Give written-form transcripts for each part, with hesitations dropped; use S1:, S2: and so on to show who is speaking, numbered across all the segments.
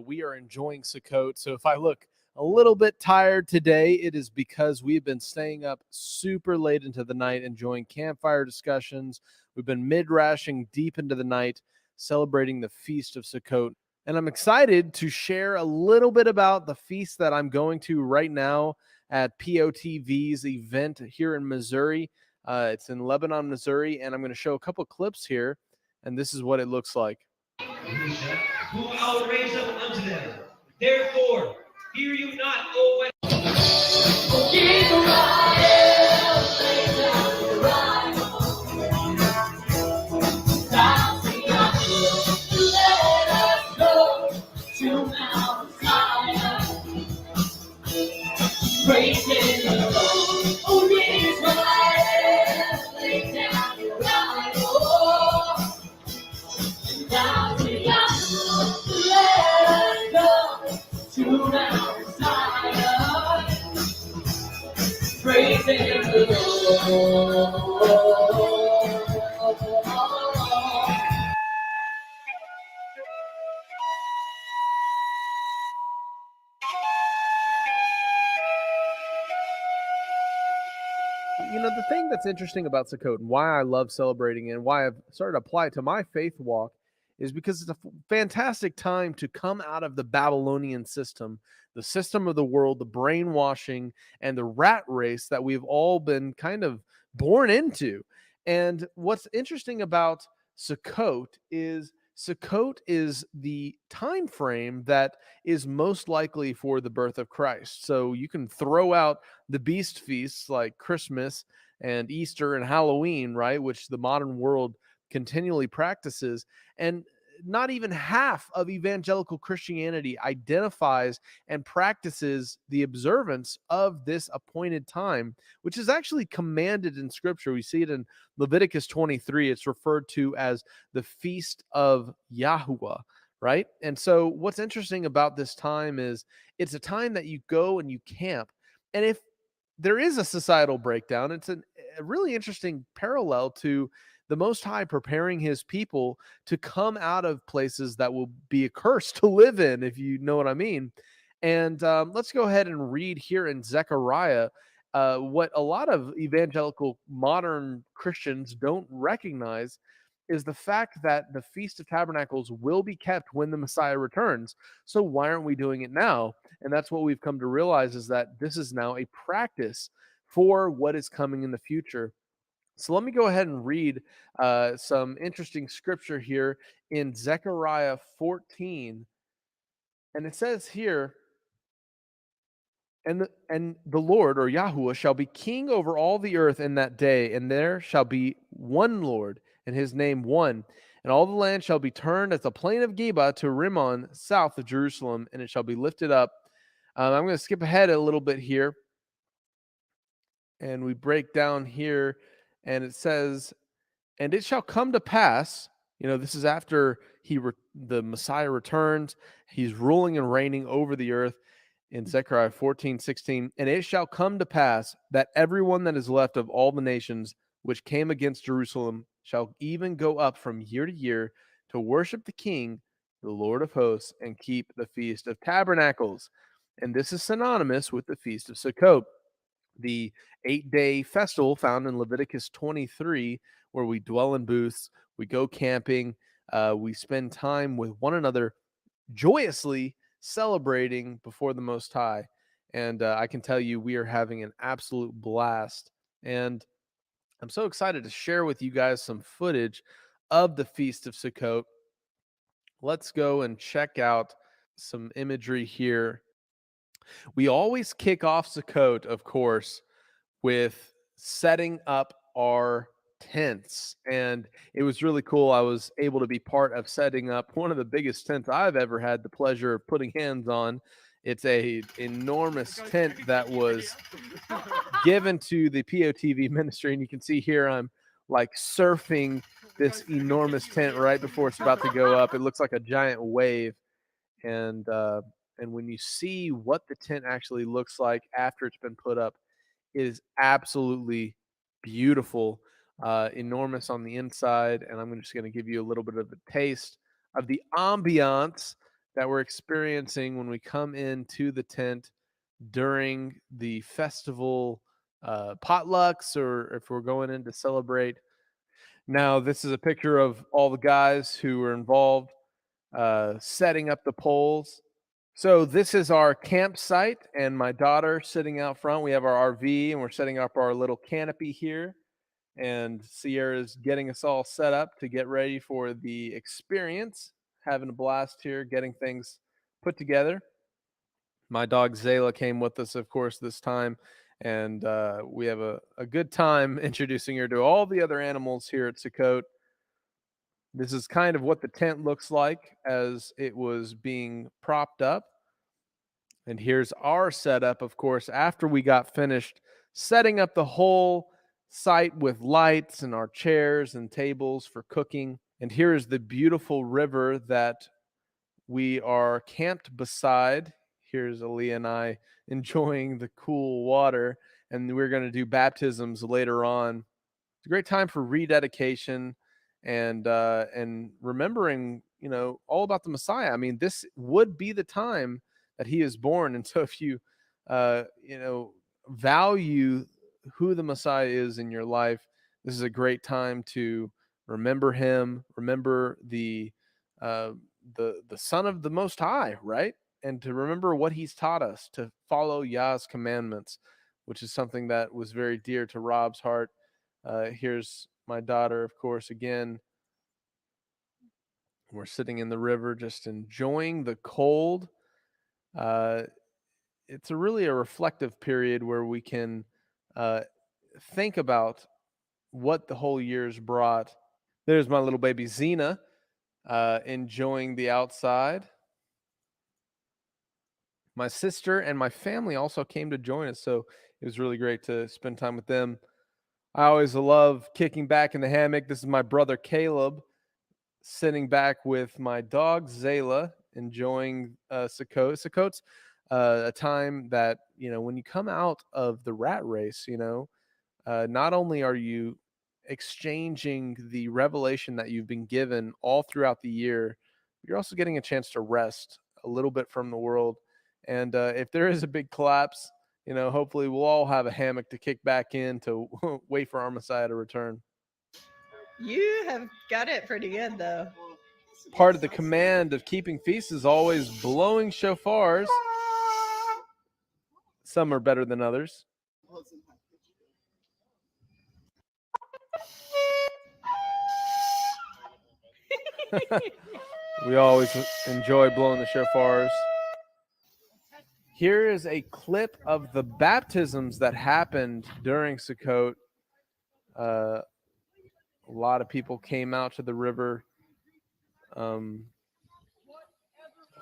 S1: we are enjoying Sukkot. So if I look a little bit tired today, it is because we've been staying up super late into the night enjoying campfire discussions. We've been mid-rashing deep into the night, celebrating the Feast of Sukkot. And I'm excited to share a little bit about the feast that I'm going to right now at POTV's event here in Missouri. It's in Lebanon, Missouri, and I'm going to show a couple clips here, and this is what it looks like.
S2: Who I will raise up unto them. Therefore, fear you not, O praising the Lord, O Israel, lay down your right, oh, and down to Yahweh, let us go to Mount Zion, praising the Lord.
S1: You know, the thing that's interesting about Sukkot and why I love celebrating it and why I've started to apply it to my faith walk is because it's a fantastic time to come out of the Babylonian system, the system of the world, the brainwashing, and the rat race that we've all been kind of born into. And what's interesting about Sukkot is the time frame that is most likely for the birth of Christ. So you can throw out the beast feasts like Christmas and Easter and Halloween, right, which the modern world continually practices. And not even half of evangelical Christianity identifies and practices the observance of this appointed time, which is actually commanded in Scripture. We see it in Leviticus 23. It's referred to as the Feast of Yahuwah, right? And so what's interesting about this time is it's a time that you go and you camp. And if there is a societal breakdown, it's a really interesting parallel to the Most High preparing his people to come out of places that will be a curse to live in, if you know what I mean. And let's go ahead and read here in Zechariah what a lot of evangelical modern Christians don't recognize is the fact that the Feast of Tabernacles will be kept when the Messiah returns. So why aren't we doing it now? And that's what we've come to realize is that this is now a practice for what is coming in the future. So let me go ahead and read some interesting scripture here in Zechariah 14. And it says here, and the Lord, or Yahuwah, shall be king over all the earth in that day, and there shall be one Lord, and his name one. And all the land shall be turned as the plain of Geba to Rimmon, south of Jerusalem, and it shall be lifted up. I'm going to skip ahead a little bit here, and we break down here, and it says, and it shall come to pass, this is after the Messiah returns. He's ruling and reigning over the earth in Zechariah 14:16. And it shall come to pass that everyone that is left of all the nations which came against Jerusalem shall even go up from year to year to worship the King, the Lord of hosts, and keep the Feast of Tabernacles. And this is synonymous with the Feast of Sukkot, the 8-day festival found in Leviticus 23, where we dwell in booths, we go camping, we spend time with one another, joyously celebrating before the Most High. And I can tell you, we are having an absolute blast. And I'm so excited to share with you guys some footage of the Feast of Sukkot. Let's go and check out some imagery here. We always kick off Sukkot, of course, with setting up our tents. And it was really cool. I was able to be part of setting up one of the biggest tents I've ever had the pleasure of putting hands on. It's a enormous tent that was given to the POTV ministry. And you can see here I'm like surfing this enormous tent right before it's about to go up. It looks like a giant wave. And when you see what the tent actually looks like after it's been put up, it is absolutely beautiful, enormous on the inside. And I'm just going to give you a little bit of a taste of the ambiance that we're experiencing when we come into the tent during the festival potlucks, or if we're going in to celebrate. Now, this is a picture of all the guys who were involved setting up the poles. So this is our campsite, and my daughter sitting out front. We have our RV, and we're setting up our little canopy here. And Sierra's getting us all set up to get ready for the experience. Having a blast here, getting things put together. My dog Zayla came with us, of course, this time, and we have a good time introducing her to all the other animals here at Sukkot. This is kind of what the tent looks like as it was being propped up. And here's our setup, of course, after we got finished setting up the whole site with lights and our chairs and tables for cooking. And here is the beautiful river that we are camped beside. Here's Aaliyah and I enjoying the cool water, and we're going to do baptisms later on. It's a great time for rededication and remembering, all about the Messiah. I mean, this would be the time that he is born, and so if you, value who the Messiah is in your life, this is a great time to remember him, remember uh, the Son of the Most High, right? And to remember what he's taught us, to follow Yah's commandments, which is something that was very dear to Rob's heart. Here's my daughter, of course, again. We're sitting in the river, just enjoying the cold. It's really a reflective period where we can think about what the whole year's brought. There's my little baby Xena, enjoying the outside. My sister and my family also came to join us, so it was really great to spend time with them. I always love kicking back in the hammock. This is my brother Caleb sitting back with my dog Zayla, enjoying Sukkot. Sukkot's a time that, when you come out of the rat race, not only are you exchanging the revelation that you've been given all throughout the year, you're also getting a chance to rest a little bit from the world. And if there is a big collapse, hopefully we'll all have a hammock to kick back in to wait for our Messiah to return.
S3: You have got it pretty good, though.
S1: Part of the command of keeping feast is always blowing shofars. Some are better than others. We always enjoy blowing the shofars. Here is a clip of the baptisms that happened during Sukkot. A lot of people came out to the river.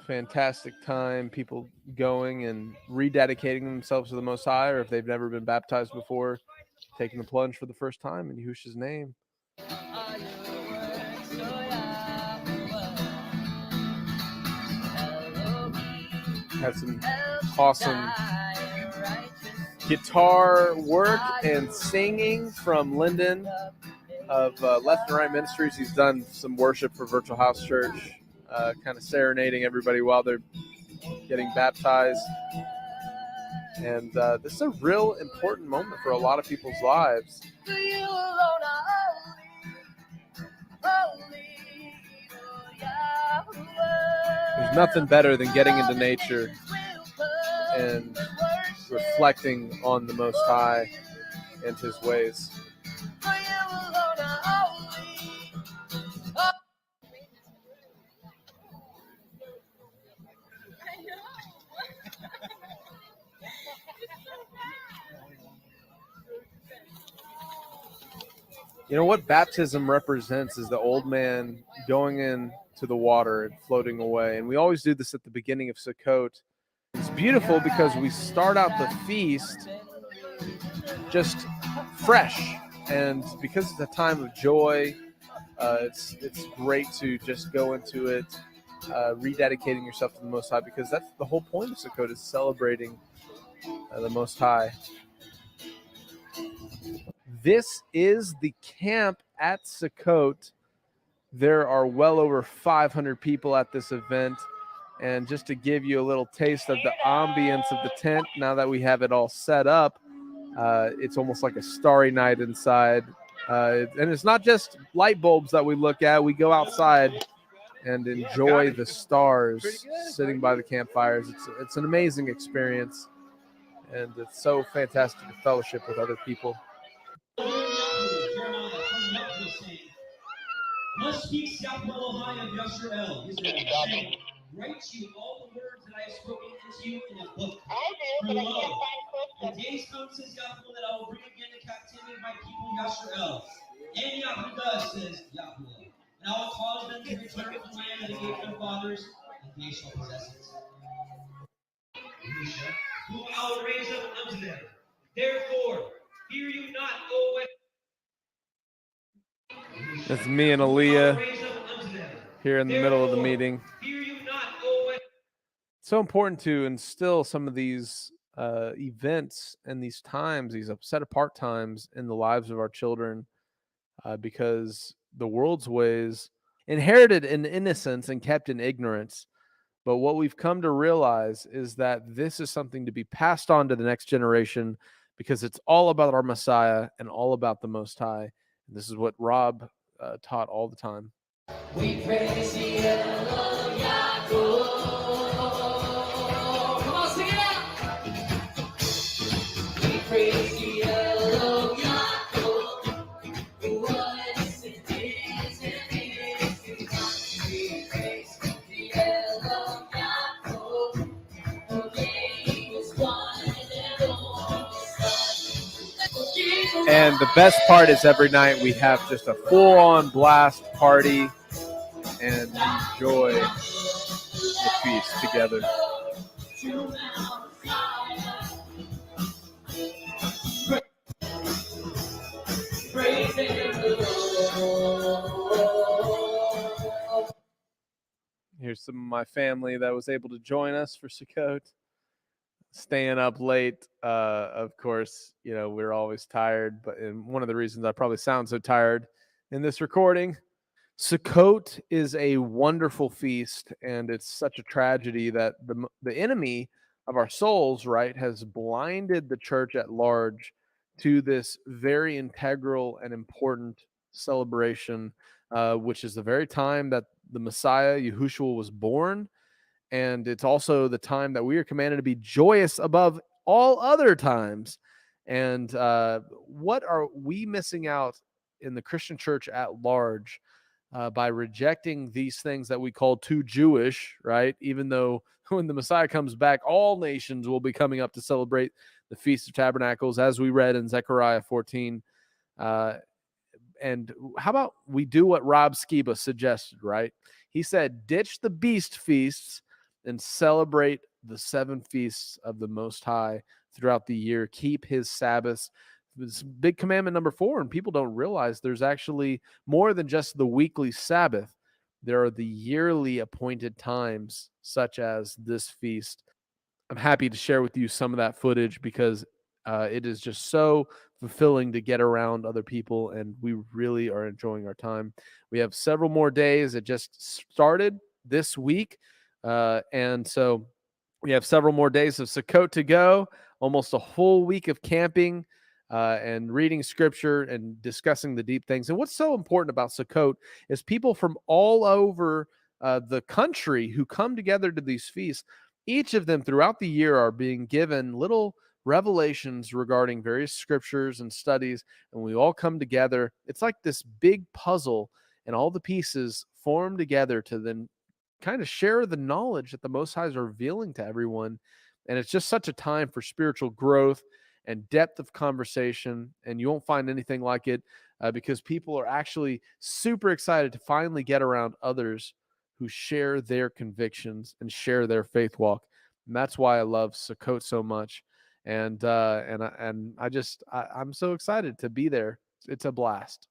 S1: Fantastic time. People going and rededicating themselves to the Most High, or if they've never been baptized before, taking the plunge for the first time in Yahushua's name. Had some awesome guitar work and singing from Lyndon of Left and Right Ministries. He's done some worship for Virtual House Church, kind of serenading everybody while they're getting baptized. And this is a real important moment for a lot of people's lives. There's nothing better than getting into nature and reflecting on the Most High and his ways. What baptism represents is the old man going into the water and floating away. And we always do this at the beginning of Sukkot. It's beautiful because we start out the feast just fresh. And because it's a time of joy, it's great to just go into it, rededicating yourself to the Most High, because that's the whole point of Sukkot, is celebrating the Most High. This is the camp at Sukkot. There are well over 500 people at this event, And just to give you a little taste of the ambience of the tent, now that we have it all set up, it's almost like a starry night inside. And it's not just light bulbs that we look at. We go outside and enjoy the stars sitting by the campfires. It's an amazing experience, and it's so fantastic to fellowship with other people.
S2: Thus speaks Yahweh Elohai of Yasharel, Israel, saying, write you all the words that I have spoken unto you in a book. For lo, the days come, says Yahweh, that I will bring again the captivity of my people Yasharel. And Yahweh says Yahweh. And I will cause them to return to the land that I gave their fathers, and they shall possess it. Whom I will raise up unto them. Therefore, fear you not, O
S1: That's me and Aaliyah here in the middle of the meeting. It's so important to instill some of these events and these times, these set apart times in the lives of our children, because the world's ways, inherited in innocence and kept in ignorance. But what we've come to realize is that this is something to be passed on to the next generation, because it's all about our Messiah and all about the Most High. And this is what Rob taught all the time.
S2: We praise the Elohim Yaakov. Come on, sing it out. We praise the Elohim Yaakov. Who was and is and is to come. We praise the Elohim Yaakov. Who gave us one and only Son.
S1: And the best part is every night we have just a full-on blast party and enjoy the feast together. Here's some of my family that was able to join us for Sukkot. Staying up late, of course, you know, we're always tired, but and one of the reasons I probably sound so tired in this recording. Sukkot is a wonderful feast, and it's such a tragedy that the enemy of our souls, right, has blinded the church at large to this very integral and important celebration, which is the very time that the Messiah, Yahushua, was born. And it's also the time that we are commanded to be joyous above all other times. And what are we missing out in the Christian church at large by rejecting these things that we call too Jewish, right? Even though when the Messiah comes back, all nations will be coming up to celebrate the Feast of Tabernacles, as we read in Zechariah 14. And how about we do what Rob Skiba suggested, right? He said, ditch the beast feasts and celebrate the 7 feasts of the Most High throughout the year. Keep his Sabbaths. It's big commandment number 4, and people don't realize there's actually more than just the weekly Sabbath. There are the yearly appointed times, such as this feast. I'm happy to share with you some of that footage because it is just so fulfilling to get around other people, and we really are enjoying our time. We have several more days. It just started this week, and so we have several more days of Sukkot to go, almost a whole week of camping and reading scripture and discussing the deep things. And what's so important about Sukkot is people from all over the country who come together to these feasts. Each of them throughout the year are being given little revelations regarding various scriptures and studies, and we all come together. It's like this big puzzle, and all the pieces form together to then kind of share the knowledge that the Most High is revealing to everyone. And it's just such a time for spiritual growth and depth of conversation, and you won't find anything like it because people are actually super excited to finally get around others who share their convictions and share their faith walk. And that's why I love Sukkot so much. And I'm so excited to be there. It's a blast.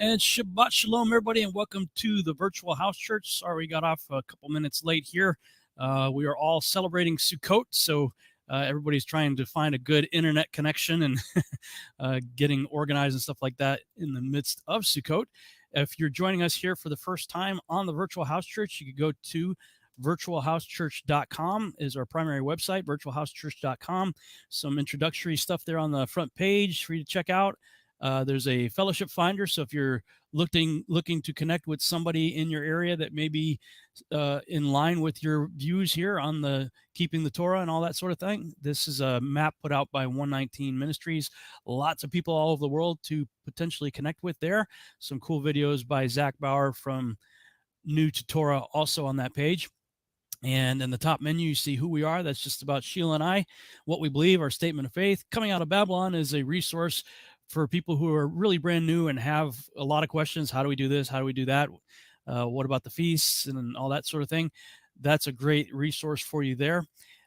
S4: And Shabbat Shalom, everybody, and welcome to the Virtual House Church. Sorry we got off a couple minutes late here. We are all celebrating Sukkot, so everybody's trying to find a good internet connection and getting organized and stuff like that in the midst of Sukkot. If you're joining us here for the first time on the Virtual House Church, you can go to virtualhousechurch.com is our primary website, virtualhousechurch.com. Some introductory stuff there on the front page for you to check out. There's a fellowship finder, so if you're looking to connect with somebody in your area that may be in line with your views here on the keeping the Torah and all that sort of thing, this is a map put out by 119 Ministries. Lots of people all over the world to potentially connect with there. Some cool videos by Zach Bauer from New to Torah also on that page. And in the top menu, you see who we are. That's just about Sheila and I, what we believe, our statement of faith. Coming Out of Babylon is a resource for people who are really brand new and have a lot of questions. How do we do this? How do we do that? What about the feasts and all that sort of thing? That's a great resource for you there.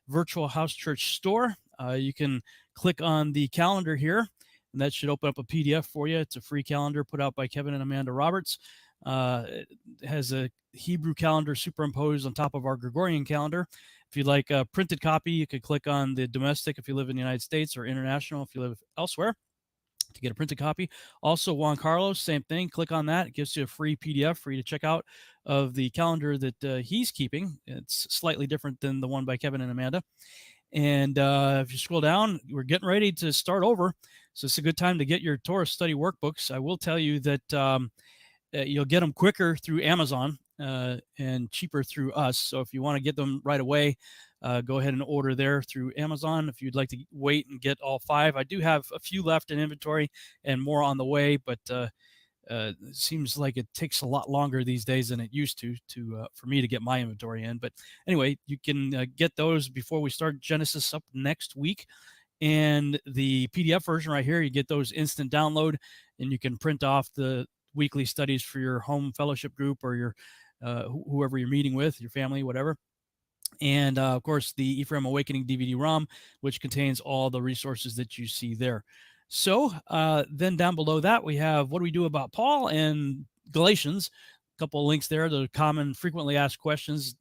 S4: Virtual House Church Store. You can click on the calendar here, and that should open up a PDF for you. It's a free calendar put out by Kevin and Amanda Roberts. It has a Hebrew calendar superimposed on top of our Gregorian calendar. If you'd like a printed copy, you could click on the domestic if you live in the United States, or international if you live elsewhere, to get a printed copy. Also, Juan Carlos, same thing. Click on that. It gives you a free PDF for you to check out of the calendar that he's keeping. It's slightly different than the one by Kevin and Amanda. And if you scroll down, we're getting ready to start over. So it's a good time to get your Torah study workbooks. I will tell you that you'll get them quicker through Amazon and cheaper through us. So if you want to get them right away, go ahead and order there through Amazon. If you'd like to wait and get all 5, I do have a few left in inventory and more on the way, but it seems like it takes a lot longer these days than it used to for me to get my inventory in. But anyway, you can get those before we start Genesis up next week. And the PDF version right here, you get those instant download, and you can print off the weekly studies for your home fellowship group or your whoever you're meeting with, your family, whatever. And of course, the Ephraim Awakening DVD-ROM, which contains all the resources that you see there. So then down below that, we have what do we do about Paul and Galatians. A couple of links there. The common frequently asked questions,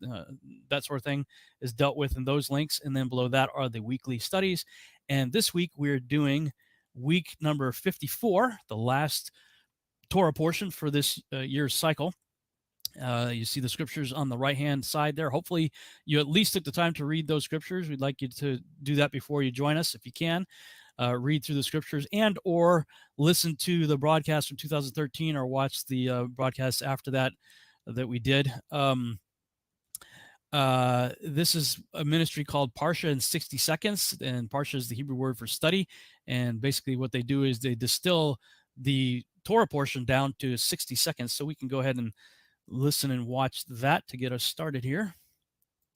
S4: that sort of thing is dealt with in those links. And then below that are the weekly studies. And this week we're doing week number 54, the last Torah portion for this year's cycle. You see the scriptures on the right-hand side there. Hopefully you at least took the time to read those scriptures. We'd like you to do that before you join us if you can. Read through the scriptures and or listen to the broadcast from 2013 or watch the broadcast after that we did. This is a ministry called Parsha in 60 seconds, and Parsha is the Hebrew word for study. And basically what they do is they distill the Torah portion down to 60 seconds. So we can go ahead and listen and watch that to get us started here.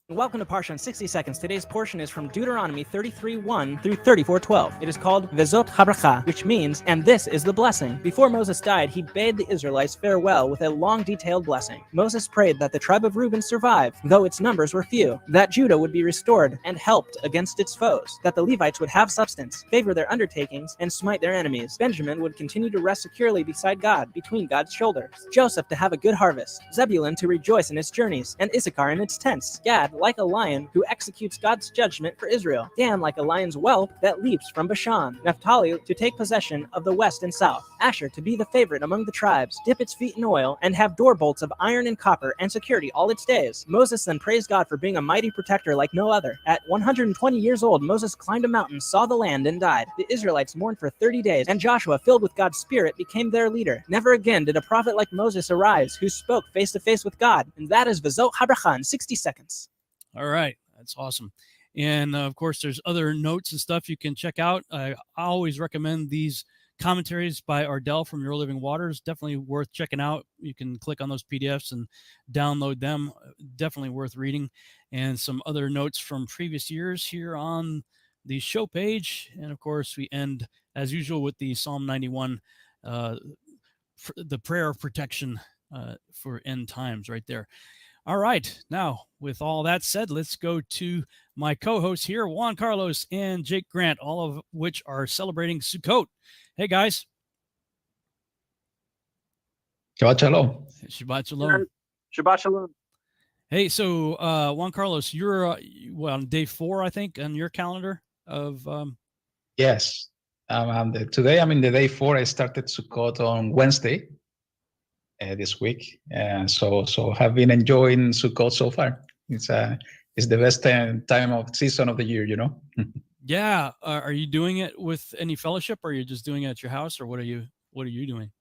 S5: Welcome to Parsha in 60 seconds. Today's portion is from Deuteronomy 33:1 through 34:12. It is called Vezot habracha, which means, and this is the blessing. Before Moses died, he bade the Israelites farewell with a long, detailed blessing. Moses prayed that the tribe of Reuben survive, though its numbers were few, that Judah would be restored and helped against its foes, that the Levites would have substance, favor their undertakings, and smite their enemies. Benjamin would continue to rest securely beside God, between God's shoulders. Joseph to have a good harvest. Zebulun to rejoice in its journeys, and Issachar in its tents. Gad like a lion who executes God's judgment for Israel. Dan like a lion's whelp that leaps from Bashan. Naphtali to take possession of the west and south. Asher to be the favorite among the tribes, dip its feet in oil, and have door bolts of iron and copper and security all its days. Moses then praised God for being a mighty protector like no other. At 120 years old, Moses climbed a mountain, saw the land, and died. The Israelites mourned for 30 days, and Joshua, filled with God's Spirit, became their leader. Never again did a prophet like Moses arise, who spoke face to face with God. And that is Vezot habracha in 60 seconds.
S4: All right. That's awesome. And of course, there's other notes and stuff you can check out. I always recommend these commentaries by Ardell from Your Living Waters. Definitely worth checking out. You can click on those PDFs and download them. Definitely worth reading. And some other notes from previous years here on the show page. And of course, we end as usual with the Psalm 91, the prayer of protection for end times right there. All right. Now, with all that said, let's go to my co-hosts here, Juan Carlos and Jake Grant, all of which are celebrating Sukkot. Hey, guys.
S6: Shabbat shalom.
S4: Shabbat shalom.
S7: Shabbat shalom.
S4: Hey, so Juan Carlos, you're on day 4, I think, on your calendar of.
S6: Yes. Today I'm in the day 4. I started Sukkot on Wednesday this week, and so have been enjoying Sukkot so far. It's the best time of season of the year, you know.
S4: Yeah. Are you doing it with any fellowship, or are you just doing it at your house, or what are you doing?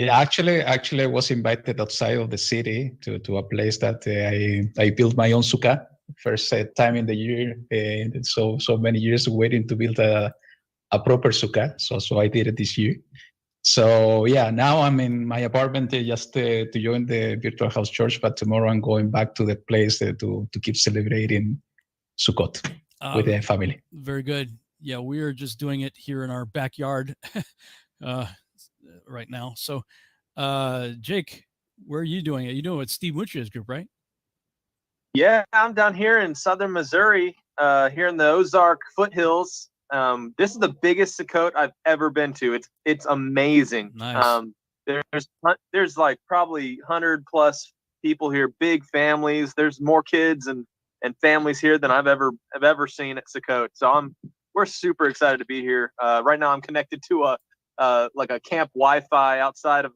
S6: Actually, I was invited outside of the city to a place that I built my own sukkah. First time in the year, so many years waiting to build a proper sukkah. So I did it this year. So yeah, now I'm in my apartment just to join the virtual house church. But tomorrow I'm going back to the place to keep celebrating Sukkot with the family.
S4: Very good. Yeah, we are just doing it here in our backyard right now. So, Jake, where are you doing it? You're doing it with Steve Mutria's group, right?
S7: Yeah, I'm down here in southern Missouri, here in the Ozark foothills. This is the biggest Sukkot I've ever been to. It's amazing.
S4: Nice.
S7: There's like probably 100+ people here, big families. There's more kids and families here than I've ever seen at Sukkot. So we're super excited to be here. Right now I'm connected to like a camp Wi-Fi outside of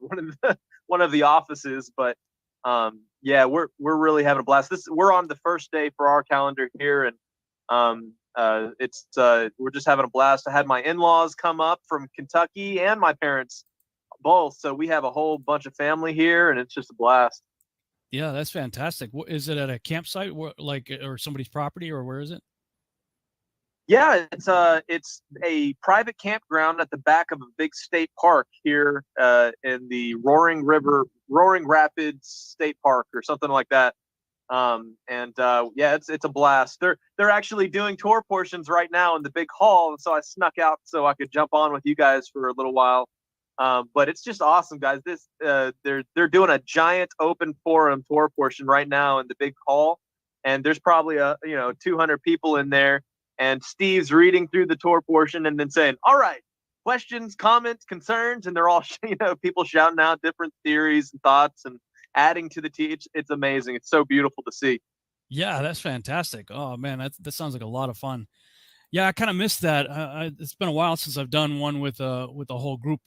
S7: one of the offices, but yeah, we're really having a blast. We're on the first day for our calendar here, and we're just having a blast. I had my in-laws come up from Kentucky and my parents both, so we have a whole bunch of family here, and it's just a blast.
S4: Yeah, that's fantastic. Is it at a campsite, or somebody's property, or where is it?
S7: Yeah, it's a private campground at the back of a big state park here in the Roaring Rapids State Park or something like that. Yeah, it's a blast. They're actually doing tour portions right now in the big hall, and so I snuck out so I could jump on with you guys for a little while. But it's just awesome, guys. They're doing a giant open forum tour portion right now in the big hall, and there's probably 200 people in there. And Steve's reading through the tour portion and then saying, "All right, questions, comments, concerns," and they're all people shouting out different theories and thoughts and adding to the teach. It's amazing. It's so beautiful to see.
S4: Yeah, that's fantastic. Oh man, that sounds like a lot of fun. Yeah, I kind of missed that. It's been a while since I've done one with a whole group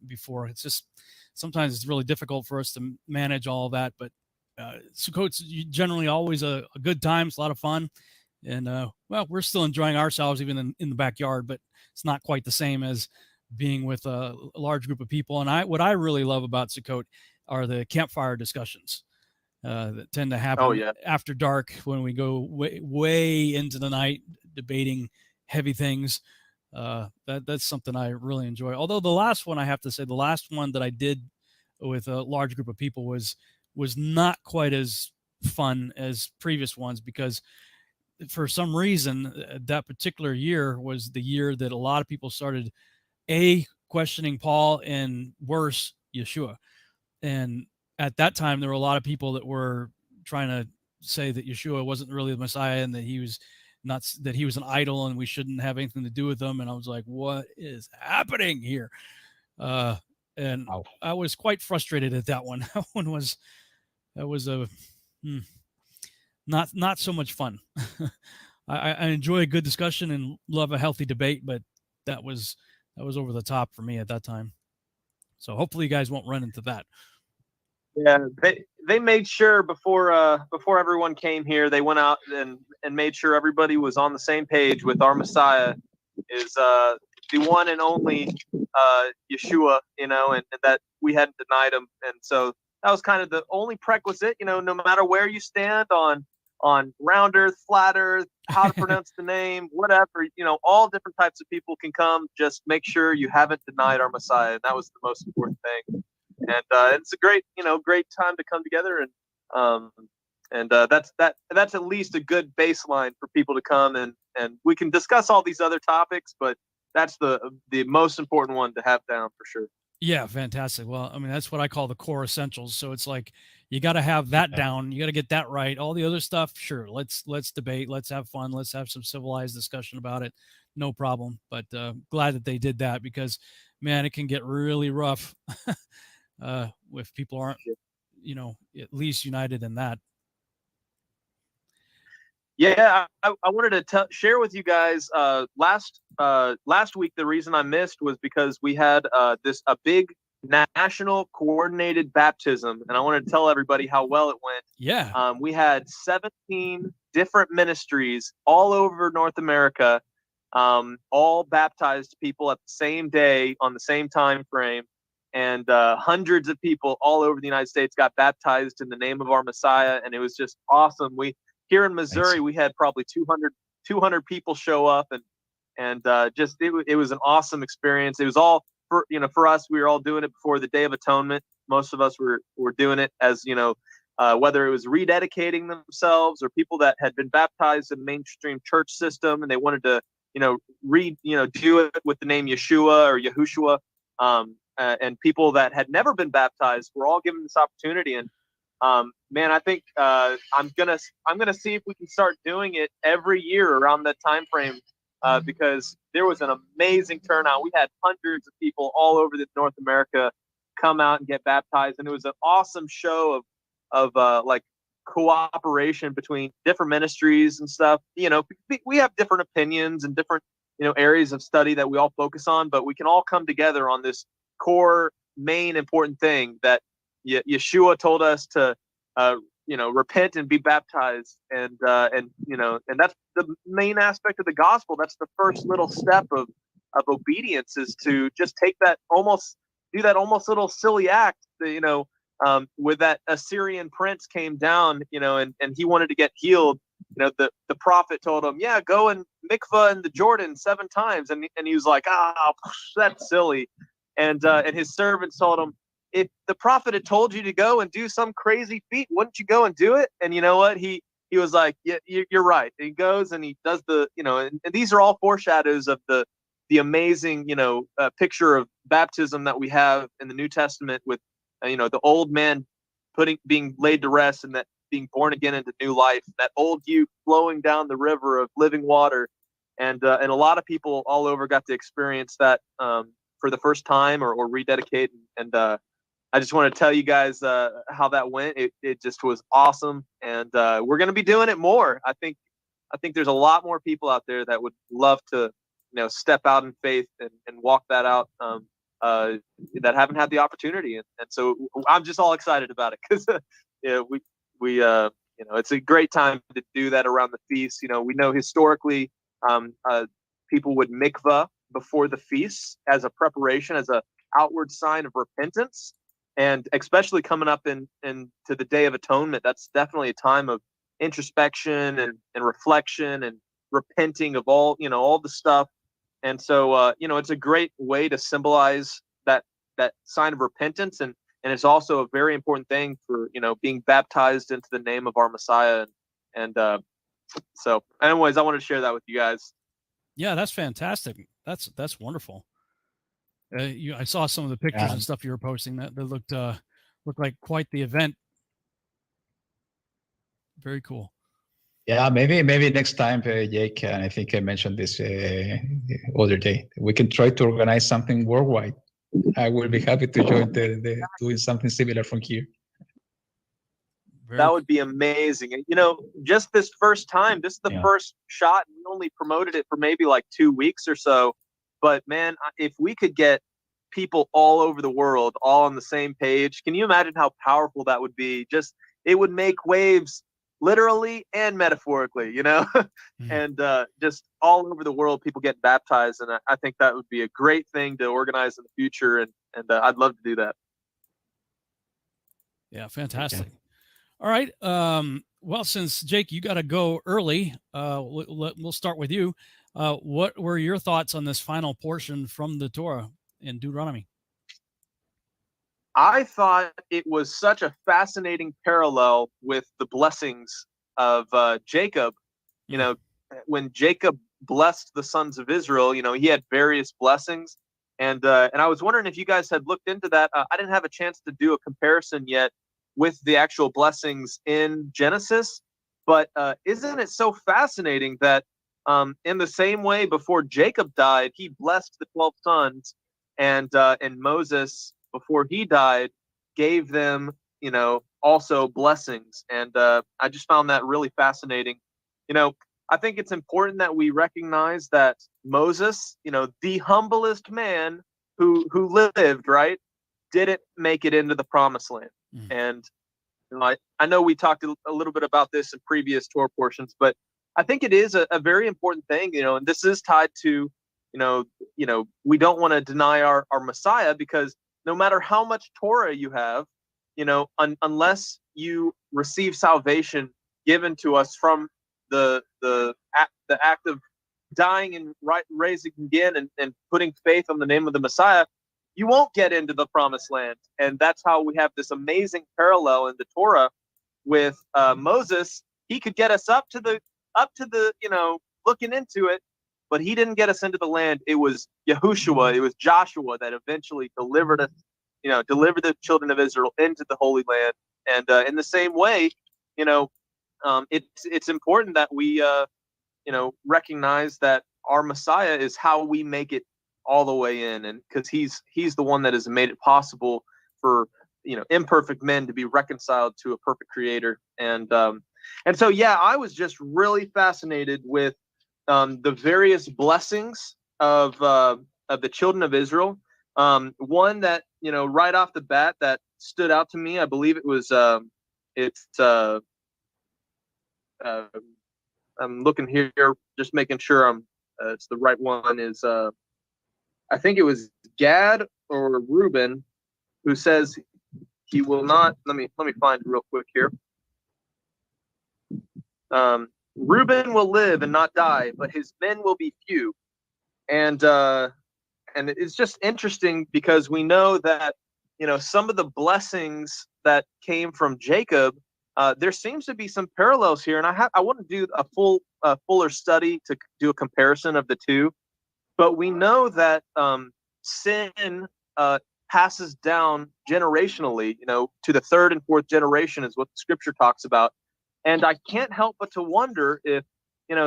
S4: before. It's just sometimes it's really difficult for us to manage all of that. But Sukkot's generally always a good time. It's a lot of fun. And well, we're still enjoying ourselves even in the backyard, but it's not quite the same as being with a large group of people. And what I really love about Sukkot are the campfire discussions that tend to happen after dark when we go way into the night debating heavy things. That's something I really enjoy. Although the last one, I have to say, the last one that I did with a large group of people was not quite as fun as previous ones, because for some reason that particular year was the year that a lot of people started questioning Paul and worse, Yeshua. And at that time, there were a lot of people that were trying to say that Yeshua wasn't really the Messiah and that he was an idol and we shouldn't have anything to do with him. And I was like, what is happening here? And I was quite frustrated at that one. That was not so much fun. I enjoy a good discussion and love a healthy debate, but that was over the top for me at that time. So hopefully you guys won't run into that.
S7: Yeah, they made sure before everyone came here, they went out and made sure everybody was on the same page with our Messiah is the one and only Yeshua, and that we hadn't denied him. And so that was kind of the only prerequisite, no matter where you stand on round earth, flat earth, how to pronounce the name, whatever, all different types of people can come. Just make sure you haven't denied our Messiah. And that was the most important thing. And it's a great time to come together. And that's at least a good baseline for people to come and we can discuss all these other topics, but that's the most important one to have down for sure.
S4: Yeah, fantastic. Well, I mean, that's what I call the core essentials. So it's like you got to have that down. You got to get that right. All the other stuff, sure. Let's debate. Let's have fun. Let's have some civilized discussion about it. No problem. But glad that they did that because, man, it can get really rough if people aren't, at least united in that.
S7: Yeah, I wanted to share with you guys. Last week, the reason I missed was because we had a big national coordinated baptism, and I wanted to tell everybody how well it went.
S4: Yeah.
S7: We had 17 different ministries all over North America, all baptized people at the same day on the same time frame, and hundreds of people all over the United States got baptized in the name of our Messiah, and it was just awesome. Here in Missouri, we had probably 200 people show up, and just it was an awesome experience. It was all for us. We were all doing it before the Day of Atonement. Most of us were doing it as whether it was rededicating themselves or people that had been baptized in the mainstream church system and they wanted to do it with the name Yeshua or Yahushua, and people that had never been baptized were all given this opportunity. And man, I think I'm gonna see if we can start doing it every year around that time frame, because there was an amazing turnout. We had hundreds of people all over North America come out and get baptized, and it was an awesome show of like cooperation between different ministries and stuff. We have different opinions and different areas of study that we all focus on, but we can all come together on this core main important thing that Yeshua told us to, repent and be baptized, and that's the main aspect of the gospel. That's the first little step of obedience, is to just do that almost little silly act. With that Assyrian prince came down, and he wanted to get healed. The prophet told him, yeah, go and mikvah in the Jordan 7 times, and he was like, that's silly, and his servants told him, if the prophet had told you to go and do some crazy feat, wouldn't you go and do it? And you know what? He was like, yeah, you're right. And he goes and he does and these are all foreshadows of the amazing, picture of baptism that we have in the New Testament with, the old man being laid to rest and that being born again into new life, that old youth flowing down the river of living water. And a lot of people all over got to experience that for the first time or rededicate. And I just want to tell you guys how that went. It just was awesome, and we're going to be doing it more. I think there's a lot more people out there that would love to, step out in faith and walk that out, that haven't had the opportunity, and so I'm just all excited about it because we it's a great time to do that around the feast. We know historically people would mikvah before the feasts as a preparation, as a outward sign of repentance. And especially coming up into the Day of Atonement, that's definitely a time of introspection and reflection and repenting of all the stuff. And so, it's a great way to symbolize that sign of repentance. And it's also a very important thing for, being baptized into the name of our Messiah. And so anyways, I wanted to share that with you guys.
S4: Yeah, that's fantastic. That's wonderful. I saw some of the pictures and stuff you were posting that looked like quite the event. Very cool.
S6: Yeah, maybe next time, Jake, and I think I mentioned this other day, we can try to organize something worldwide. I will be happy to join the doing something similar from here.
S7: That would be amazing. Just this first time, this is the first shot. We only promoted it for maybe like 2 weeks or so. But man, if we could get people all over the world all on the same page, can you imagine how powerful that would be? It would make waves literally and metaphorically, and just all over the world, people get baptized. And I think that would be a great thing to organize in the future. And I'd love to do that.
S4: Yeah, fantastic. Okay. All right. Well, since Jake, you got to go early, we'll start with you. What were your thoughts on this final portion from the Torah in Deuteronomy?
S7: I thought it was such a fascinating parallel with the blessings of Jacob. When Jacob blessed the sons of Israel, he had various blessings. And I was wondering if you guys had looked into that. I didn't have a chance to do a comparison yet with the actual blessings in Genesis. But isn't it so fascinating that in the same way, before Jacob died, he blessed the 12 sons, and Moses, before he died, gave them, also blessings. And I just found that really fascinating. I think it's important that we recognize that Moses, the humblest man who lived, right, didn't make it into the promised land.
S4: Mm.
S7: And I know we talked a little bit about this in previous Torah portions, but I think it is a very important thing, and this is tied to, we don't want to deny our Messiah, because no matter how much Torah you have, unless you receive salvation given to us from the act of dying and raising again and putting faith on the name of the Messiah, you won't get into the promised land. And that's how we have this amazing parallel in the Torah with Moses. He could get us up to the looking into it, but he didn't get us into the land. It was Yahushua, it was Joshua that eventually delivered us, delivered the children of Israel into the Holy Land. And in the same way, it's important that we recognize that our Messiah is how we make it all the way in, and because he's the one that has made it possible for imperfect men to be reconciled to a perfect Creator. And so I was just really fascinated with the various blessings of the children of Israel. One that right off the bat that stood out to me, I believe it was I'm looking here, just making sure it's the right one. Is I think it was Gad or Reuben who says he will not. Let me find it real quick here. Reuben will live and not die, but his men will be few. And it's just interesting because we know that some of the blessings that came from Jacob, there seems to be some parallels here, and I want to do a fuller study to do a comparison of the two. But we know that sin passes down generationally, to the third and fourth generation is what the Scripture talks about. And I can't help but to wonder if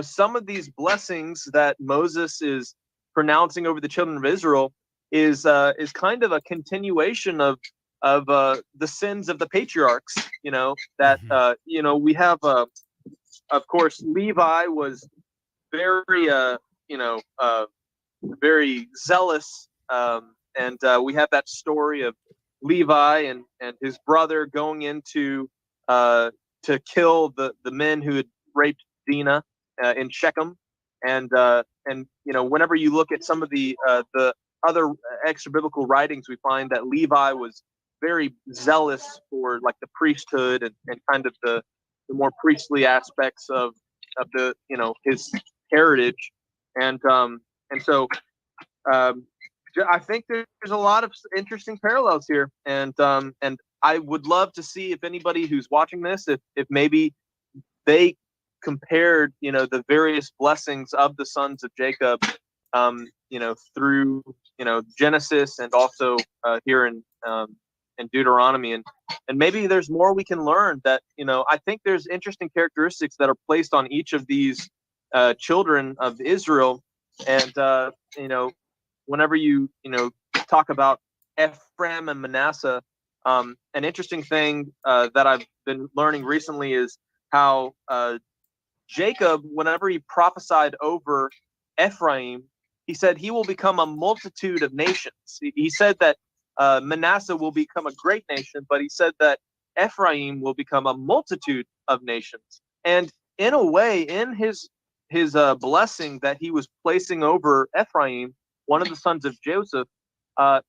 S7: some of these blessings that Moses is pronouncing over the children of Israel is kind of a continuation of the sins of the patriarchs. That we have. Of course, Levi was very very zealous, and we have that story of Levi and his brother going into to kill the men who had raped Dinah in Shechem, and whenever you look at some of the other extra biblical writings, we find that Levi was very zealous for like the priesthood and kind of the more priestly aspects of the his heritage, and so I think there's a lot of interesting parallels here, and I would love to see if anybody who's watching this, if maybe they compared the various blessings of the sons of Jacob, through Genesis and also here in Deuteronomy, and maybe there's more we can learn. That I think there's interesting characteristics that are placed on each of these children of Israel, and whenever you talk about Ephraim and Manasseh, an interesting thing that I've been learning recently is how Jacob, whenever he prophesied over Ephraim, he said he will become a multitude of nations. He said that Manasseh will become a great nation, but he said that Ephraim will become a multitude of nations. And in a way, in his blessing that he was placing over Ephraim, one of the sons of Joseph,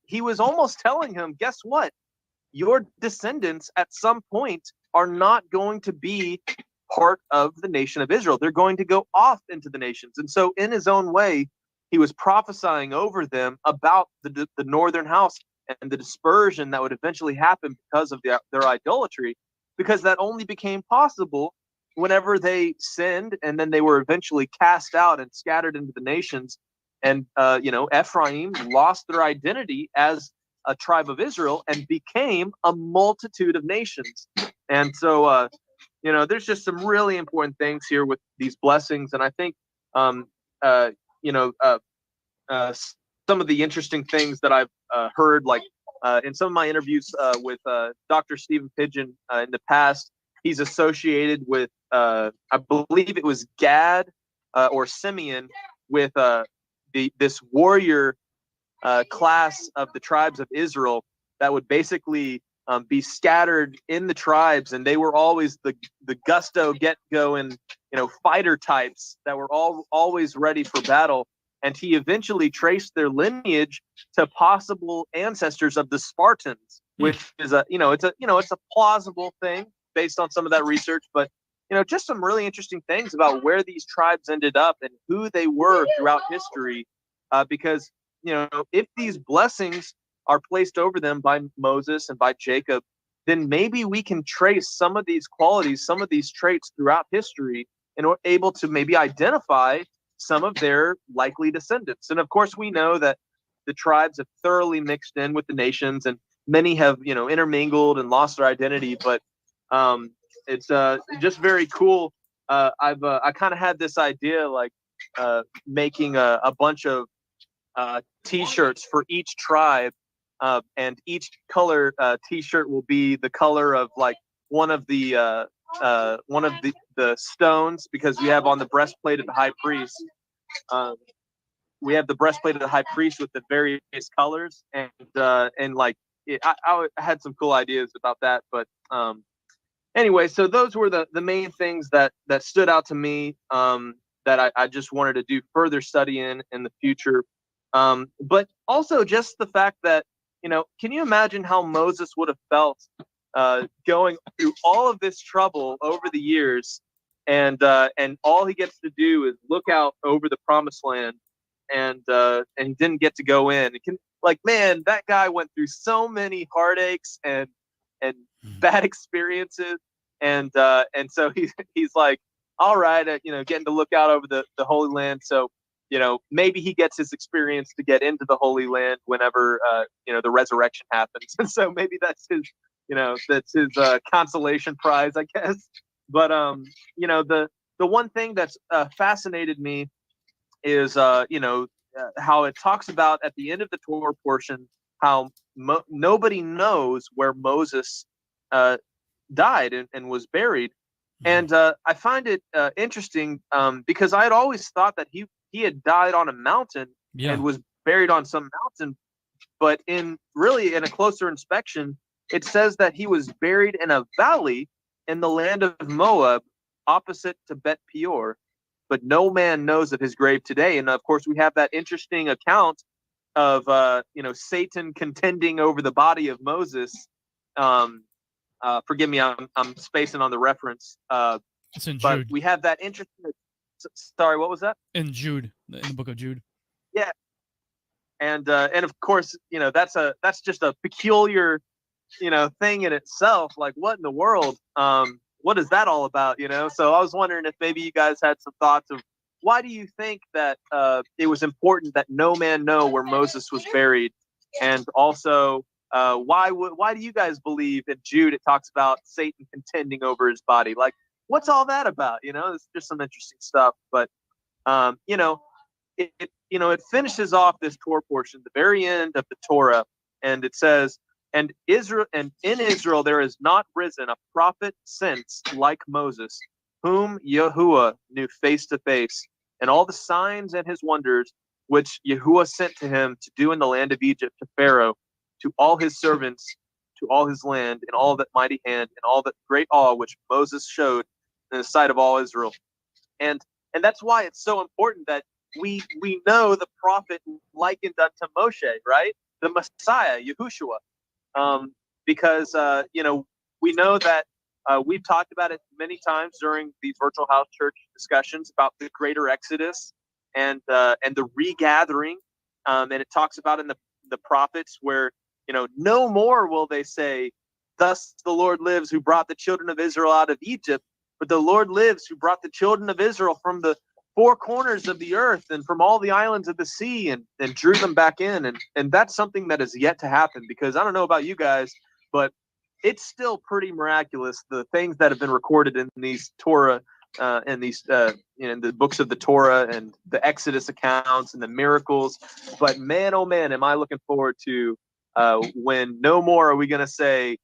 S7: he was almost telling him, guess what? Your descendants at some point are not going to be part of the nation of Israel. They're going to go off into the nations. And so in his own way, he was prophesying over them about the northern house and the dispersion that would eventually happen because of their idolatry, because that only became possible whenever they sinned, and then they were eventually cast out and scattered into the nations. And Ephraim lost their identity as a tribe of Israel and became a multitude of nations. And so there's just some really important things here with these blessings. And I think some of the interesting things that I've heard, like in some of my interviews with Dr. Stephen Pidgeon in the past, he's associated with, I believe it was Gad or Simeon, with this warrior class of the tribes of Israel that would basically be scattered in the tribes, and they were always the gusto, get going, fighter types that were always ready for battle. And he eventually traced their lineage to possible ancestors of the Spartans, which is it's a plausible thing based on some of that research, but just some really interesting things about where these tribes ended up and who they were throughout history, because if these blessings are placed over them by Moses and by Jacob, then maybe we can trace some of these qualities, some of these traits throughout history, and we're able to maybe identify some of their likely descendants. And of course, we know that the tribes have thoroughly mixed in with the nations, and many have intermingled and lost their identity. But it's just very cool. I kind of had this idea, like making a bunch of T-shirts for each tribe, and each color T-shirt will be the color of like one of the stones, because we have on the breastplate of the high priest. We have the breastplate of the high priest with the various colors, and like I had some cool ideas about that. But anyway, so those were the main things that stood out to me, that I just wanted to do further study in the future. But also just the fact that, can you imagine how Moses would have felt going through all of this trouble over the years, and all he gets to do is look out over the promised land, and he didn't get to go in. Man, that guy went through so many heartaches and bad experiences, and so he's like, all right, getting to look out over the Holy Land. So maybe he gets his experience to get into the Holy Land whenever the resurrection happens. And so maybe that's his consolation prize, I guess. But the one thing that's fascinated me is how it talks about at the end of the Torah portion how nobody knows where Moses died and was buried. And I find it interesting because I had always thought that he had died on a mountain and was buried on some mountain. But in a closer inspection, it says that he was buried in a valley in the land of Moab, opposite to Bet Peor. But no man knows of his grave today. And of course, we have that interesting account of Satan contending over the body of Moses. Forgive me, I'm spacing on the reference.
S4: It's in Jude.
S7: But we have that interesting. Sorry, what was that?
S4: In Jude, in the book of Jude.
S7: Yeah, and of course, that's just a peculiar, thing in itself. Like, what in the world? What is that all about? So I was wondering if maybe you guys had some thoughts of why do you think that it was important that no man know where Moses was buried, and also why do you guys believe in Jude it talks about Satan contending over his body? Like, what's all that about? It's just some interesting stuff. But it finishes off this Torah portion, the very end of the Torah, and it says, and in Israel there is not risen a prophet since like Moses, whom Yahuwah knew face to face, and all the signs and his wonders which Yahuwah sent to him to do in the land of Egypt, to Pharaoh, to all his servants, to all his land, and all that mighty hand, and all that great awe which Moses showed in the sight of all Israel. And that's why it's so important that we know the prophet likened unto Moshe, right? The Messiah, Yahushua. Because we know that we've talked about it many times during these virtual house church discussions about the greater Exodus and the regathering, and it talks about in the prophets where no more will they say, "Thus the Lord lives, who brought the children of Israel out of Egypt," but the Lord lives, who brought the children of Israel from the four corners of the earth and from all the islands of the sea, and drew them back in. And that's something that is yet to happen, because I don't know about you guys, but it's still pretty miraculous, the things that have been recorded in these Torah, in the books of the Torah and the Exodus accounts and the miracles. But man, oh man, am I looking forward to when no more are we going to say,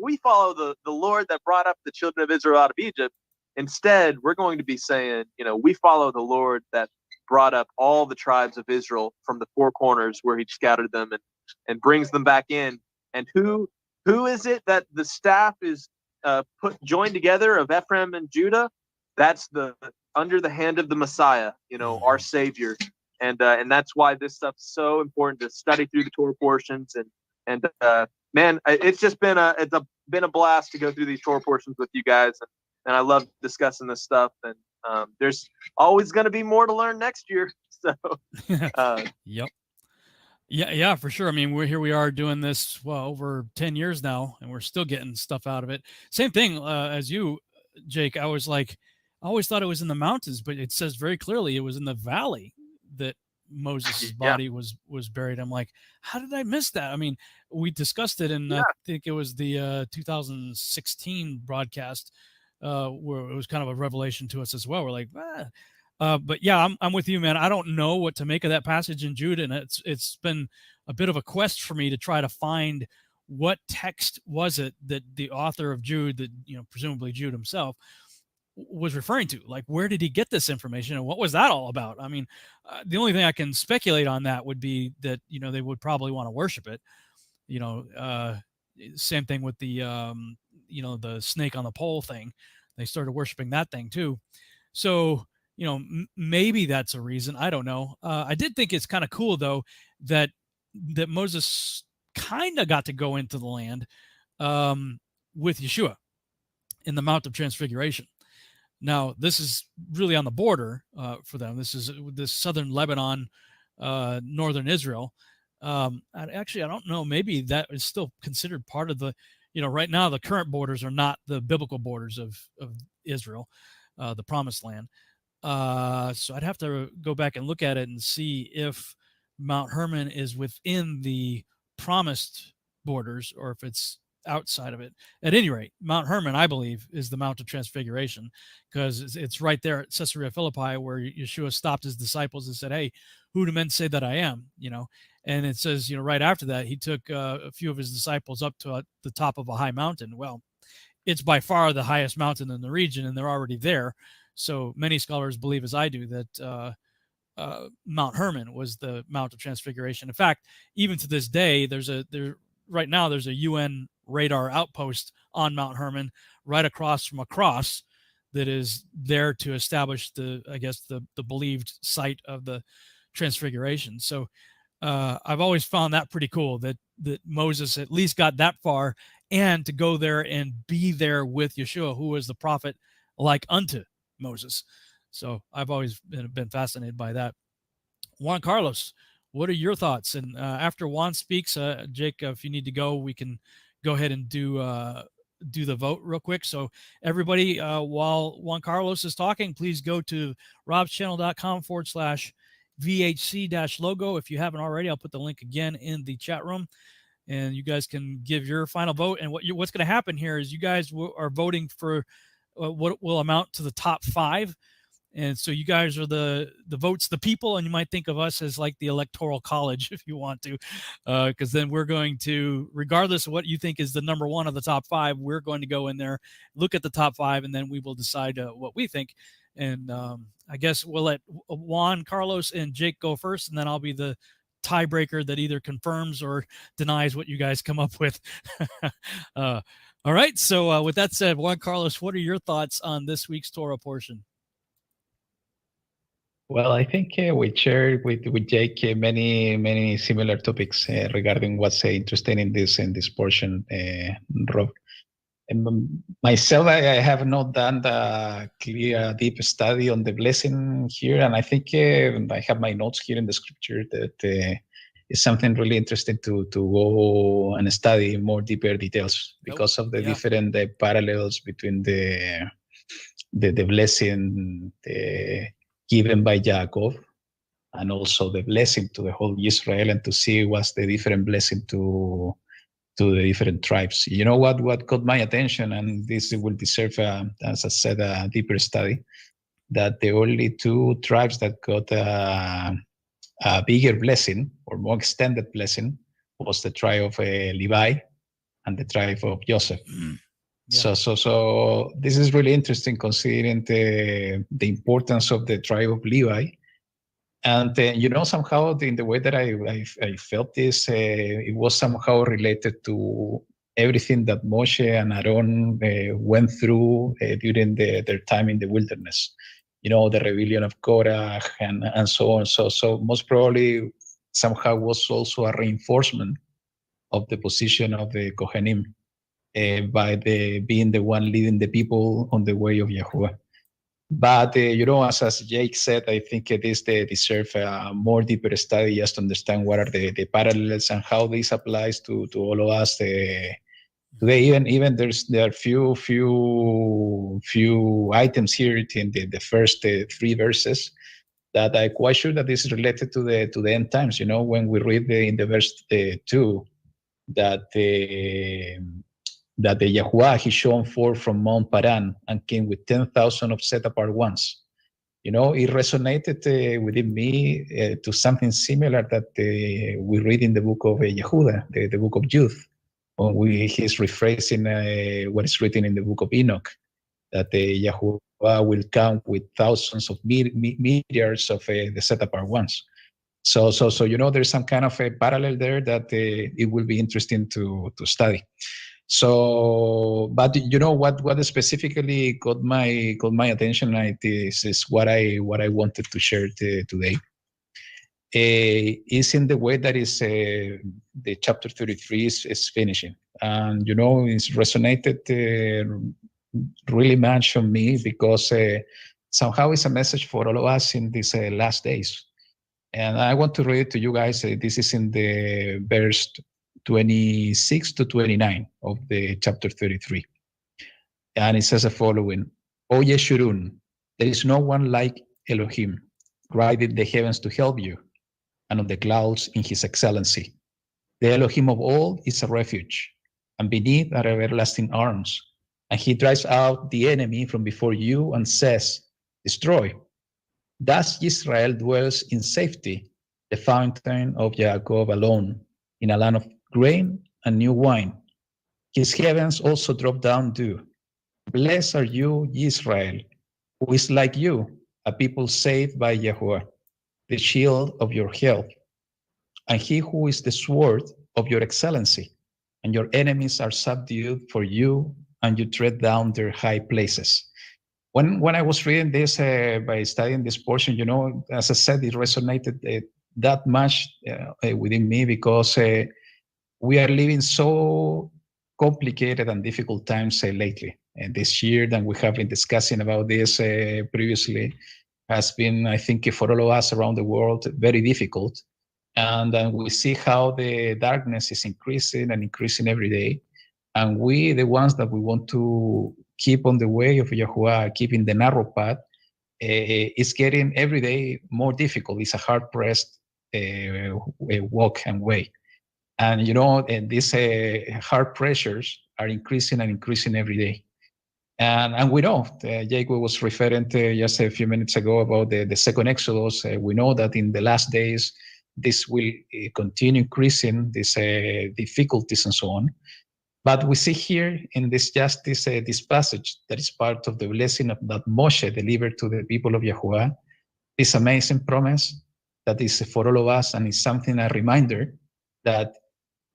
S7: we follow the Lord that brought up the children of Israel out of Egypt. Instead, we're going to be saying, we follow the Lord that brought up all the tribes of Israel from the four corners where he scattered them and brings them back in. And who is it that the staff is joined together of Ephraim and Judah? That's under the hand of the Messiah, our Savior. And that's why this stuff's so important to study through the Torah portions. And man, it's just been a blast to go through these Torah portions with you guys. And I love discussing this stuff. And there's always going to be more to learn next year. So,
S4: yep. Yeah, for sure. I mean, we are doing this, over 10 years now, and we're still getting stuff out of it. Same thing as you, Jake. I always thought it was in the mountains, but it says very clearly it was in the valley that Moses' body was buried. I'm like, how did I miss that? I mean, we discussed it in, I think it was the 2016 broadcast, where it was kind of a revelation to us as well. We're like, but yeah, I'm with you, man. I don't know what to make of that passage in Jude, and it's been a bit of a quest for me to try to find what text was it that the author of Jude, that presumably Jude himself, was referring to. Like, where did he get this information, and what was that all about? I mean, the only thing I can speculate on that would be that they would probably want to worship it. Same thing with the the snake on the pole thing. They started worshiping that thing too. So maybe that's a reason. I don't know. I did think it's kind of cool though that Moses kind of got to go into the land with Yeshua in the Mount of Transfiguration. Now, this is really on the border for them. This is this southern Lebanon, northern Israel. Actually, I don't know. Maybe that is still considered part of the, right now the current borders are not the biblical borders of Israel, the promised land. So I'd have to go back and look at it and see if Mount Hermon is within the promised borders or if it's outside of it. At any rate, Mount Hermon, I believe, is the Mount of Transfiguration, because it's right there at Caesarea Philippi where Yeshua stopped his disciples and said, "Hey, who do men say that I am?" And it says, right after that, he took a few of his disciples up to the top of a high mountain. Well, it's by far the highest mountain in the region, and they're already there. So many scholars believe, as I do, that Mount Hermon was the Mount of Transfiguration. In fact, even to this day, right now there's a UN radar outpost on Mount Hermon right across from a cross that is there to establish the believed site of the Transfiguration. So I've always found that pretty cool that Moses at least got that far, and to go there and be there with Yeshua, who was the prophet like unto Moses. So I've always been fascinated by that. Juan Carlos, what are your thoughts? And after Juan speaks, Jake, if you need to go, we can go ahead and do the vote real quick. So everybody, while Juan Carlos is talking, please go to robschannel.com/VHC-logo. If you haven't already, I'll put the link again in the chat room, and you guys can give your final vote. And what's going to happen here is you guys are voting for what will amount to the top 5. And so you guys are the votes, the people, and you might think of us as like the electoral college if you want to, because then we're going to, regardless of what you think is the number 1 of the top 5, we're going to go in there, look at the top 5, and then we will decide what we think. And I guess we'll let Juan, Carlos, and Jake go first, and then I'll be the tiebreaker that either confirms or denies what you guys come up with. All right. So with that said, Juan Carlos, what are your thoughts on this week's Torah portion?
S6: Well, I think we shared with Jake many similar topics regarding what's interesting in this portion, Rob. And myself, I have not done the clear, deep study on the blessing here, and I think I have my notes here in the scripture that is something really interesting to go and study more deeper details because of the different parallels between the blessing given by Jacob and also the blessing to the whole Israel, and to see what's the different blessing to the different tribes. You know what caught my attention, and this will deserve, as I said, a deeper study, that the only 2 tribes that got a bigger blessing or more extended blessing was the tribe of Levi and the tribe of Joseph.
S4: Yeah.
S6: So this is really interesting considering the importance of the tribe of Levi. And somehow in the way that I felt this, it was somehow related to everything that Moshe and Aaron went through during their time in the wilderness. The rebellion of Korah and so on. So most probably somehow was also a reinforcement of the position of the Kohanim by being the one leading the people on the way of Yahuwah. But, as Jake said, I think this deserve a more deeper study just to understand what are the parallels and how this applies to all of us today. Even there are few items here in the first 3 verses that I'm quite sure that this is related to the end times. When we read in the verse 2 that the Yahuwah he shone forth from Mount Paran and came with 10,000 of set apart ones. It resonated within me to something similar that we read in the book of Yehuda, the book of Jude. He's rephrasing what is written in the book of Enoch, that Yahuwah will come with thousands of myriads of the set apart ones. So there's some kind of a parallel there that it will be interesting to study. So, but what specifically got my attention is what I wanted to share today. Is in the way that is the chapter 33 is finishing, and it's resonated really much on me because somehow it's a message for all of us in these last days. And I want to read it to you guys. This is in the verse 26 to 29 of the chapter 33. And it says the following: O Yeshurun, there is no one like Elohim, riding in the heavens to help you, and on the clouds in his excellency. The Elohim of all is a refuge, and beneath are everlasting arms. And he drives out the enemy from before you and says, destroy. Thus Israel dwells in safety, the fountain of Jacob alone, in a land of grain and new wine. His heavens also drop down dew. Blessed are you, Israel, who is like you, a people saved by Yahuwah, the shield of your health, and he who is the sword of your excellency, and your enemies are subdued for you, and you tread down their high places. When I was reading this, by studying this portion, as I said, it resonated that much within me because we are living so complicated and difficult times lately. And this year that we have been discussing about this previously has been, I think, for all of us around the world, very difficult. And we see how the darkness is increasing and increasing every day. And we, the ones that we want to keep on the way of Yahuwah, keeping the narrow path, is getting every day more difficult. It's a hard-pressed walk and way. And, these hard pressures are increasing and increasing every day. And we know, Jacob was referring to just a few minutes ago about the second Exodus. We know that in the last days, this will continue increasing, these difficulties and so on. But we see here in this passage that is part of the blessing that Moshe delivered to the people of Yahuwah, this amazing promise that is for all of us, and is something, a reminder that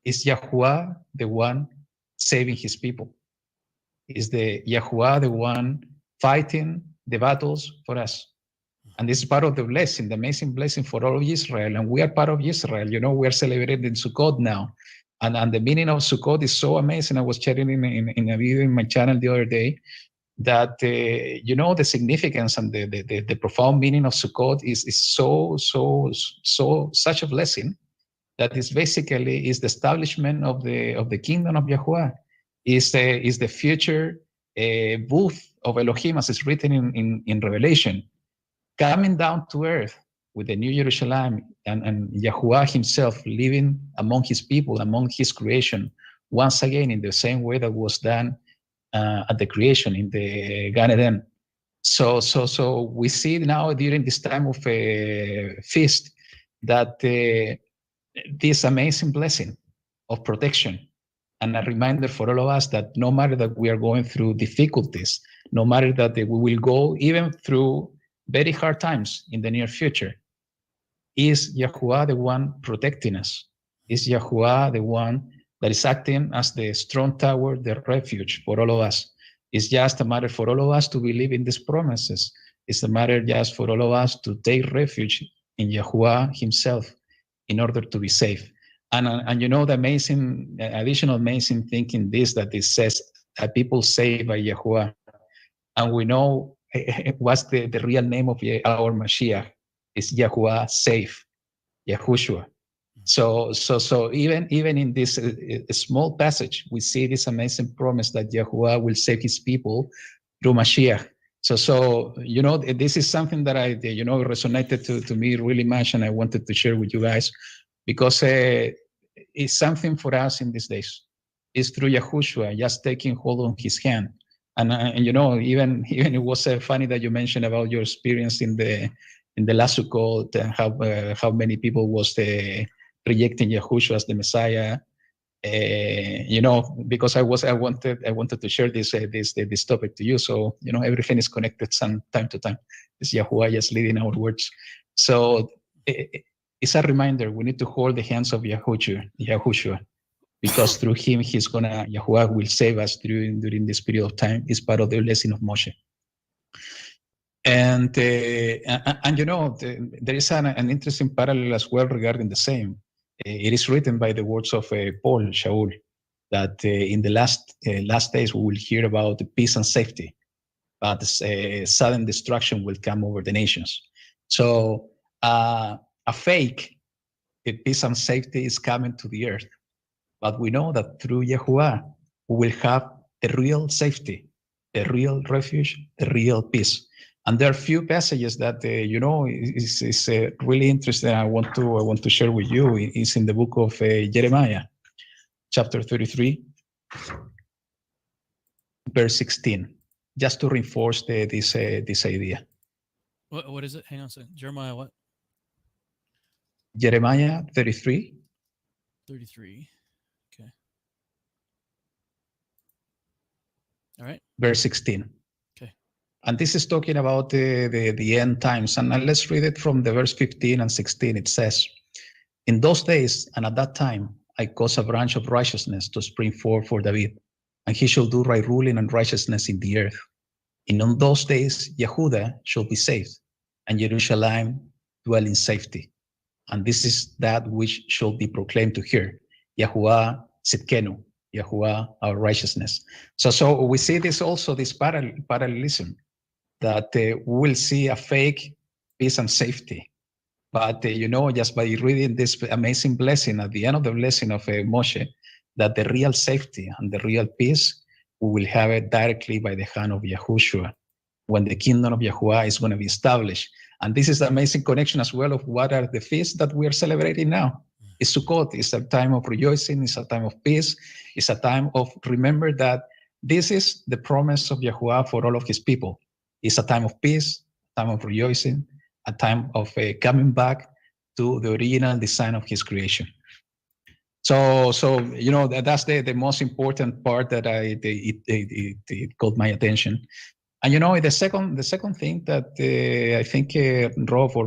S6: is Yahuwah the one saving his people. Is the Yahuwah the one fighting the battles for us. And this is part of the blessing, the amazing blessing for all of Israel. And we are part of Israel. We are celebrating Sukkot now. And the meaning of Sukkot is so amazing. I was sharing in a video in my channel the other day that, the significance and the profound meaning of Sukkot is so such a blessing that is basically is the establishment of the kingdom of Yahuwah, is the future booth of Elohim, as is written in Revelation, coming down to earth with the New Jerusalem and Yahuwah himself living among his people, among his creation, once again in the same way that was done at the creation in the Gan Eden. So we see now during this time of feast that this amazing blessing of protection, and a reminder for all of us that no matter that we are going through difficulties, no matter that we will go even through very hard times in the near future, is Yahuwah the one protecting us? Is Yahuwah the one that is acting as the strong tower, the refuge for all of us? It's just a matter for all of us to believe in these promises. It's a matter just for all of us to take refuge in Yahuwah himself in order to be safe. And you know, the additional amazing thing in this, that it says people saved by Yahuwah. And we know what's the real name of our Mashiach. It's Yahuwah safe, Yahushua. So even in this small passage, we see this amazing promise that Yahuwah will save his people through Mashiach. So you know, this is something that resonated to me really much, and I wanted to share with you guys, because it's something for us in these days. It's through Yahushua, just taking hold on his hand. And you know, even it was funny that you mentioned about your experience in the last Sukkot, how many people was rejecting Yahushua as the Messiah. You know, because I wanted to share this topic to you. So you know, everything is connected some time to time. It's Yahuwah just leading our words. So it's a reminder, we need to hold the hands of Yahushua, because through him, Yahuwah will save us during this period of time. It's part of the blessing of Moshe. And you know, there is an interesting parallel as well regarding the same. It is written by the words of Paul, Shaul, that in the last days we will hear about peace and safety, but sudden destruction will come over the nations. So a fake peace and safety is coming to the earth. But we know that through Yahuwah, we will have a real safety, a real refuge, a real peace. And there are few passages that you know is really interesting. I want to share with you. It's in the book of Jeremiah, chapter 33, verse 16, just to reinforce this idea.
S4: What is it? Hang on a second. Jeremiah what?
S6: Jeremiah 33.
S4: 33. Okay. All right.
S6: Verse 16.
S4: Okay.
S6: And this is talking about the end times. And let's read it from the verse 15 and 16. It says, "In those days and at that time, I cause a branch of righteousness to spring forth for David, and he shall do right ruling and righteousness in the earth. And on those days, Yehudah shall be saved, and Jerusalem dwell in safety. And this is that which shall be proclaimed to her, Yahuwah Tzidkenu, Yahuwah our righteousness." So we see this also, this parallelism, that we will see a fake peace and safety. But you know, just by reading this amazing blessing at the end of the blessing of Moshe, that the real safety and the real peace, we will have it directly by the hand of Yahushua, when the kingdom of Yahuwah is going to be established. And this is the amazing connection as well of what are the feasts that we are celebrating now. It's Sukkot. It's a time of rejoicing. It's a time of peace. It's a time of remember that this is the promise of Yahuwah for all of his people. It's a time of peace, a time of rejoicing, a time of coming back to the original design of his creation. So you know, that's the most important part that it caught my attention. And you know, the second thing that I think Rob or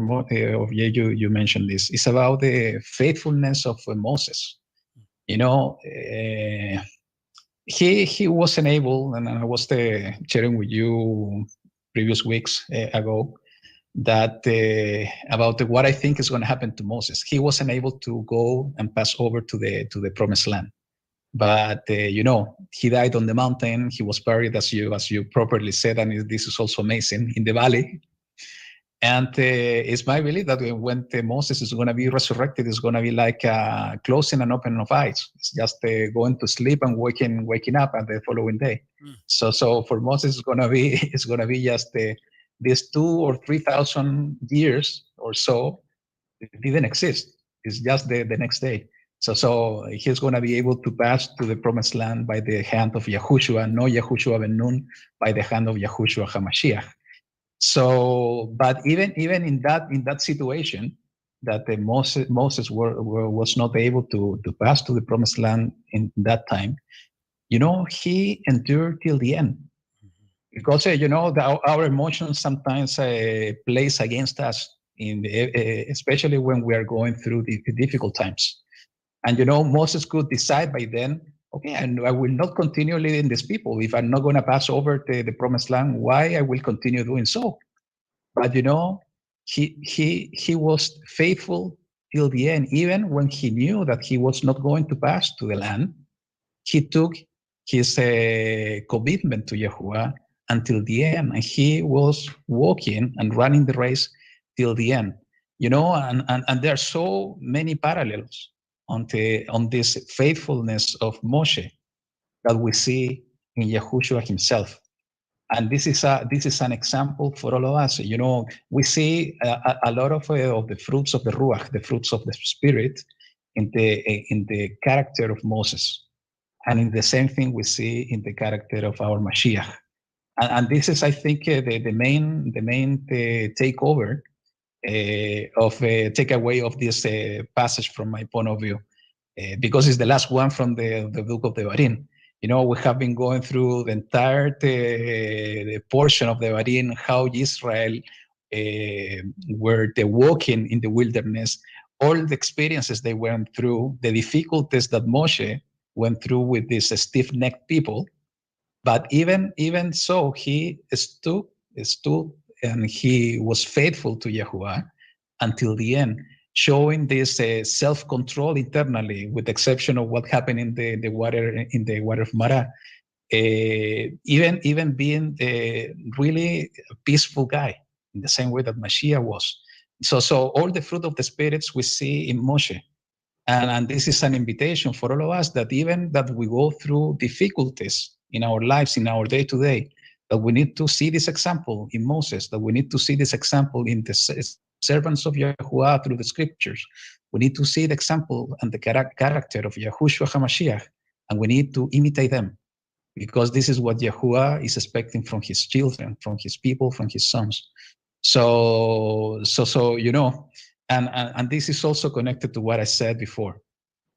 S6: you mentioned this is about the faithfulness of Moses. You know, he wasn't able, and I was sharing with you previous weeks ago, that about what I think is going to happen to Moses. He wasn't able to go and pass over to the promised land. But you know, he died on the mountain. He was buried, as you properly said, and this is also amazing, in the valley. And it's my belief that when Moses is going to be resurrected, it's going to be like closing and opening of eyes. It's just going to sleep and waking up at the following day. So for Moses, it's going to be just these 2,000 or 3,000 years or so. It didn't exist. It's just the next day. So he's going to be able to pass to the promised land by the hand of Yahushua, no Yahushua ben Nun, by the hand of Yahushua HaMashiach. So, but even in that situation, that Moses was not able to pass to the promised land in that time, he endured till the end. Because our emotions sometimes plays against us, especially when we are going through the difficult times. And Moses could decide by then, okay, and I will not continue leading these people. If I'm not going to pass over the promised land, why I will continue doing so? But he was faithful till the end, even when he knew that he was not going to pass to the land. He took his commitment to Yahuwah until the end, and he was walking and running the race till the end. And there are so many parallels on this faithfulness of Moshe that we see in Yahushua himself. And this is an example for all of us. We see a lot of the fruits of the Ruach, the fruits of the Spirit, in the character of Moses. And in the same thing we see in the character of our Mashiach. And this is, I think, the main takeaway of this passage from my point of view, because it's the last one from the book of the Devarim. We have been going through the entire the portion of the Devarim, how Israel were walking in the wilderness, all the experiences they went through, the difficulties that Moshe went through with these stiff-necked people. But even so, he stood and he was faithful to Yahuwah until the end, showing this self-control internally, with the exception of what happened in the water of Marah. Even being a really peaceful guy, in the same way that Mashiach was. So all the fruit of the spirits we see in Moshe. And this is an invitation for all of us, that even that we go through difficulties in our lives, in our day-to-day, that we need to see this example in Moses, that we need to see this example in the servants of Yahuwah through the scriptures. We need to see the example and the character of Yahushua HaMashiach, and we need to imitate them, because this is what Yahuwah is expecting from his children, from his people, from his sons. So and this is also connected to what I said before.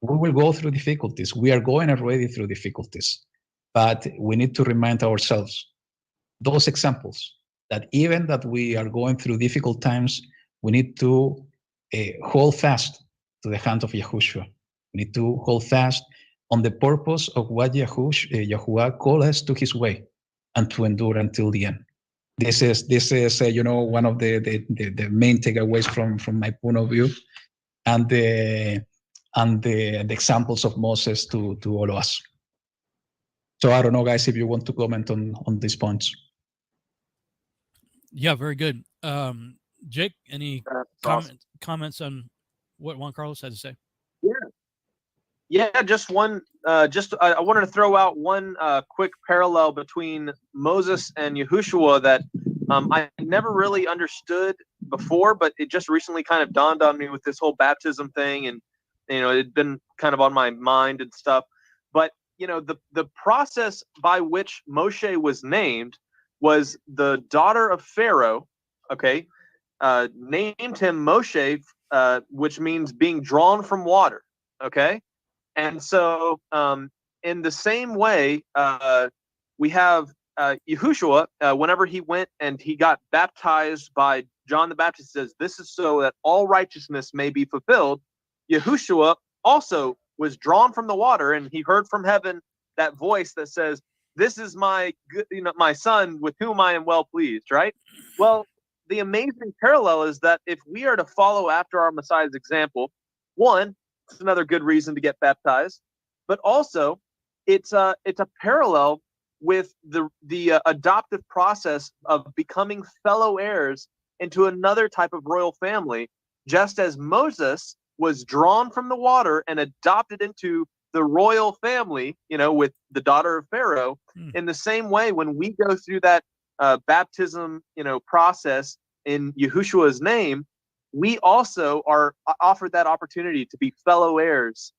S6: We will go through difficulties. We are going already through difficulties, but we need to remind ourselves those examples, that even that we are going through difficult times, we need to hold fast to the hand of Yahushua. We need to hold fast on the purpose of what Yahuwah called us to his way, and to endure until the end. This is one of the main takeaways from my point of view, and the examples of Moses to all of us. So I don't know, guys, if you want to comment on these points.
S4: Yeah, very good. Jake, any
S7: Awesome.
S4: comments on what Juan Carlos had to say?
S7: Yeah, just one. I wanted to throw out one quick parallel between Moses and Yahushua that I never really understood before, but it just recently kind of dawned on me with this whole baptism thing, and it'd been kind of on my mind and stuff. But the process by which Moshe was named was the daughter of Pharaoh. Okay, named him Moshe, which means being drawn from water. Okay. And so, in the same way, we have Yahushua, whenever he went and he got baptized by John the Baptist, says, "This is so that all righteousness may be fulfilled." Yahushua also was drawn from the water, and he heard from heaven that voice that says, "This is my my son with whom I am well pleased." Right? Well, the amazing parallel is that if we are to follow after our Messiah's example, one, it's another good reason to get baptized, but also it's a parallel with the adoptive process of becoming fellow heirs into another type of royal family, just as Moses was drawn from the water and adopted into the royal family, with the daughter of Pharaoh. In the same way, when we go through that baptism, process in Yahushua's name, we also are offered that opportunity to be fellow heirs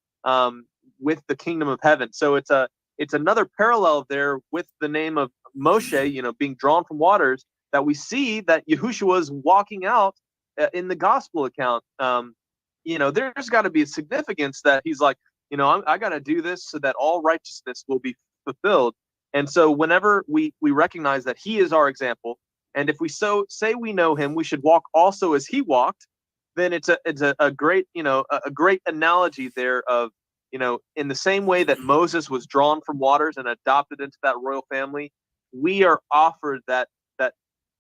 S7: with the kingdom of heaven. So it's another parallel there with the name of Moshe, being drawn from waters, that we see that Yahushua is walking out in the gospel account, there's got to be a significance that he's like, I got to do this so that all righteousness will be fulfilled. And so whenever we recognize that he is our example, and if we say we know him, we should walk also as he walked, then it's a great, a great analogy there of, in the same way that Moses was drawn from waters and adopted into that royal family, we are offered that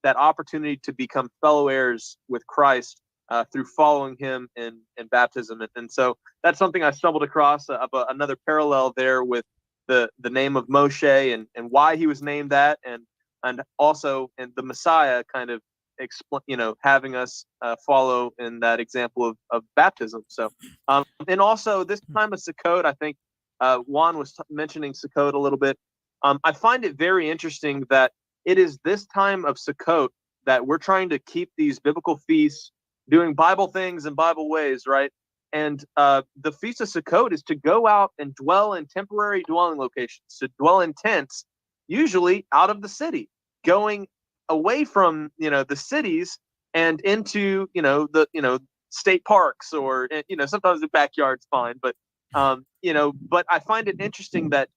S7: opportunity to become fellow heirs with Christ through following him in baptism. And so that's something I stumbled across, another parallel there with the name of Moshe and why he was named that, and also in the Messiah kind of having us follow in that example of baptism. So, and also this time of Sukkot, I think Juan was mentioning Sukkot a little bit. I find it very interesting that it is this time of Sukkot that we're trying to keep these biblical feasts, doing Bible things in Bible ways, right? And the Feast of Sukkot is to go out and dwell in temporary dwelling locations, to dwell in tents, usually out of the city, going away from the cities and into the state parks, or sometimes the backyard's fine, but but I find it interesting that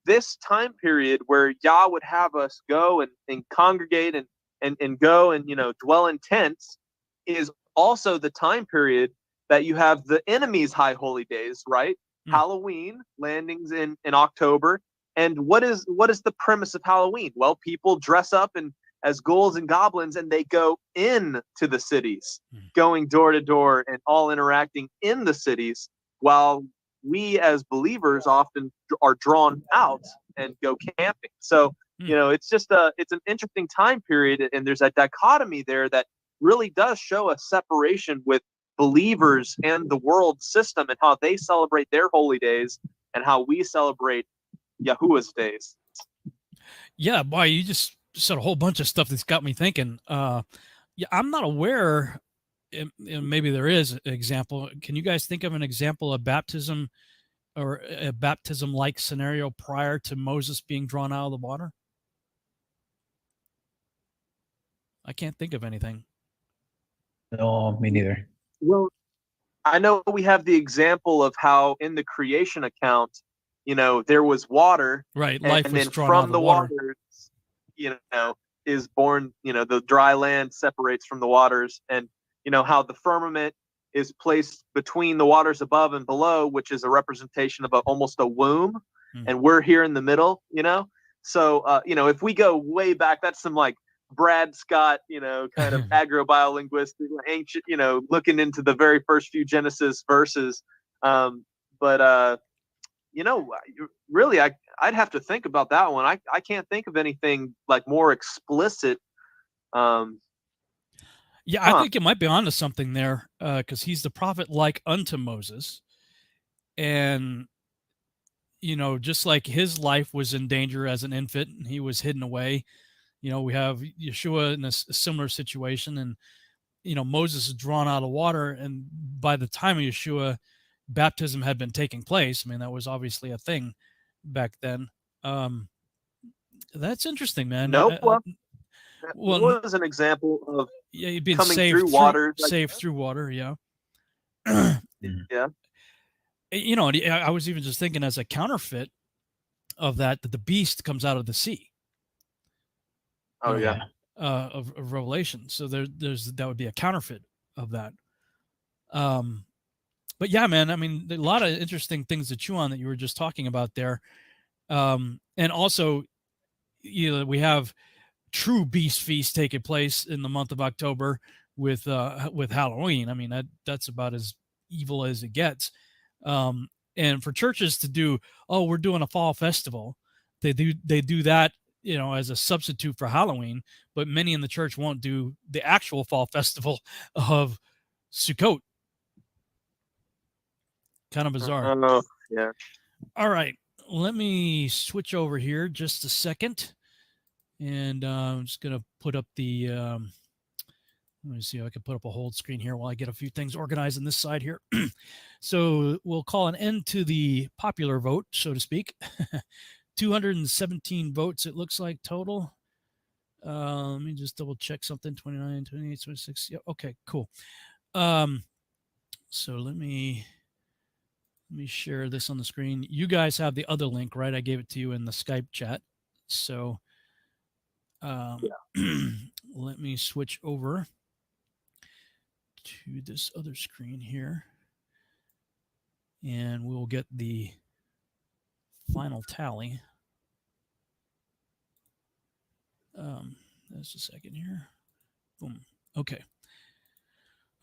S7: this time period where Yah would have us go and congregate and go and dwell in tents is also the time period that you have the enemy's high holy days, right? Halloween landings in October. And what is the premise of Halloween? Well, people dress up as ghouls and goblins, and they go into the cities, going door to door and all interacting in the cities, while we as believers often are drawn out and go camping. So, it's just it's an interesting time period, and there's a dichotomy there that really does show a separation with believers and the world system and how they celebrate their holy days and how we celebrate Yahuwah's days.
S4: Yeah, boy, you just said a whole bunch of stuff that's got me thinking. I'm not aware, and maybe there is an example. Can you guys think of an example of baptism or a baptism-like scenario prior to Moses being drawn out of the water? I can't think of anything.
S6: No, me neither.
S7: Well, I know we have the example of how in the creation account, there was water,
S4: right? Life
S7: and
S4: was
S7: then
S4: drawn
S7: from
S4: out of
S7: the
S4: water.
S7: waters, is born. The dry land separates from the waters, and how the firmament is placed between the waters above and below, which is a representation of almost a womb, and we're here in the middle. So if we go way back, that's some like Brad Scott, kind of agrobiolinguistic, ancient, looking into the very first few Genesis verses. Really, I'd have to think about that one. I can't think of anything like more explicit.
S4: I think it might be onto something there, because he's the prophet like unto Moses, and just like his life was in danger as an infant, and he was hidden away. We have Yeshua in a similar situation, and Moses is drawn out of water, and by the time of Yeshua, baptism had been taking place. I mean, that was obviously a thing back then. That's interesting, man.
S7: Nope. Well, was an example of
S4: you'd been
S7: coming
S4: saved
S7: through water.
S4: Saved through water, yeah.
S7: Yeah.
S4: I was even just thinking as a counterfeit of that the beast comes out of the sea.
S7: Oh yeah.
S4: Of Revelation. So there's that would be a counterfeit of that. But yeah, man, I mean, a lot of interesting things to chew on that you were just talking about there. And also, we have true beast feast taking place in the month of October with Halloween. I mean, that's about as evil as it gets. And for churches to do, we're doing a fall festival, they do that, as a substitute for Halloween, but many in the church won't do the actual fall festival of Sukkot. Kind of bizarre.
S7: Oh, yeah.
S4: All right. Let me switch over here just a second. And I'm just going to put up the, let me see if I can put up a hold screen here while I get a few things organized on this side here. So we'll call an end to the popular vote, so to speak. 217 votes, it looks like, total. Let me just double check something. 29, 28, 26. Yeah. Okay, cool. So let me share this on the screen. You guys have the other link, right? I gave it to you in the Skype chat. So let me switch over to this other screen here, and we'll get the final tally. Just a second here. Boom. Okay.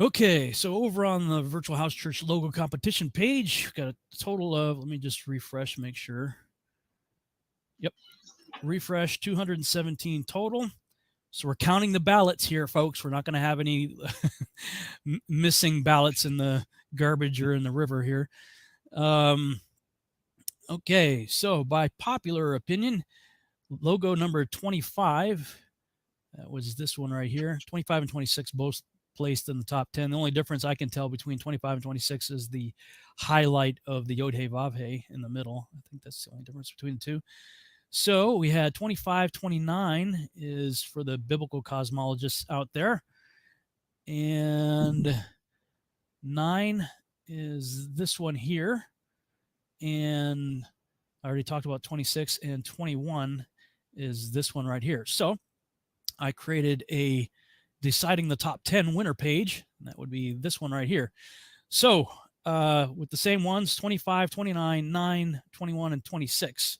S4: Okay, so over on the Virtual House Church logo competition page, we've got a total of, let me just refresh, make sure. Yep, refresh, 217 total. So we're counting the ballots here, folks. We're not going to have any missing ballots in the garbage or in the river here. Okay, so by popular opinion, logo number 25, that was this one right here, 25 and 26 both placed in the top 10. The only difference I can tell between 25 and 26 is the highlight of the Yod He Vav He in the middle. I think that's the only difference between the two. So we had 25, 29 is for the biblical cosmologists out there. And 9 is this one here. And I already talked about 26, and 21 is this one right here. So I created a deciding the top 10 winner page. And that would be this one right here. So with the same ones, 25, 29, 9, 21, and 26.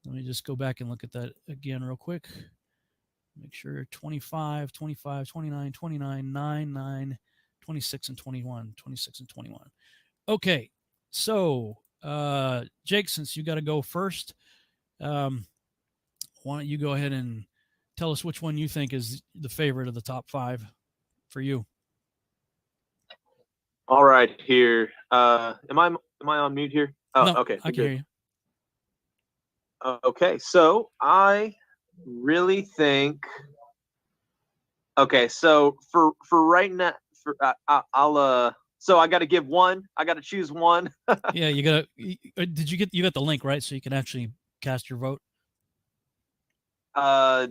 S4: Let me just go back and look at that again real quick. Make sure 25, 25, 29, 29, 9, 9, 26, and 21. 26 and 21. Okay, so Jake, since you got to go first, why don't you go ahead and tell us which one you think is the favorite of the top 5 for you?
S7: All right, here. Am I on mute here? Oh,
S4: no,
S7: okay.
S4: I can hear you.
S7: Okay, so I really think. Okay, so for right now, I'll So I got to give one. I got to choose one.
S4: Yeah, you got. You got the link, right? So you can actually cast your vote.
S7: I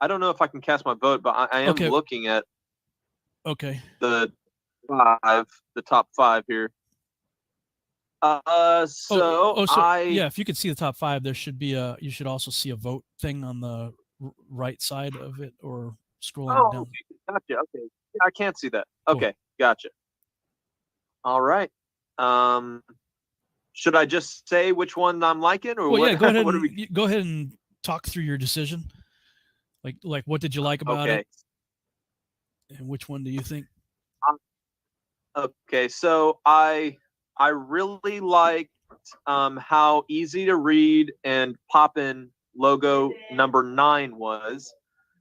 S7: don't know if I can cast my vote, but I am looking at.
S4: Okay.
S7: The top 5 here. Yeah,
S4: if you could see the top 5, there should be you should also see a vote thing on the right side of it, or scrolling down.
S7: Gotcha. Okay. Yeah, I can't see that.
S4: Cool.
S7: Okay, gotcha. All right. Should I just say which one I'm liking, or
S4: well,
S7: what?
S4: Yeah, go ahead. Go ahead and talk through your decision. Like what did you like about it, and which one do you think?
S7: Okay, so I really liked how easy to read and poppin' logo number 9 was.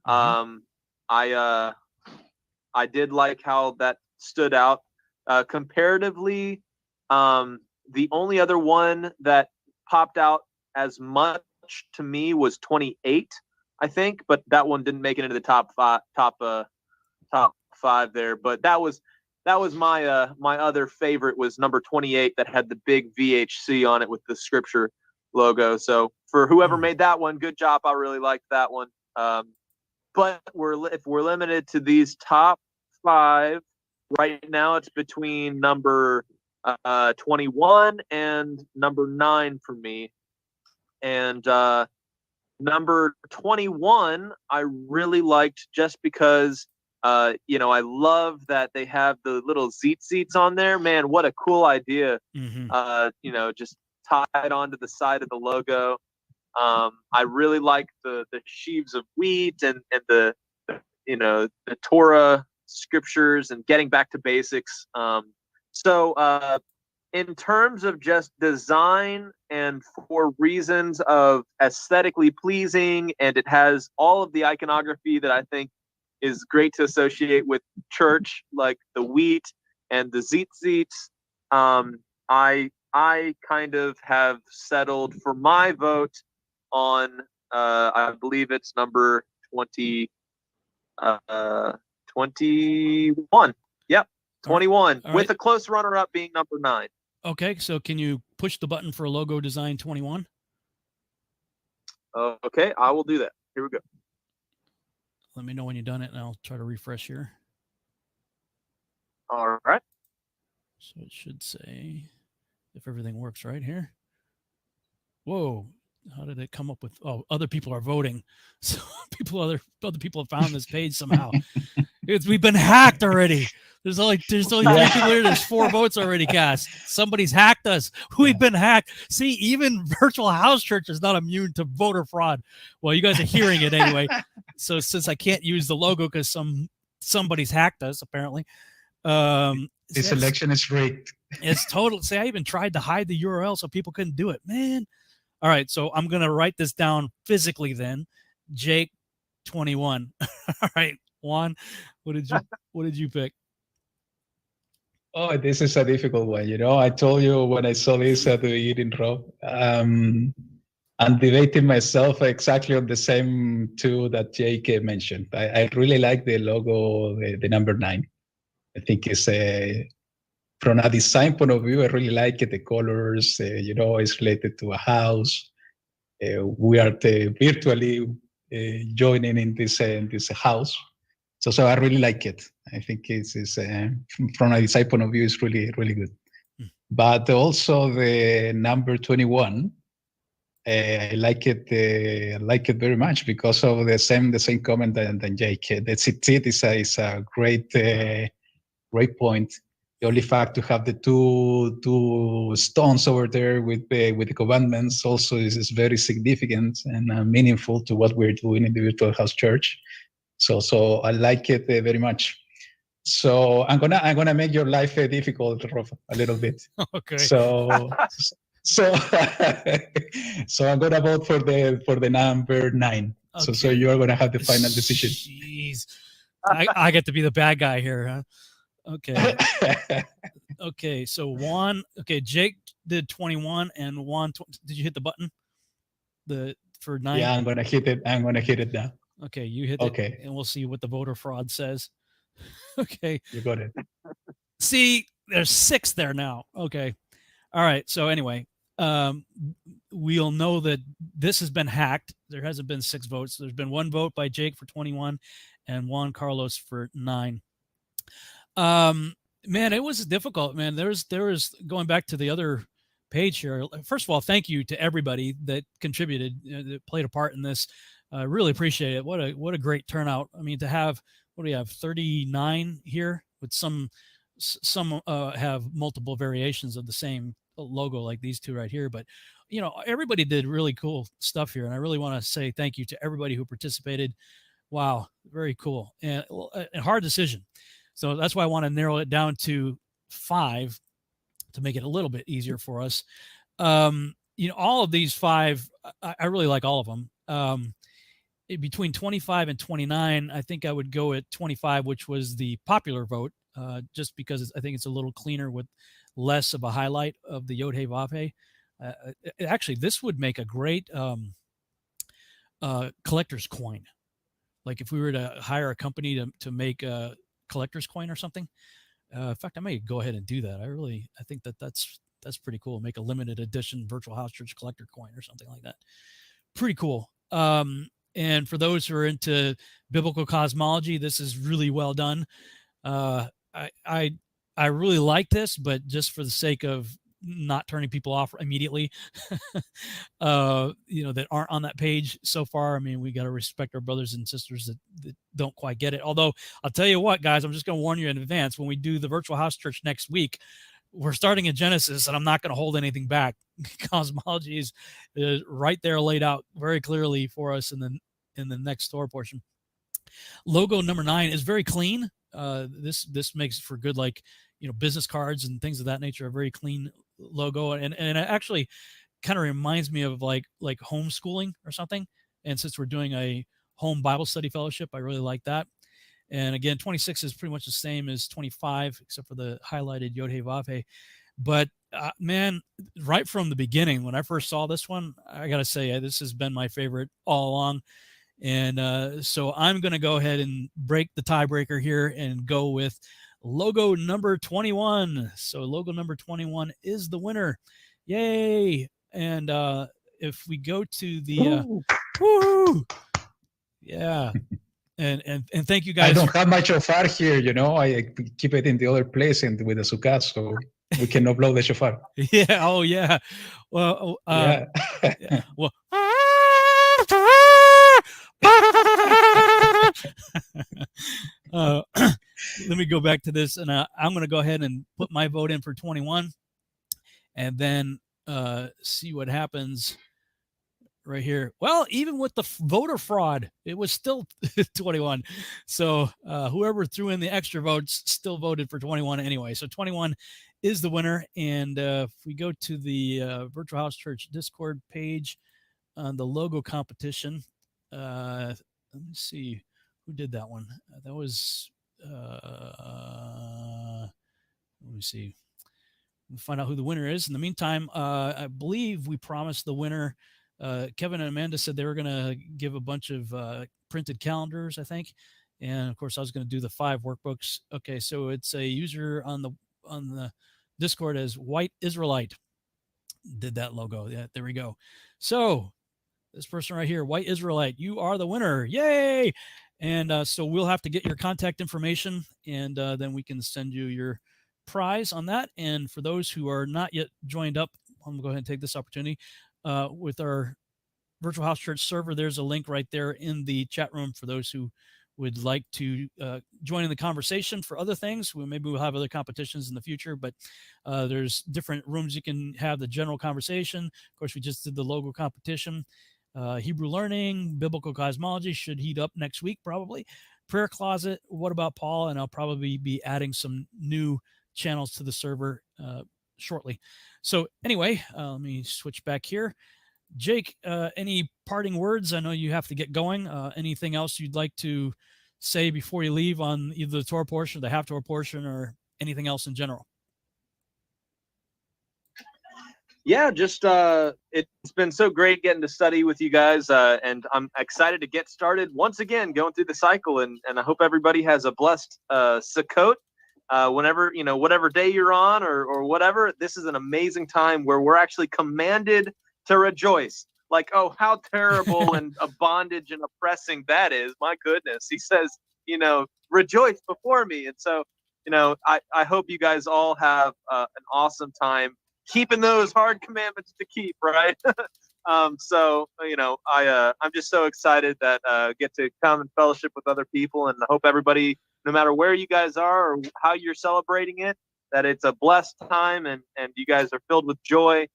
S7: I did like how that stood out. Comparatively, the only other one that popped out as much to me was 28, I think, but that one didn't make it into the top 5 there. But that was my my other favorite was number 28 that had the big VHC on it with the scripture logo. So for whoever made that one, good job. I really liked that one. But if we're limited to these top 5 right now, it's between number 21 and number 9 for me. And number 21 I really liked just because I love that they have the little seats on there. Man, what a cool idea. Just tied onto the side of the logo. I really like the sheaves of wheat and the Torah scriptures and getting back to basics. So in terms of just design and for reasons of aesthetically pleasing, and it has all of the iconography that I think is great to associate with church, like the wheat and the zitzites. I kind of have settled for my vote on I believe it's number 21. Yep, 21,
S4: All
S7: with
S4: right.
S7: a close runner-up being number 9.
S4: Okay, so can you push the button for logo design 21?
S7: Okay, I will do that. Here we go.
S4: Let me know when you've done it, and I'll try to refresh here.
S7: All right.
S4: So it should say, if everything works right here. Whoa. How did it come up with? Oh, other people are voting. So other people have found this page somehow. We've been hacked already. There's only 3 people here. There's 4 votes already cast. Somebody's hacked us. We've been hacked. See, even Virtual House Church is not immune to voter fraud. Well, you guys are hearing it anyway. So since I can't use the logo because somebody's hacked us apparently.
S6: This election is rigged.
S4: It's total. See, I even tried to hide the URL so people couldn't do it, man. All right, so I'm gonna write this down physically then. Jake 21. All right, Juan, what did you pick?
S6: Oh, this is a difficult one. You know, I told you when I saw this at the eating row, I'm debating myself exactly on the same 2 that Jake mentioned. I really like the logo, the number 9. I think it's from a design point of view, I really like it. The colors, you know, it's related to a house. We are virtually joining in this house. So I really like it. I think it's from a design point of view, it's really, really good. But also the number 21, I like it. I like it very much because of the same comment than Jake. The tzit is a great point. The only fact to have the two stones over there with the commandments also is very significant and meaningful to what we're doing in the Virtual House Church. So I like it very much. So I'm gonna make your life difficult, Rafa, a little bit.
S4: Okay.
S6: So I'm gonna vote for the number 9. Okay. So you're gonna have the final decision.
S4: Jeez, I get to be the bad guy here, huh? Okay. Okay. So Juan. Okay, Jake did 21, and Juan. Did you hit the button? For 9.
S6: Yeah, I'm gonna hit it. I'm gonna hit it now.
S4: Okay, you hit it, and we'll see what the voter fraud says. Okay.
S6: You got it.
S4: See, there's 6 there now. Okay. All right. So anyway, we'll know that this has been hacked. There hasn't been 6 votes. There's been 1 vote by Jake for 21 and Juan Carlos for 9. Man, it was difficult, man. There was going back to the other page here. First of all, thank you to everybody that contributed, that played a part in this. I really appreciate it. What a great turnout. I mean, to have, what do we have, 39 here with some have multiple variations of the same logo like these 2 right here. But, you know, everybody did really cool stuff here. And I really want to say thank you to everybody who participated. Wow, very cool. And a hard decision. So that's why I want to narrow it down to 5 to make it a little bit easier for us. You know, all of these 5, I really like all of them. Between 25 and 29, I think I would go at 25, which was the popular vote, just because I think it's a little cleaner with less of a highlight of the Yod He Vav He. Actually, this would make a great collector's coin. Like if we were to hire a company to make a collector's coin or something. In fact, I may go ahead and do that. I think that's pretty cool. Make a limited edition Virtual House Church collector coin or something like that. Pretty cool. And for those who are into biblical cosmology, this is really well done. I really like this, but just for the sake of not turning people off immediately, you know, that aren't on that page so far. I mean, we got to respect our brothers and sisters that don't quite get it. Although I'll tell you what, guys, I'm just going to warn you in advance. When we do the Virtual House Church next week, we're starting in Genesis, and I'm not going to hold anything back. Cosmology is right there laid out very clearly for us in the next store portion. Logo number 9 is very clean. This makes for good, like, you know, business cards and things of that nature. A very clean logo, and it actually kind of reminds me of like homeschooling or something. And since we're doing a home Bible study fellowship, I really like that. And again, 26 is pretty much the same as 25, except for the highlighted Yod He Vav He. But man, right from the beginning, when I first saw this one, I got to say, this has been my favorite all along. And so I'm going to go ahead and break the tiebreaker here and go with logo number 21. So logo number 21 is the winner. Yay. And if we go to the woo, yeah. And thank you
S6: I
S4: guys.
S6: don't have my shofar here, you know. I keep it in the other place and with the sukkah, so we cannot blow the shofar.
S4: Yeah. Oh, yeah. Well,
S6: Yeah.
S4: well. Let me go back to this, and I'm going to go ahead and put my vote in for 21, and then see what happens right here. Well, even with the voter fraud, it was still 21. So whoever threw in the extra votes still voted for 21 anyway. So 21 is the winner. And if we go to the Virtual House Church Discord page on the logo competition, let me see who did that one. That was, let me see. We'll find out who the winner is. In the meantime, I believe we promised the winner. Kevin and Amanda said they were going to give a bunch of printed calendars, I think. And of course, I was going to do the 5 workbooks. Okay, so it's a user on the Discord as White Israelite did that logo. Yeah, there we go. So this person right here, White Israelite, you are the winner. Yay! And so we'll have to get your contact information, and then we can send you your prize on that. And for those who are not yet joined up, I'm going to go ahead and take this opportunity. With our Virtual House Church server, there's a link right there in the chat room for those who would like to join in the conversation for other things. Maybe we'll have other competitions in the future, but there's different rooms you can have the general conversation. Of course, we just did the logo competition. Hebrew learning, biblical cosmology should heat up next week, probably. Prayer closet, what about Paul? And I'll probably be adding some new channels to the server shortly. So anyway, let me switch back here. Jake, any parting words? I know you have to get going. Anything else you'd like to say before you leave on either the Torah portion, the half Torah portion, or anything else in general?
S7: Yeah, just it's been so great getting to study with you guys, and I'm excited to get started once again going through the cycle, and I hope everybody has a blessed Sukkot. Whenever, whatever day you're on or whatever, this is an amazing time where we're actually commanded to rejoice. Like, oh, how terrible and a bondage and oppressing that is. My goodness. He says, rejoice before me. And so, I hope you guys all have an awesome time keeping those hard commandments to keep, right? I'm just so excited that get to come and fellowship with other people, and I hope everybody, no matter where you guys are or how you're celebrating it, that it's a blessed time and you guys are filled with joy,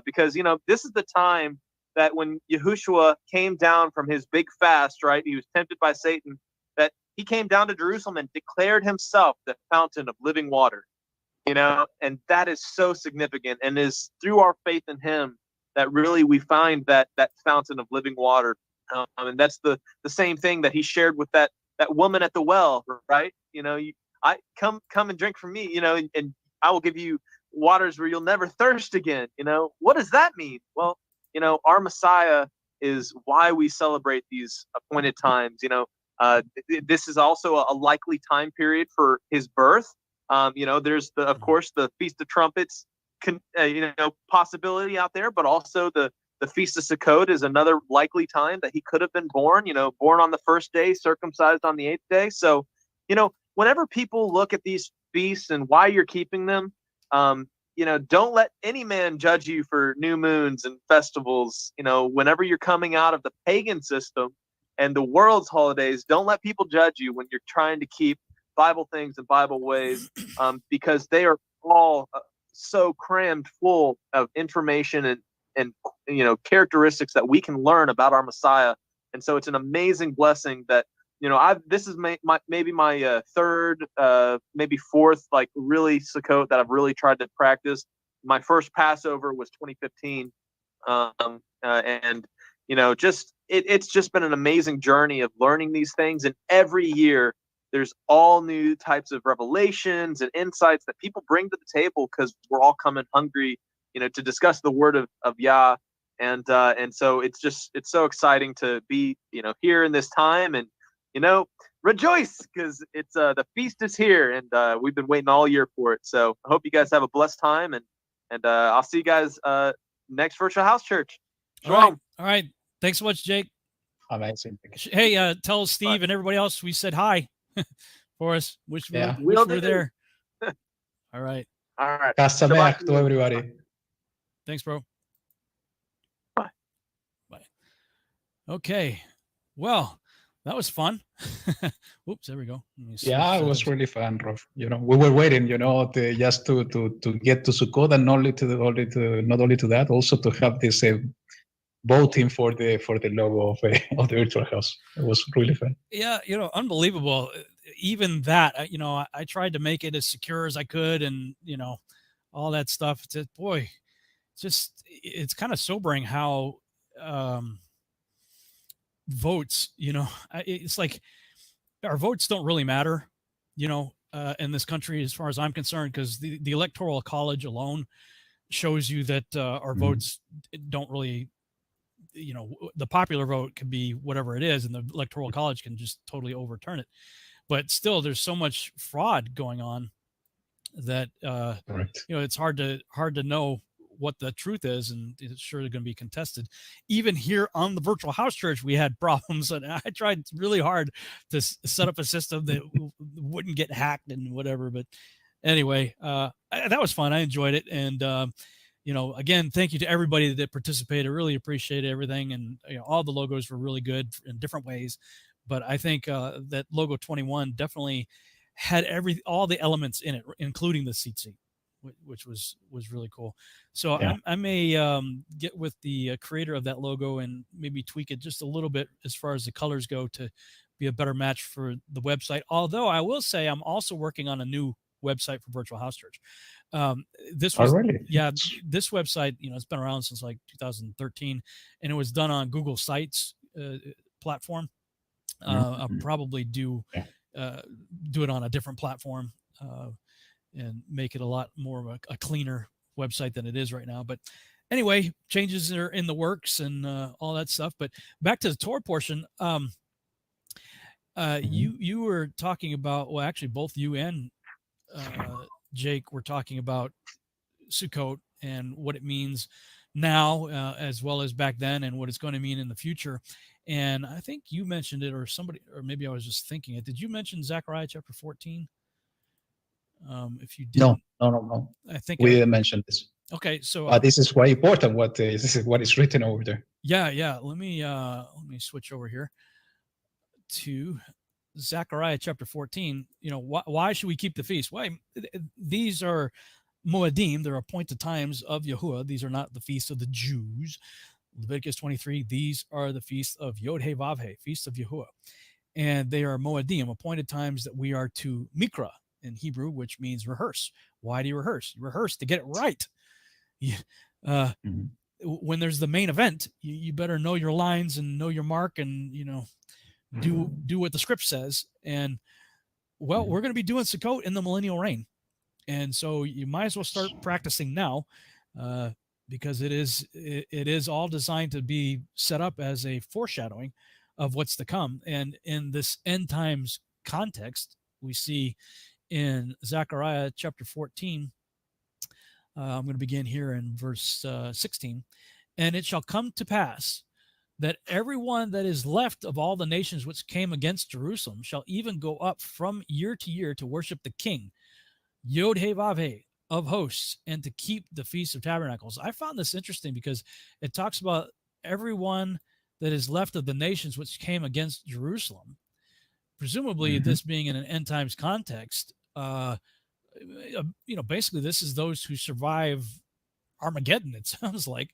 S7: because this is the time that when Yahushua came down from his big fast, right? He was tempted by Satan, that he came down to Jerusalem and declared himself the fountain of living water, and that is so significant, and is through our faith in him that really we find that fountain of living water. And that's the same thing that he shared with that woman at the well, right? I come and drink from me, and I will give you waters where you'll never thirst again. What does that mean? Well, our Messiah is why we celebrate these appointed times. This is also a likely time period for his birth. There's of course the Feast of Trumpets, possibility out there, but also the Feast of Sukkot is another likely time that he could have been born, born on the first day, circumcised on the 8th day. So, whenever people look at these feasts and why you're keeping them, don't let any man judge you for new moons and festivals. Whenever you're coming out of the pagan system and the world's holidays, don't let people judge you when you're trying to keep Bible things and Bible ways, because they are all so crammed full of information and characteristics that we can learn about our Messiah. And so it's an amazing blessing that this is maybe my third, maybe fourth, like really Sukkot that I've really tried to practice. My first Passover was 2015, and it's just been an amazing journey of learning these things. And every year there's all new types of revelations and insights that people bring to the table, because we're all coming hungry, to discuss the word of Yah. And so it's so exciting to be, here in this time, and, rejoice, because it's the feast is here, and we've been waiting all year for it. So I hope you guys have a blessed time, and I'll see you guys next Virtual House Church. Shalom.
S4: All right. Thanks so much, Jake.
S6: Amazing.
S4: Hey, tell Steve and everybody else we said hi for us. Wish we
S6: Yeah.
S4: wish
S7: Will
S4: we were
S7: do.
S4: there. All right.
S7: All right.
S6: Kasameach
S7: Shabbat
S6: to everybody.
S4: Thanks, bro.
S7: Bye.
S4: Bye. Okay. Well, that was fun. Oops, there we go. Let me switch
S6: Yeah, it was
S4: settings.
S6: really fun, Rolf. We were waiting, just to get to Sukkot, and not only to that, also to have this voting for the logo of the virtual house. It was really fun.
S4: Yeah, unbelievable. Even that, I tried to make it as secure as I could, and all that stuff. It's kind of sobering how votes. It's like our votes don't really matter, in this country, as far as I'm concerned, because the electoral college alone shows you that our votes don't really. The popular vote can be whatever it is, and the electoral college can just totally overturn it. But still, there's so much fraud going on that
S6: Correct.
S4: it's hard to know what the truth is, and it's surely going to be contested. Even here on the virtual house church, we had problems, and I tried really hard to set up a system that wouldn't get hacked and whatever. But anyway, that was fun. I enjoyed it, and again, thank you to everybody that participated. I really appreciate everything, and all the logos were really good in different ways. But I think that logo 21 definitely had all the elements in it, including the seat, which was really cool. So
S6: Yeah.
S4: I may get with the creator of that logo and maybe tweak it just a little bit as far as the colors go to be a better match for the website. Although I will say I'm also working on a new website for Virtual House Church. This was
S6: really?
S4: this website, it's been around since like 2013, and it was done on Google Sites platform. I'll probably do it on a different platform and make it a lot more of a cleaner website than it is right now. But anyway, changes are in the works and all that stuff. But back to the Torah portion. You were talking about, well, actually both you and Jake were talking about Sukkot and what it means now, as well as back then, and what it's going to mean in the future. And I think you mentioned it, or somebody, or maybe I was just thinking it. Did you mention Zechariah chapter 14? If you did,
S6: No.
S4: I think
S6: We didn't mention this.
S4: Okay, so
S6: This is quite important. This is what is written over there.
S4: Yeah. Let me switch over here to Zechariah chapter 14. Why should we keep the feast? Why? These are Moedim. They're appointed times of Yahuwah. These are not the feasts of the Jews. Leviticus 23. These are the feasts of Yod He Vav He, feasts of Yahuwah, and they are Moedim, appointed times that we are to Mikra in Hebrew, which means rehearse. Why do you rehearse? You rehearse to get it right. When there's the main event, you better know your lines and know your mark, and do what the script says. And well, we're going to be doing Sukkot in the millennial reign, and so you might as well start practicing now, because it is all designed to be set up as a foreshadowing of what's to come. And in this end times context, we see in Zechariah chapter 14, I'm going to begin here in verse 16. And it shall come to pass that everyone that is left of all the nations which came against Jerusalem shall even go up from year to year to worship the King, Yod He Vav He, of hosts, and to keep the Feast of Tabernacles. I found this interesting because it talks about everyone that is left of the nations which came against Jerusalem. Presumably, this being in an end times context, basically this is those who survive Armageddon, it sounds like.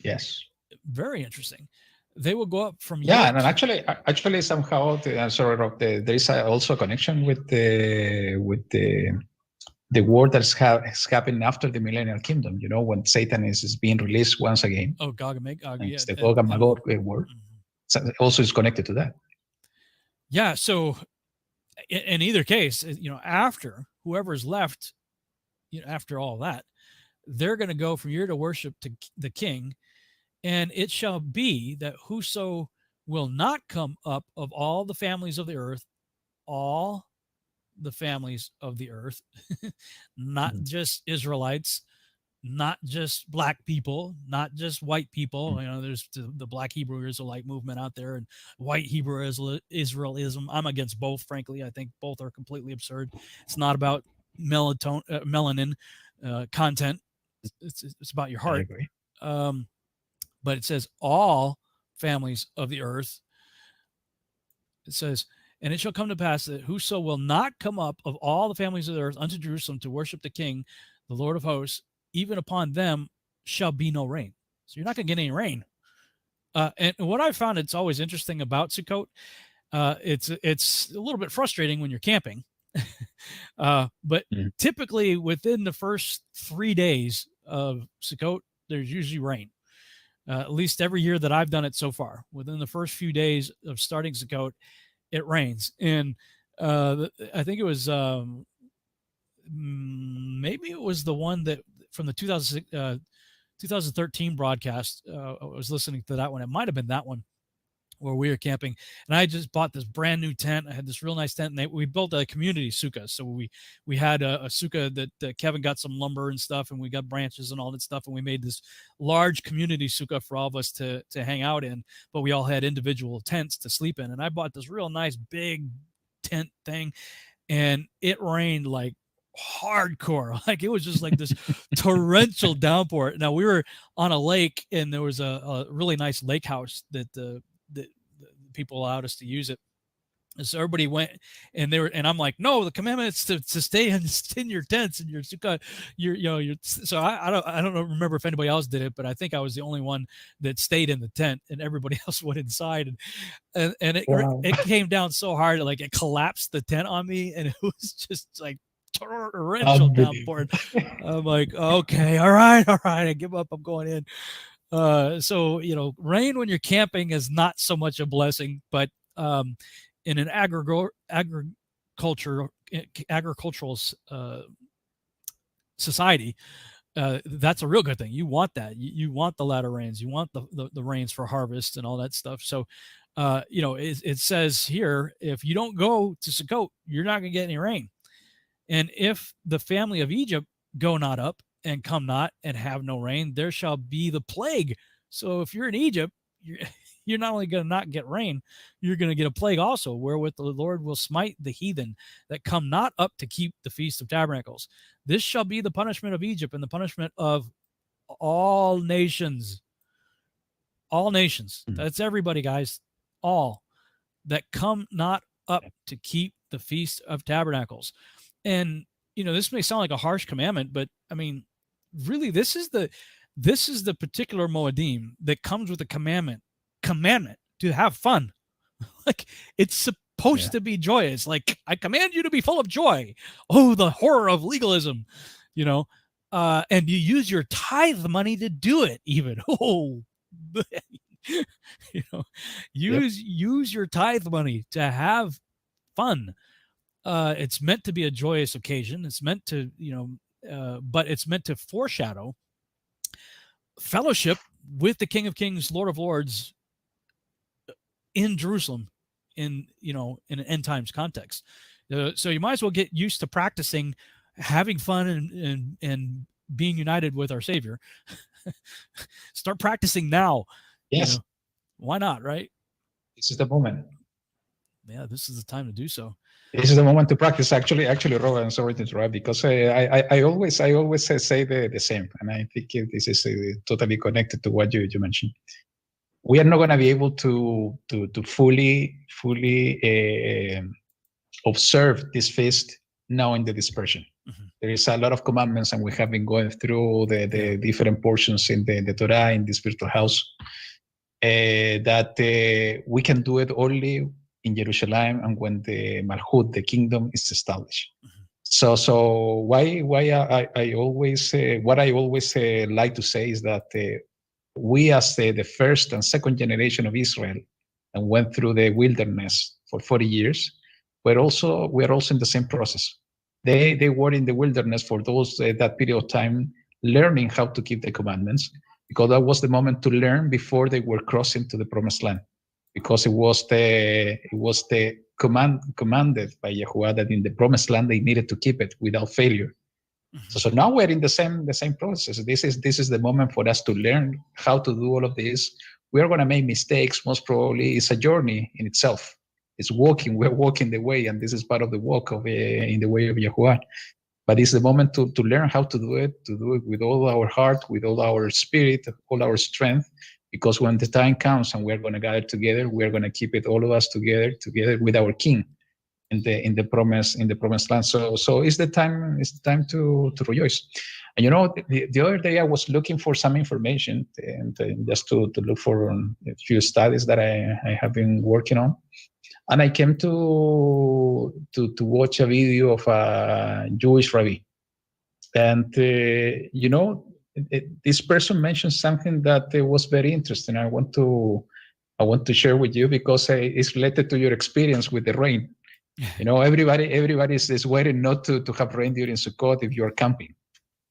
S6: Yes.
S4: Very interesting. They will go up from
S6: and actually somehow there is also a connection with the war that's happening after the millennial kingdom. When Satan is being released once again.
S4: Oh, Gog and Magog.
S6: It's the Gog and Magog war. So also is connected to that.
S4: Yeah. So in either case, after whoever's left, after all that, they're going to go from year to worship to the King. And it shall be that whoso will not come up of all the families of the earth, all the families of the earth, not just Israelites, not just black people, not just white people. You know, there's the Black Hebrew Israelite movement out there and white Hebrew Israelism. I'm against both, frankly. I think both are completely absurd. It's not about melanin content. It's about your
S6: I
S4: heart.
S6: agree.
S4: But it says all families of the earth. It says, and it shall come to pass that whoso will not come up of all the families of the earth unto Jerusalem to worship the King, the Lord of hosts, even upon them shall be no rain. So you're not going to get any rain. And what I found, it's always interesting about Sukkot. It's a little bit frustrating when you're camping, but typically within the first 3 days of Sukkot, there's usually rain. At least every year that I've done it so far, within the first few days of starting Sukkot, it rains. And I think it was maybe it was the one that from the 2013 broadcast. I was listening to that one. It might have been that one where we were camping, and I just bought this brand new tent. I had this real nice tent, and we built a community sukkah. So we had a sukkah that Kevin got some lumber and stuff, and we got branches and all that stuff, and we made this large community sukkah for all of us to hang out in. But we all had individual tents to sleep in, and I bought this real nice big tent thing, and it rained like hardcore. Like it was just like this torrential downpour. Now we were on a lake, and there was a really nice lake house that the people allowed us to use it. And so everybody went, and I'm like, no, the commandment is to stay in your tents and your sukkah. So I don't remember if anybody else did it, but I think I was the only one that stayed in the tent, and everybody else went inside. And it came down so hard, like it collapsed the tent on me, and it was just like torrential downpour. I'm like, okay, all right, I give up. I'm going in. So, rain when you're camping is not so much a blessing, but in an agricultural society, that's a real good thing. You want that. You want the latter rains. You want the rains for harvest and all that stuff. So, it says here, if you don't go to Sukkot, you're not going to get any rain. And if the family of Egypt go not up and come not and have no rain, there shall be the plague. So if you're in Egypt, you're not only going to not get rain, you're going to get a plague also, wherewith the Lord will smite the heathen that come not up to keep the Feast of Tabernacles. This shall be the punishment of Egypt and the punishment of all nations. All nations. That's everybody, guys. All that come not up to keep the Feast of Tabernacles. And, this may sound like a harsh commandment, but I mean, really, this is the particular Moedim that comes with a commandment to have fun. Like it's supposed to be joyous. Like I command you to be full of joy. Oh, the horror of legalism, and you use your tithe money to do it even. Oh, use your tithe money to have fun. It's meant to be a joyous occasion. It's meant to, but it's meant to foreshadow fellowship with the King of Kings, Lord of Lords in Jerusalem in an end times context. So you might as well get used to practicing having fun and being united with our Savior. Start practicing now.
S6: Yes.
S4: Why not, right?
S6: This is the moment.
S4: Yeah, this is the time to do so.
S6: This is the moment to practice. Actually, Robert, I'm sorry to interrupt, because I always say the same, and I think this is totally connected to what you mentioned. We are not going to be able to fully observe this feast now in the dispersion. Mm-hmm. There is a lot of commandments, and we have been going through the different portions in the Torah, in the spiritual house, that we can do it only in Jerusalem and when the Malchut, the kingdom, is established. Mm-hmm. So why I always what I always like to say is that we, as the first and second generation of Israel, and went through the wilderness for 40 years, we are also in the same process. They were in the wilderness for that period of time, learning how to keep the commandments, because that was the moment to learn before they were crossing to the promised land. Because it was commanded by Yahuwah that in the promised land they needed to keep it without failure. So now we're in the same process. This is the moment for us to learn how to do all of this. We are going to make mistakes. Most probably, it's a journey in itself. It's walking. We're walking the way, and this is part of the walk of in the way of Yahuwah. But it's the moment to learn how to do it with all our heart, with all our spirit, all our strength. Because when the time comes and we're going to gather together, we're going to keep it, all of us together with our King in the promised land. So it's the time to rejoice. And the other day I was looking for some information and just to look for a few studies that I have been working on. And I came to watch a video of a Jewish rabbi. And, this person mentioned something that was very interesting. I want to share with you because it's related to your experience with the rain. Everybody is waiting not to have rain during Sukkot if you are camping.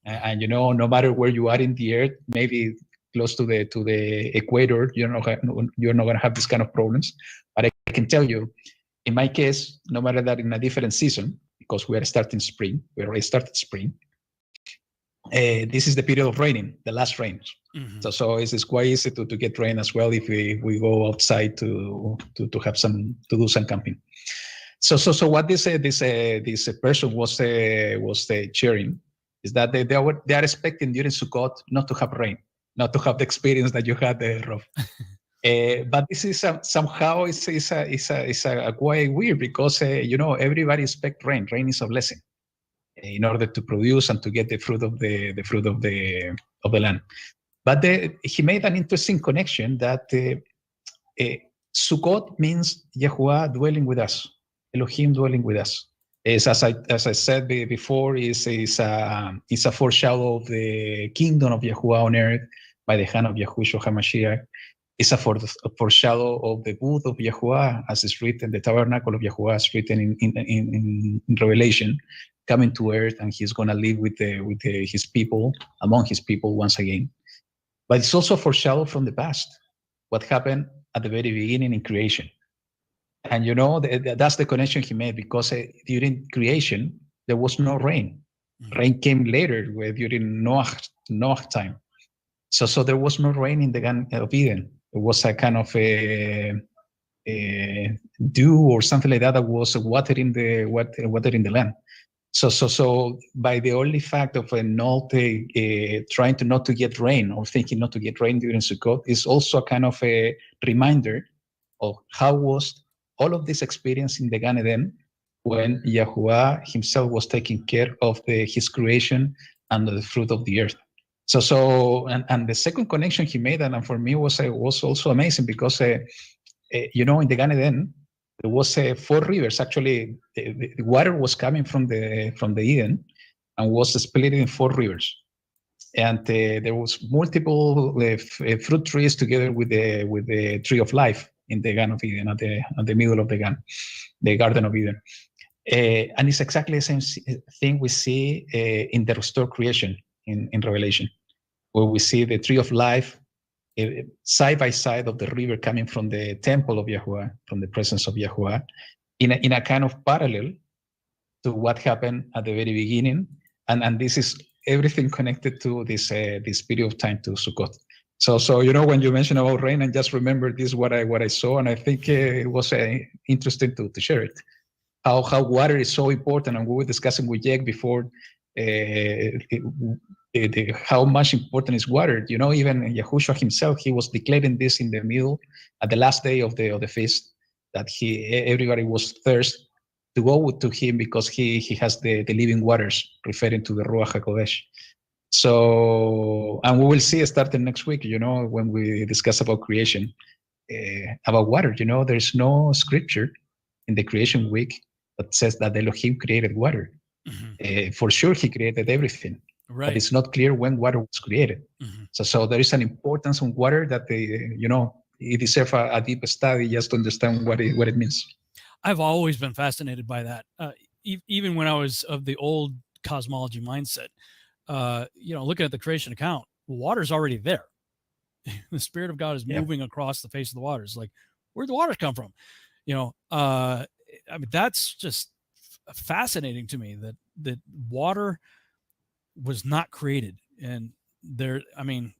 S6: And no matter where you are in the earth, maybe close to the equator, you're not going to have this kind of problems. But I can tell you, in my case, no matter that in a different season, because we are starting spring, we already started spring. This is the period of raining, the last rains. Mm-hmm. So it's quite easy to get rain as well if we go outside to do some camping. So what this person was sharing is that they are expecting during Sukkot not to have rain, not to have the experience that you had, Rob. But this is somehow it's a quite weird because everybody expects rain. Rain is a blessing in order to produce and to get the fruit of the land. But he made an interesting connection that Sukkot means Yahuwah dwelling with us, Elohim dwelling with us. As I said before, is a foreshadow of the kingdom of Yahuwah on earth by the hand of Yahushua HaMashiach. It's a foreshadow of the booth of Yahuwah, as is written, the tabernacle of Yahuwah is written in Revelation, coming to earth, and he's going to live with his people, among his people once again. But it's also a foreshadow from the past, what happened at the very beginning in creation. And that's the connection he made, because during creation, there was no rain. Mm-hmm. Rain came later, during Noah time. So there was no rain in the Garden of Eden. It was a kind of a dew or something like that was watering the land. So by the only fact of not trying to not to get rain or thinking not to get rain during Sukkot is also a kind of a reminder of how was all of this experience in the Gan Eden when Yahuwah himself was taking care of his creation and the fruit of the earth. So the second connection he made, and for me was also amazing because in the Gan Eden there was 4 rivers. Actually, the water was coming from the Eden and was split in 4 rivers, and there was multiple fruit trees together with the tree of life in the Garden of Eden, at the middle of the Garden of Eden. And it's exactly the same thing we see in the restored creation in Revelation, where we see the tree of life side by side of the river coming from the temple of Yahuwah, from the presence of Yahuwah, in a kind of parallel to what happened at the very beginning. And this is everything connected to this period of time to Sukkot. So when you mentioned about rain, I just remember this what I saw, and I think it was interesting to share it. How water is so important, and we were discussing with Jack before how much important is water. Even Yahushua himself, he was declaring this in the middle at the last day of the feast, that everybody was thirsty to go to him because he has the living waters, referring to the Ruach HaKodesh. So, and we will see starting next week, when we discuss about creation, about water. There's no scripture in the creation week that says that Elohim created water. Mm-hmm. For sure, he created everything. Right. But it's not clear when water was created. Mm-hmm. So there is an importance on water that it deserves a deep study just to understand what it means.
S4: I've always been fascinated by that. Even when I was of the old cosmology mindset, looking at the creation account, water's already there. The Spirit of God is moving across the face of the waters. Like, where'd the waters come from? That's just fascinating to me that water was not created. And there, I mean,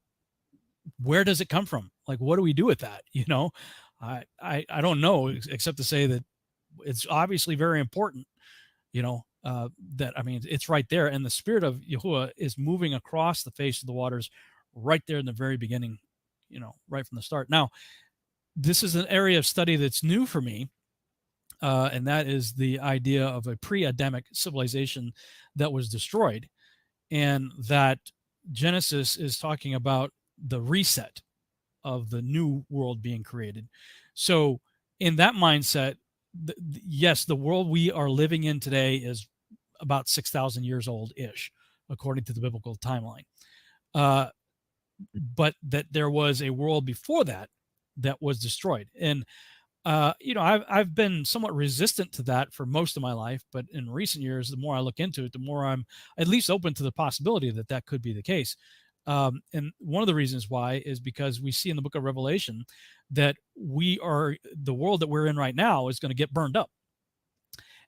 S4: where does it come from? Like, what do we do with that? You know, I don't know, except to say that it's obviously very important, you know, that, I mean, it's right there. And the spirit of Yahuwah is moving across the face of the waters right there in the very beginning, you know, right from the start. Now, this is an area of study that's new for me. And that is the idea of a pre-Adamic civilization that was destroyed, and that Genesis is talking about the reset of the new world being created. So in that mindset, yes, the world we are living in today is about 6,000 years old-ish, according to the biblical timeline. But that there was a world before that that was destroyed. And you know, I've been somewhat resistant to that for most of my life, but in recent years, the more I look into it, the more I'm at least open to the possibility that that could be the case. And one of the reasons why is because we see in the book of Revelation that the world that we're in right now is going to get burned up,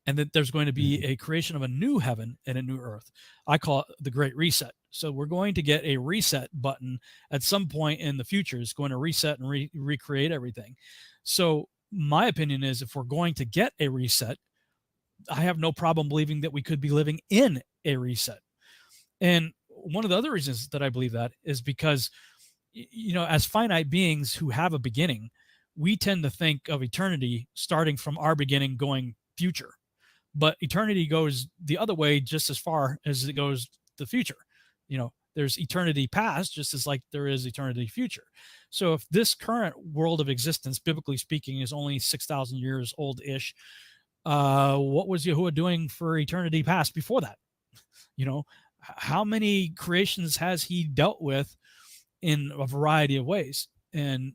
S4: and that there's going to be a creation of a new heaven and a new earth. I call it the Great Reset. So we're going to get a reset button at some point in the future. It's going to reset and recreate everything. So my opinion is, if we're going to get a reset, I have no problem believing that we could be living in a reset. And one of the other reasons that I believe that is because, you know, as finite beings who have a beginning, we tend to think of eternity starting from our beginning going future. But eternity goes the other way just as far as it goes the future. You know, there's eternity past just as like there is eternity future. So if this current world of existence, biblically speaking, is only 6,000 years old-ish, what was Yahuwah doing for eternity past before that? You know, how many creations has he dealt with in a variety of ways? And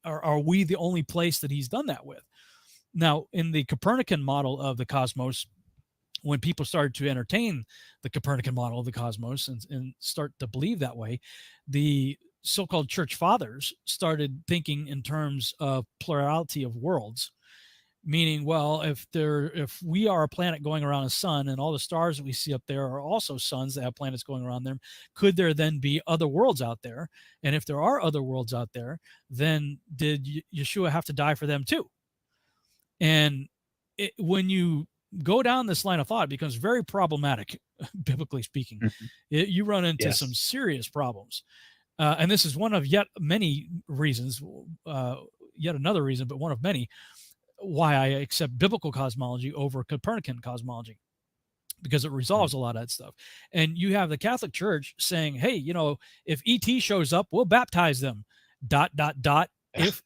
S4: are we the only place that he's done that with? Now, in the Copernican model of the cosmos, when people started to entertain the Copernican model of the cosmos and start to believe that way, the so-called church fathers started thinking in terms of plurality of worlds, meaning, well, if we are a planet going around a sun and all the stars that we see up there are also suns that have planets going around them, could there then be other worlds out there? And if there are other worlds out there, then did Yeshua have to die for them too? And when you go down this line of thought, it becomes very problematic, biblically speaking. You run into some serious problems. And this is one of yet many reasons, yet another reason, but one of many, why I accept biblical cosmology over Copernican cosmology, because it resolves a lot of that stuff. And you have the Catholic Church saying, hey, you know, if ET shows up, we'll baptize them, ...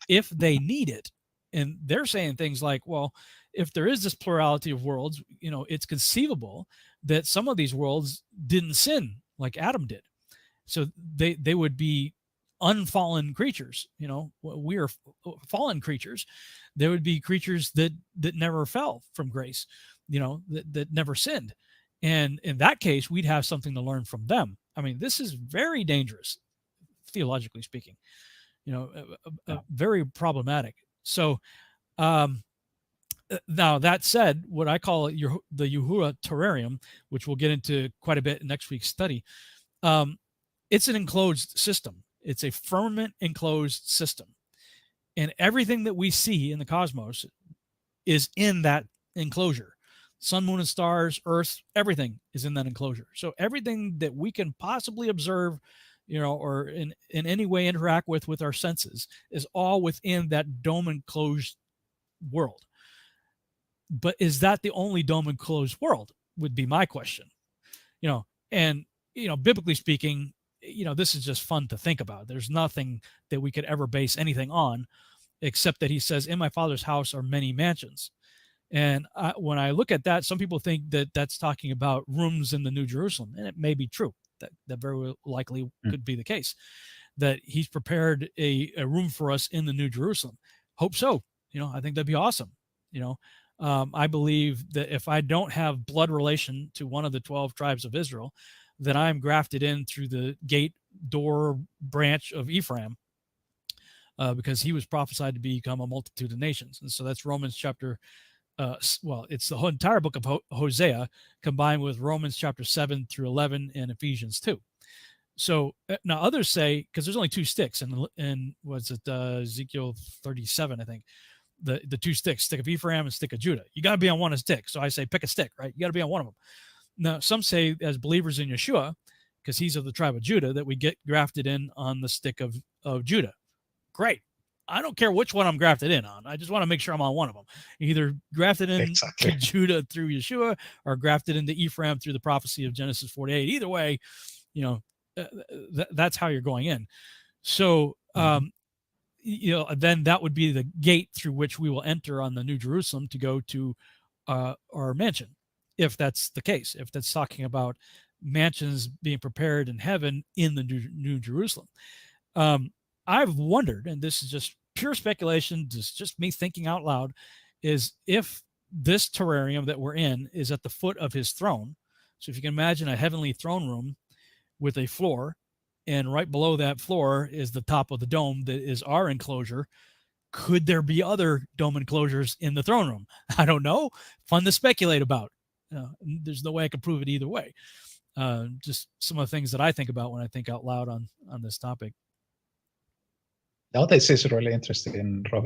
S4: if they need it. And they're saying things like, well, if there is this plurality of worlds, you know, it's conceivable that some of these worlds didn't sin like Adam did. So they would be unfallen creatures. You know, we are fallen creatures. There would be creatures that never fell from grace, you know, that never sinned. And in that case, we'd have something to learn from them. I mean, this is very dangerous, theologically speaking, you know, very problematic. So, now that said, what I call the Yahuwah terrarium, which we'll get into quite a bit in next week's study, it's an enclosed system. It's a firmament enclosed system. And everything that we see in the cosmos is in that enclosure. Sun, moon, and stars, earth, everything is in that enclosure. So everything that we can possibly observe, you know, or in any way interact with our senses is all within that dome enclosed world. But is that the only dome enclosed world, would be my question. You know, and, you know, biblically speaking, you know, this is just fun to think about. There's nothing that we could ever base anything on, except that he says, in my Father's house are many mansions. And when I look at that, some people think that that's talking about rooms in the New Jerusalem, and it may be true. That very likely could be the case, that he's prepared a room for us in the New Jerusalem. Hope so. You know, I think that'd be awesome. You know, I believe that if I don't have blood relation to one of the 12 tribes of Israel, that I'm grafted in through the gate door branch of Ephraim, because he was prophesied to become a multitude of nations. And so that's Romans chapter it's the whole entire book of Hosea combined with Romans chapter 7 through 11 and Ephesians 2. So now others say, because there's only two sticks, and was it Ezekiel 37, I think, the two sticks, stick of Ephraim and stick of Judah. You got to be on one stick. So I say pick a stick, right? You got to be on one of them. Now some say, as believers in Yeshua, because he's of the tribe of Judah, that we get grafted in on the stick of Judah. Great. I don't care which one I'm grafted in on. I just want to make sure I'm on one of them. Either grafted in to Judah through Yeshua or grafted into Ephraim through the prophecy of Genesis 48. Either way, that's how you're going in. So, then that would be the gate through which we will enter on the New Jerusalem to go to our mansion, if that's the case, if that's talking about mansions being prepared in heaven in the New Jerusalem. I've wondered, and this is just pure speculation, just me thinking out loud, is if this terrarium that we're in is at the foot of his throne. So if you can imagine a heavenly throne room with a floor, and right below that floor is the top of the dome that is our enclosure. Could there be other dome enclosures in the throne room? I don't know. Fun to speculate about. There's no way I can prove it either way. Just some of the things that I think about when I think out loud on this topic.
S6: Now this is really interesting, Rob.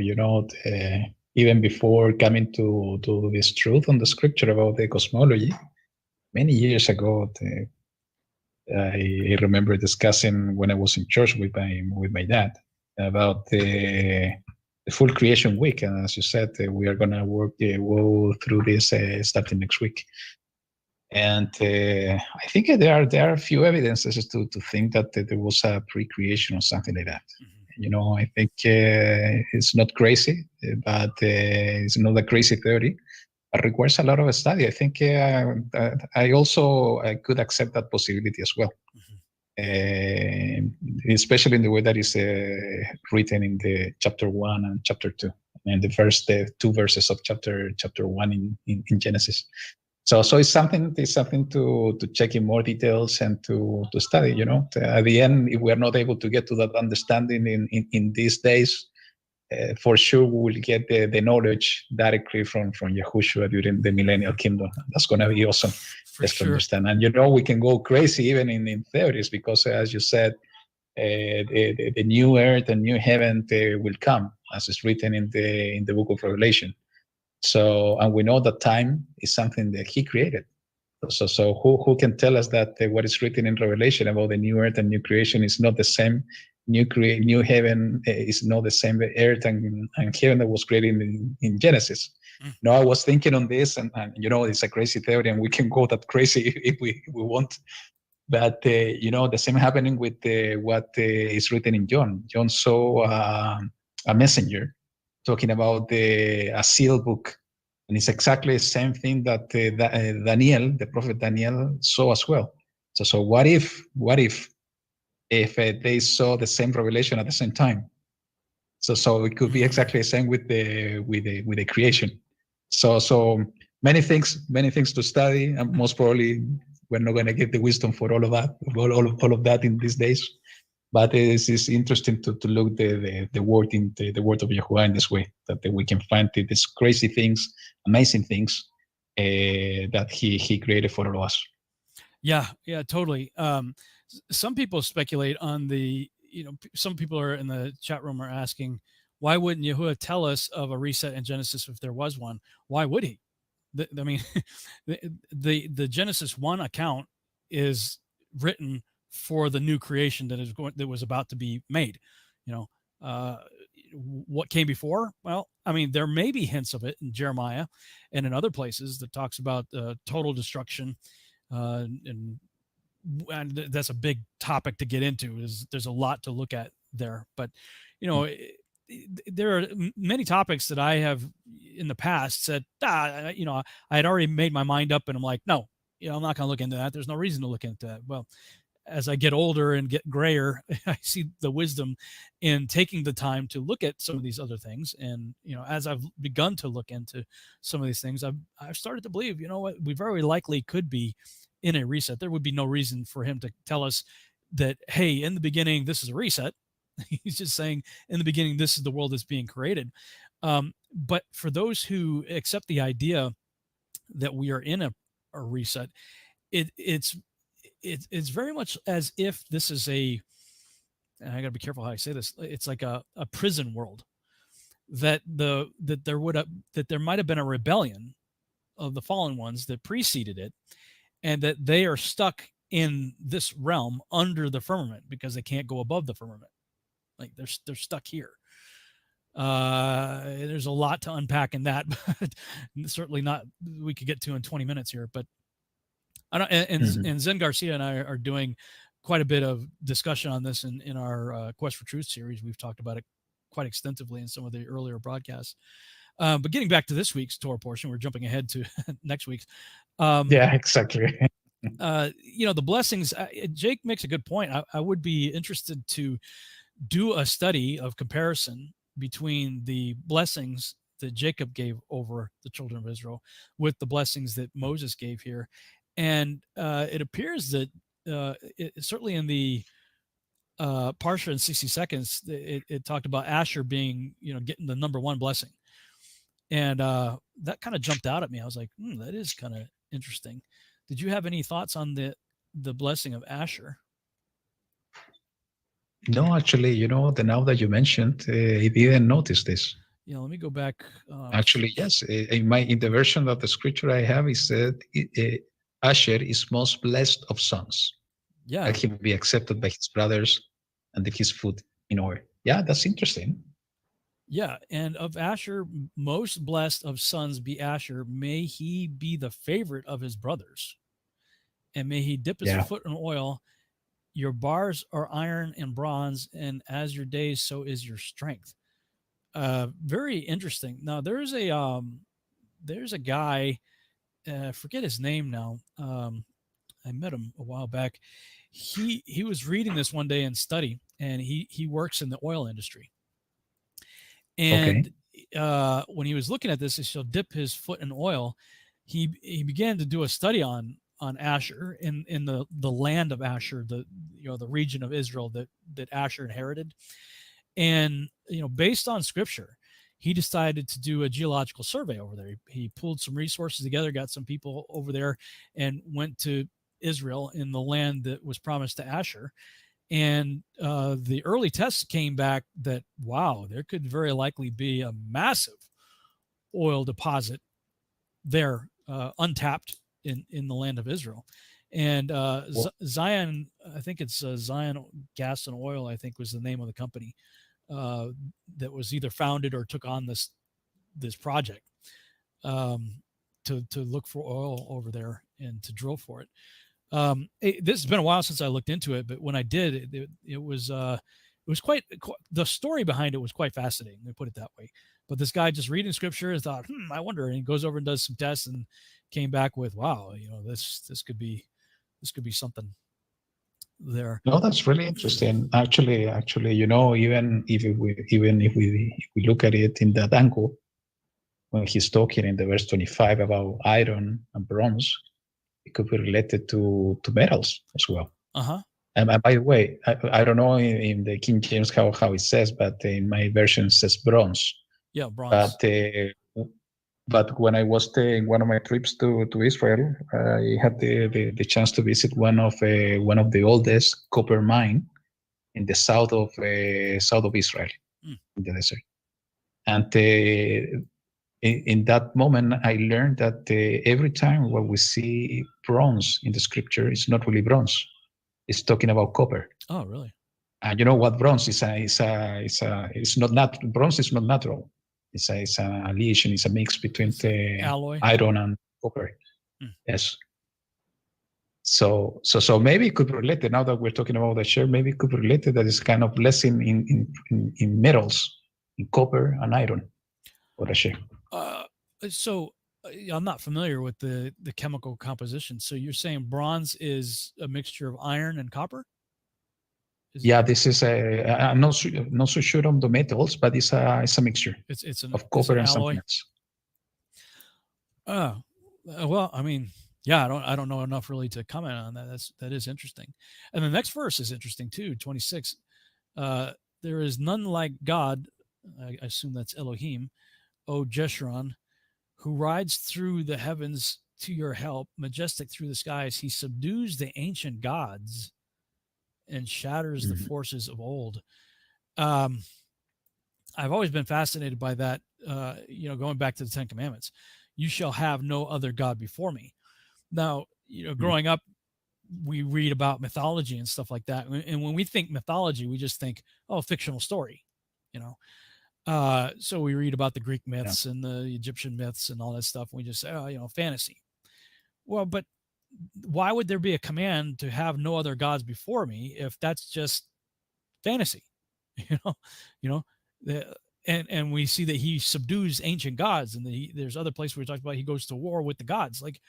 S6: Even before coming to this truth on the scripture about the cosmology, many years ago, I remember discussing when I was in church with my dad about the full creation week, and as you said, we are gonna go through this starting next week. And I think there are a few evidences to think that there was a pre-creation or something like that. I think it's not crazy, but it's not a crazy theory. It requires a lot of study. I think I also could accept that possibility as well, especially in the way that is written in the chapter 1 and chapter 2, and the first 2 verses of chapter 1 in Genesis. So it's something to check in more details and to study. At the end, if we are not able to get to that understanding in these days, for sure we will get the knowledge directly from Yahushua during the millennial kingdom. That's going to be awesome to understand. And we can go crazy even in theories, because as you said, the new earth and new heaven will come, as is written in the book of Revelation. So, and we know that time is something that he created. So who can tell us that what is written in Revelation about the new earth and new creation is not the same? New heaven is not the same earth and heaven that was created in Genesis. No, I was thinking on this, and it's a crazy theory, and we can go that crazy if we want. But the same happening with what is written in John. John saw a messenger talking about a sealed book, and it's exactly the same thing that Daniel, the prophet Daniel, saw as well. So what if they saw the same revelation at the same time? So it could be exactly the same with the creation. So many things to study, and most probably we're not going to get the wisdom for all of that in these days. But it is interesting to look the word in the word of Yahuwah in this way, that we can find these crazy things, amazing things that he created for all of us.
S4: Yeah, totally. Some people speculate on some people are in the chat room are asking, why wouldn't Yahuwah tell us of a reset in Genesis if there was one? Why would he? The Genesis 1 account is written for the new creation that was about to be made. What came before? Well, there may be hints of it in Jeremiah and in other places that talks about total destruction, and that's a big topic to get into. There's a lot to look at there, but there are many topics that I have in the past said, I had already made my mind up, and I'm like, no, I'm not going to look into that. There's no reason to look into that. Well, as I get older and get grayer, I see the wisdom in taking the time to look at some of these other things. And, as I've begun to look into some of these things, I've started to believe, what, we very likely could be in a reset. There would be no reason for him to tell us that, hey, in the beginning, this is a reset. He's just saying in the beginning, this is the world that's being created. But for those who accept the idea that we are in a reset, it's very much as if this is and I got to be careful how I say this. It's like a prison world, that there might have been a rebellion of the fallen ones that preceded it, and that they are stuck in this realm under the firmament because they can't go above the firmament. Like they're stuck here. There's a lot to unpack in that, but certainly not we could get to in 20 minutes here. But I don't. And Zen Garcia and I are doing quite a bit of discussion on this in our Quest for Truth series. We've talked about it quite extensively in some of the earlier broadcasts. But getting back to this week's Torah portion, we're jumping ahead to next week's.
S6: Yeah, exactly.
S4: The blessings. Jake makes a good point. I would be interested to do a study of comparison between the blessings that Jacob gave over the children of Israel with the blessings that Moses gave here. And it appears that certainly in the Parsha in 60 seconds, it talked about Asher being, getting the number one blessing. And that kind of jumped out at me. I was like, that is kind of interesting. Did you have any thoughts on the blessing of Asher?
S6: No, actually, now that you mentioned, I didn't notice this.
S4: Yeah, let me go back.
S6: Actually, yes. In the version of the scripture I have, it said Asher is most blessed of sons.
S4: Yeah.
S6: That he will be accepted by his brothers and that his foot in order. Yeah, that's interesting.
S4: Yeah, and of Asher, most blessed of sons be Asher. May he be the favorite of his brothers. And may he dip his foot in oil. Your bars are iron and bronze, and as your days, so is your strength. Very interesting. Now there's a guy, I forget his name now. I met him a while back. He was reading this one day in study, and he works in the oil industry. And when he was looking at this, he shall dip his foot in oil. He began to do a study on Asher in the land of Asher, the region of Israel that Asher inherited. And, based on scripture, he decided to do a geological survey over there. He pulled some resources together, got some people over there, and went to Israel in the land that was promised to Asher. And the early tests came back that, wow, there could very likely be a massive oil deposit there, untapped in the land of Israel. And Zion, I think it's Zion Gas and Oil, I think was the name of the company that was either founded or took on this project to look for oil over there and to drill for it. This has been a while since I looked into it, but when I did, it was quite the story behind it was quite fascinating. Let me put it that way. But this guy just reading scripture and thought, I wonder, and he goes over and does some tests and came back with, wow, this could be something there.
S6: No, that's really interesting. Actually, even if we look at it in that angle, when he's talking in the verse 25 about iron and bronze, it could be related to metals as well. And by the way, I don't know in the King James how it says, but in my version it says bronze.
S4: Yeah, bronze.
S6: But when I was in one of my trips to Israel, I had the chance to visit one of the oldest copper mine in the south of Israel, in the desert. And in that moment, I learned that every time when we see bronze in the scripture, it's not really bronze. It's talking about copper.
S4: Oh, really?
S6: And you know what bronze is? It's not bronze is not natural. It's a lesion. It's a mix between the
S4: alloy,
S6: iron and copper. Yes. So maybe it could be related. Now that we're talking about the share, maybe it could be related that it's kind of blessing in metals, in copper and iron, or a share.
S4: So I'm not familiar with the chemical composition. So you're saying bronze is a mixture of iron and copper?
S6: This is I'm not so sure on the metals, but it's a mixture.
S4: It's
S6: of copper and
S4: alloy.
S6: Something else.
S4: Well, I mean, yeah, I don't know enough really to comment on that. That is interesting. And the next verse is interesting too, 26. There is none like God, I assume that's Elohim, O Jeshurun, who rides through the heavens to your help, majestic through the skies. He subdues the ancient gods and shatters the forces of old. I've always been fascinated by that, going back to the Ten Commandments. You shall have no other God before me. Now, growing up, we read about mythology and stuff like that. And when we think mythology, we just think, oh, fictional story, So we read about the Greek myths and the Egyptian myths and all that stuff. And we just say, oh, fantasy. Well, but why would there be a command to have no other gods before me if that's just fantasy? And we see that he subdues ancient gods, and there's other places where he talks about he goes to war with the gods. Like,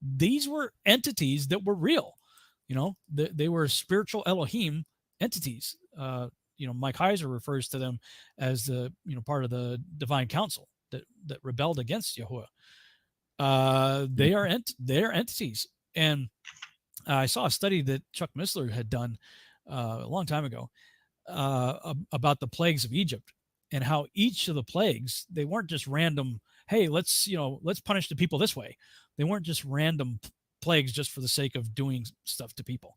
S4: these were entities that were real. They were spiritual Elohim entities. Mike Heiser refers to them as the part of the divine council that rebelled against Yahuwah. They are entities. And I saw a study that Chuck Missler had done a long time ago about the plagues of Egypt, and how each of the plagues, they weren't just random, hey, let's punish the people this way. They weren't just random plagues just for the sake of doing stuff to people.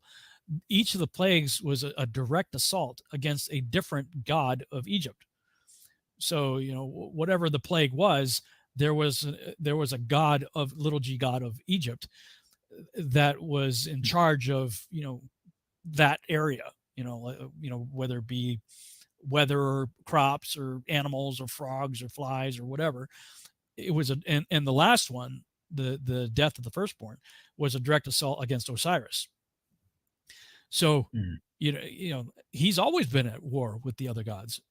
S4: Each of the plagues was a direct assault against a different god of Egypt. So, whatever the plague was, there was a god of little g god of Egypt that was in charge of, that area, whether it be weather or crops or animals or frogs or flies or whatever. It was and the last one, the death of the firstborn, was a direct assault against Osiris. So, he's always been at war with the other gods,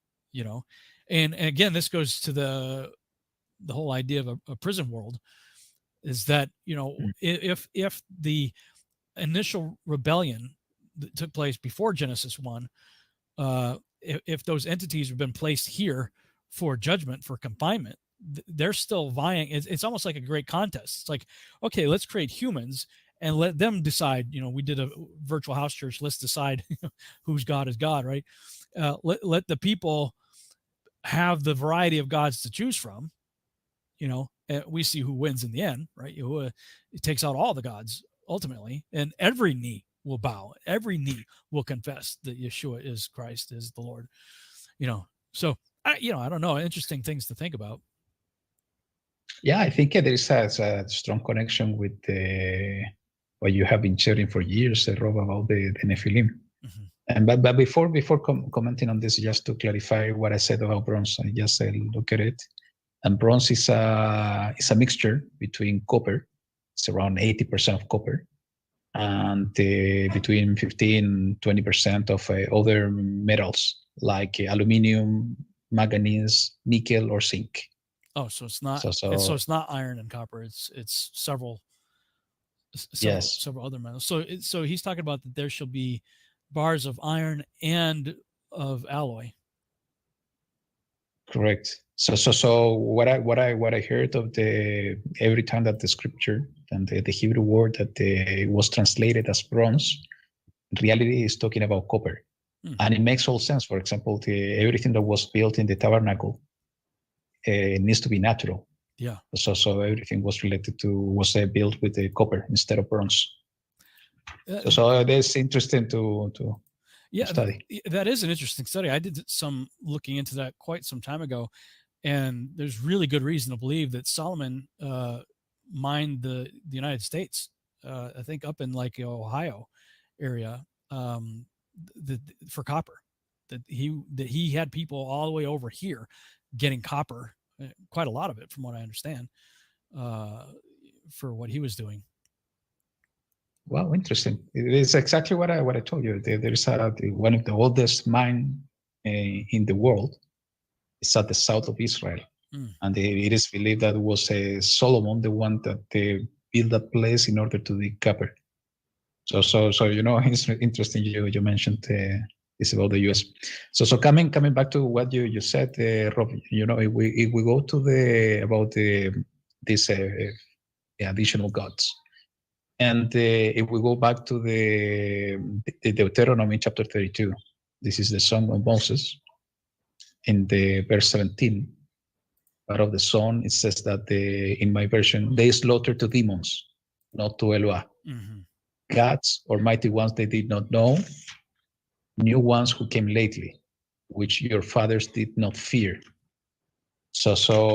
S4: and again, this goes to the whole idea of a prison world, is that, if the initial rebellion that took place before Genesis 1, if those entities have been placed here for judgment, for confinement, they're still vying. It's almost like a great contest. It's like, okay, let's create humans and let them decide. We did a virtual house church. Let's decide whose God is God, right? Let the people have the variety of gods to choose from. And we see who wins in the end, right? It takes out all the gods ultimately, and every knee will bow, every knee will confess that Yeshua is Christ, is the Lord. So I don't know, interesting things to think about.
S6: Yeah, I think there is a strong connection with what you have been sharing for years, Rob, about the Nephilim.
S4: Mm-hmm.
S6: And but before commenting on this, just to clarify what I said about bronze, I just look at it, and bronze is a mixture between copper. It's around 80% of copper, and between 15-20% of other metals like aluminum, manganese, nickel, or zinc.
S4: Oh, so it's not. So it's not iron and copper. It's several other metals. So he's talking about that there shall be bars of iron and of alloy.
S6: Correct. So what I heard of every time that the scripture and the Hebrew word that was translated as bronze, in reality is talking about copper, and it makes all sense. For example, everything that was built in the tabernacle needs to be natural.
S4: Yeah.
S6: So everything was built with the copper instead of bronze. So that's interesting to study.
S4: That is an interesting study. I did some looking into that quite some time ago, and there's really good reason to believe that Solomon mined the United States. I think up in like Ohio area for copper. That he had people all the way over here getting copper, quite a lot of it, from what I understand, for what he was doing.
S6: Wow, interesting. It's exactly what I told you. There's one of the oldest mine in the world. It's at the south of Israel, and it is believed that was Solomon, the one that built that place in order to dig copper. So it's interesting. You mentioned this about the U.S. So coming back to what you said, Rob. If we go to about these additional gods. And if we go back to the Deuteronomy chapter 32, this is the Song of Moses, in the verse 17. out of the Son, it says that in my version, they slaughter to demons, not to Eloah.
S4: Mm-hmm.
S6: Gods or mighty ones they did not know, new ones who came lately, which your fathers did not fear. So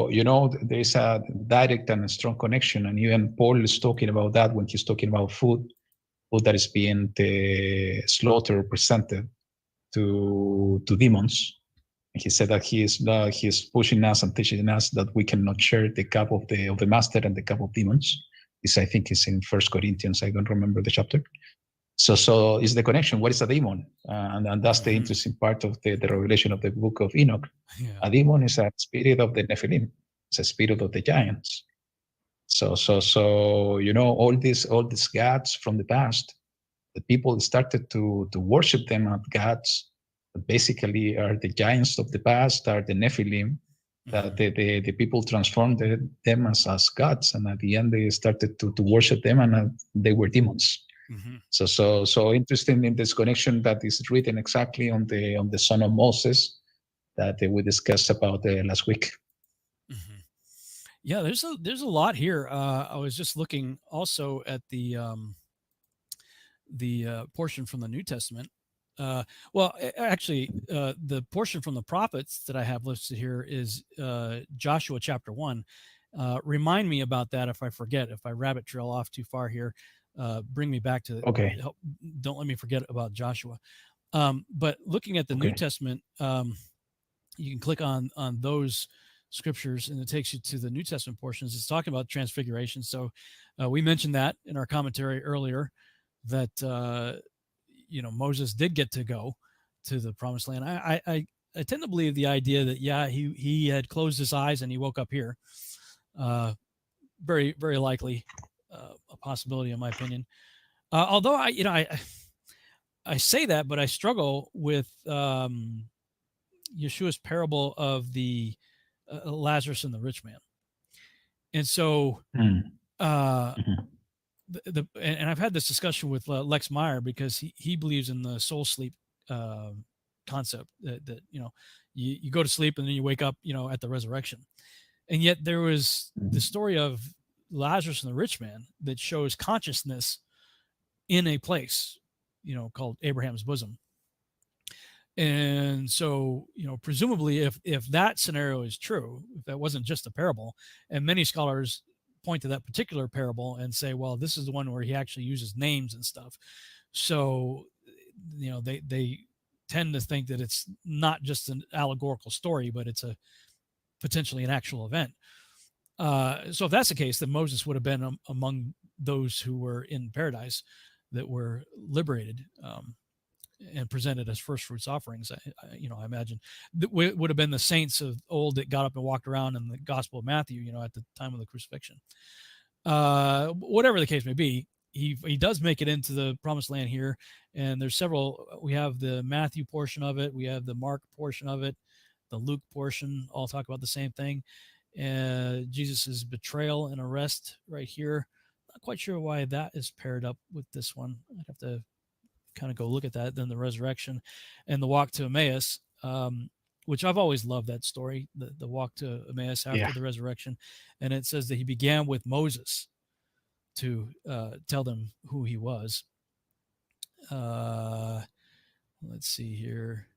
S6: there is a direct and a strong connection, and even Paul is talking about that when he's talking about food that is being slaughtered or presented to demons. He said that he is pushing us and teaching us that we cannot share the cup of the master and the cup of demons. This I think is in 1 Corinthians. I don't remember the chapter. So is the connection. What is a demon? And that's the interesting part of the revelation of the book of Enoch.
S4: Yeah.
S6: A demon is a spirit of the Nephilim. It's a spirit of the giants. So all these gods from the past, the people started to worship them as gods, that basically are the giants of the past, are the Nephilim, that the people transformed them as gods, and at the end they started to worship them, and they were demons.
S4: Mm-hmm.
S6: So interesting in this connection that is written exactly on the son of Moses that we discussed about last week.
S4: Mm-hmm. Yeah, there's a lot here. I was just looking also at the portion from the New Testament. Actually, the portion from the prophets that I have listed here is Joshua chapter 1. Remind me about that if I forget. If I rabbit trail off too far here, bring me back to.
S6: Okay.
S4: Don't let me forget about Joshua. But looking at the New Testament, you can click on those scriptures and it takes you to the New Testament portions. It's talking about transfiguration. So we mentioned that in our commentary earlier, that Moses did get to go to the promised land. I tend to believe the idea that he had closed his eyes and he woke up here. Very, very likely a possibility in my opinion. Although I say that, but I struggle with Yeshua's parable of the Lazarus and the rich man. And so and I've had this discussion with Lex Meyer, because he believes in the soul sleep concept that you go to sleep and then you wake up at the resurrection. And yet there was the story of Lazarus and the rich man that shows consciousness in a place called Abraham's bosom. And so, presumably if that scenario is true, if that wasn't just a parable, and many scholars point to that particular parable and say, well, this is the one where he actually uses names and stuff. So, they tend to think that it's not just an allegorical story, but it's potentially an actual event. So if that's the case, then Moses would have been among those who were in paradise that were liberated, and presented as first fruits offerings. I imagine that would have been the saints of old that got up and walked around in the Gospel of Matthew, at the time of the crucifixion. Whatever the case may be, he does make it into the promised land here. And there's several. We have the Matthew portion of it. We have the Mark portion of it, the Luke portion, all talk about the same thing. Jesus's betrayal and arrest right here. Not quite sure why that is paired up with this one. I'd have to kind of go look at that. Then the resurrection and the walk to Emmaus, which I've always loved that story, the walk to Emmaus after the resurrection. And it says that he began with Moses to tell them who he was. Let's see here.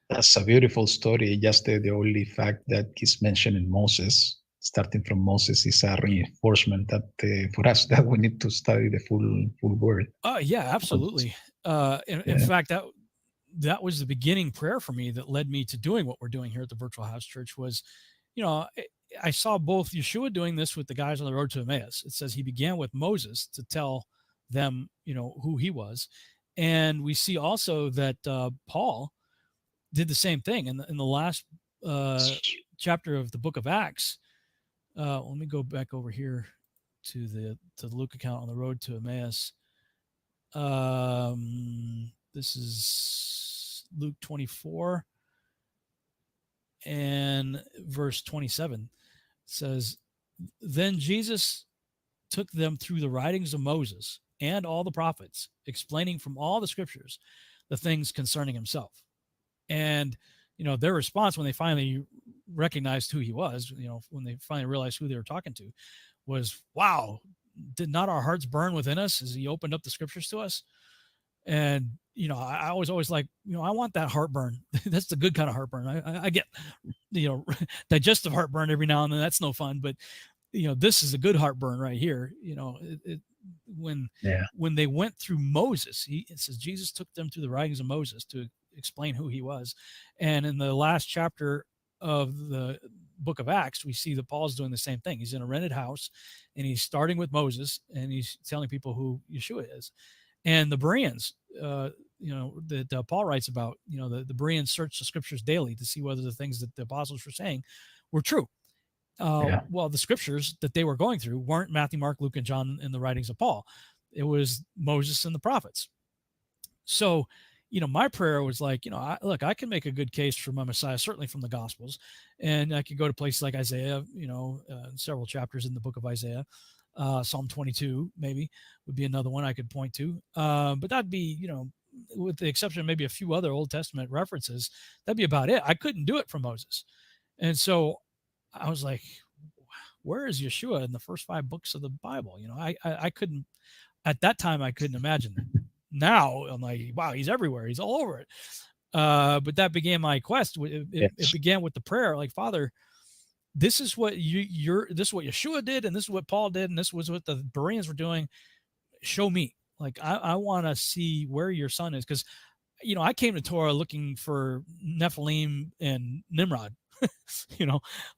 S6: That's a beautiful story. Just the only fact that he's mentioning Moses, starting from Moses, is a reinforcement that for us that we need to study the full word.
S4: Yeah, absolutely. In fact, that was the beginning prayer for me that led me to doing what we're doing here at the Virtual House Church. Was, I saw both Yeshua doing this with the guys on the road to Emmaus. It says he began with Moses to tell them, who he was. And we see also that Paul did the same thing in the last chapter of the book of Acts. Let me go back over here to the Luke account on the road to Emmaus. This is Luke 24 and verse 27. It says, "Then Jesus took them through the writings of Moses and all the prophets, explaining from all the scriptures the things concerning himself." And their response when they finally recognized who he was, when they finally realized who they were talking to, was, wow, did not our hearts burn within us as he opened up the scriptures to us? And, I was always like, I want that heartburn. That's the good kind of heartburn. I get, digestive heartburn every now and then. That's no fun. But, this is a good heartburn right here. When they went through Moses, it says Jesus took them through the writings of Moses to explain who he was. And in the last chapter of the book of Acts, we see that Paul's doing the same thing. He's in a rented house, and he's starting with Moses, and he's telling people who Yeshua is. And the Bereans, that Paul writes about, the Bereans searched the scriptures daily to see whether the things that the apostles were saying were true. Well, the scriptures that they were going through weren't Matthew, Mark, Luke, and John in the writings of Paul. It was Moses and the prophets. So, my prayer was like, I can make a good case for my Messiah, certainly from the Gospels. And I could go to places like Isaiah, several chapters in the book of Isaiah. Psalm 22 maybe would be another one I could point to. But that'd be, with the exception of maybe a few other Old Testament references, that'd be about it. I couldn't do it from Moses. And so I was like, where is Yeshua in the first 5 books of the Bible? I couldn't, at that time, I couldn't imagine that. Now I'm like, wow, he's everywhere. He's all over it. But that began my quest. It began with the prayer, like, Father, this is what this is what Yeshua did, and this is what Paul did, and this was what the Bereans were doing. Show me. Like, I want to see where your son is. Because, I came to Torah looking for Nephilim and Nimrod.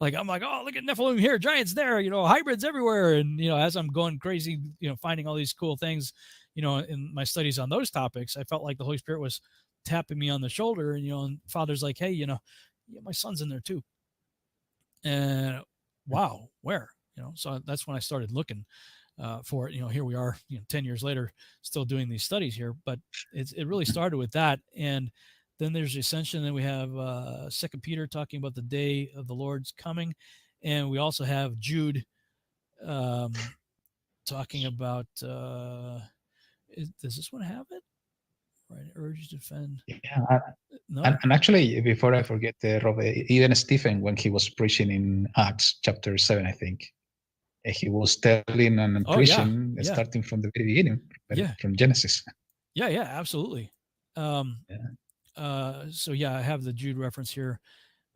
S4: Like, I'm like, oh, look at Nephilim here, giants there, hybrids everywhere. And, as I'm going crazy, finding all these cool things, in my studies on those topics, I felt like the Holy Spirit was tapping me on the shoulder. And, and Father's like, hey, my son's in there too. And wow, where? So that's when I started looking for it. Here we are, 10 years later, still doing these studies here. But it really started with that. And then there's the ascension. Then we have 2 Peter talking about the day of the Lord's coming. And we also have Jude talking about, does this one have it? Right, urge to defend.
S6: Yeah,
S4: No.
S6: and actually, before I forget, Rob, even Stephen, when he was preaching in Acts chapter 7, I think, he was telling and preaching starting from the very beginning, from Genesis.
S4: Yeah, absolutely. So I have the Jude reference here.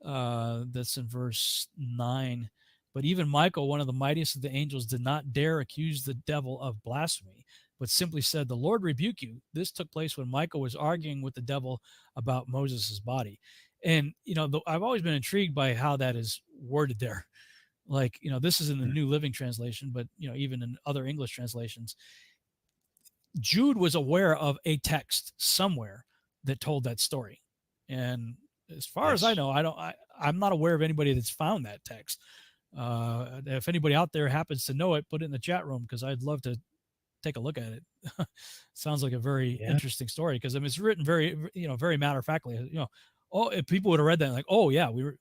S4: That's in verse 9. But even Michael, one of the mightiest of the angels, did not dare accuse the devil of blasphemy, but simply said, the Lord rebuke you. This took place when Michael was arguing with the devil about Moses' body. And, I've always been intrigued by how that is worded there. Like, this is in the New Living Translation, but, even in other English translations, Jude was aware of a text somewhere that told that story. And as far as I know, I'm not aware of anybody that's found that text. If anybody out there happens to know it, put it in the chat room, because I'd love to take a look at it. Sounds like a very interesting story, because it's written very, very matter of factly. If people would have read that, like, oh yeah, we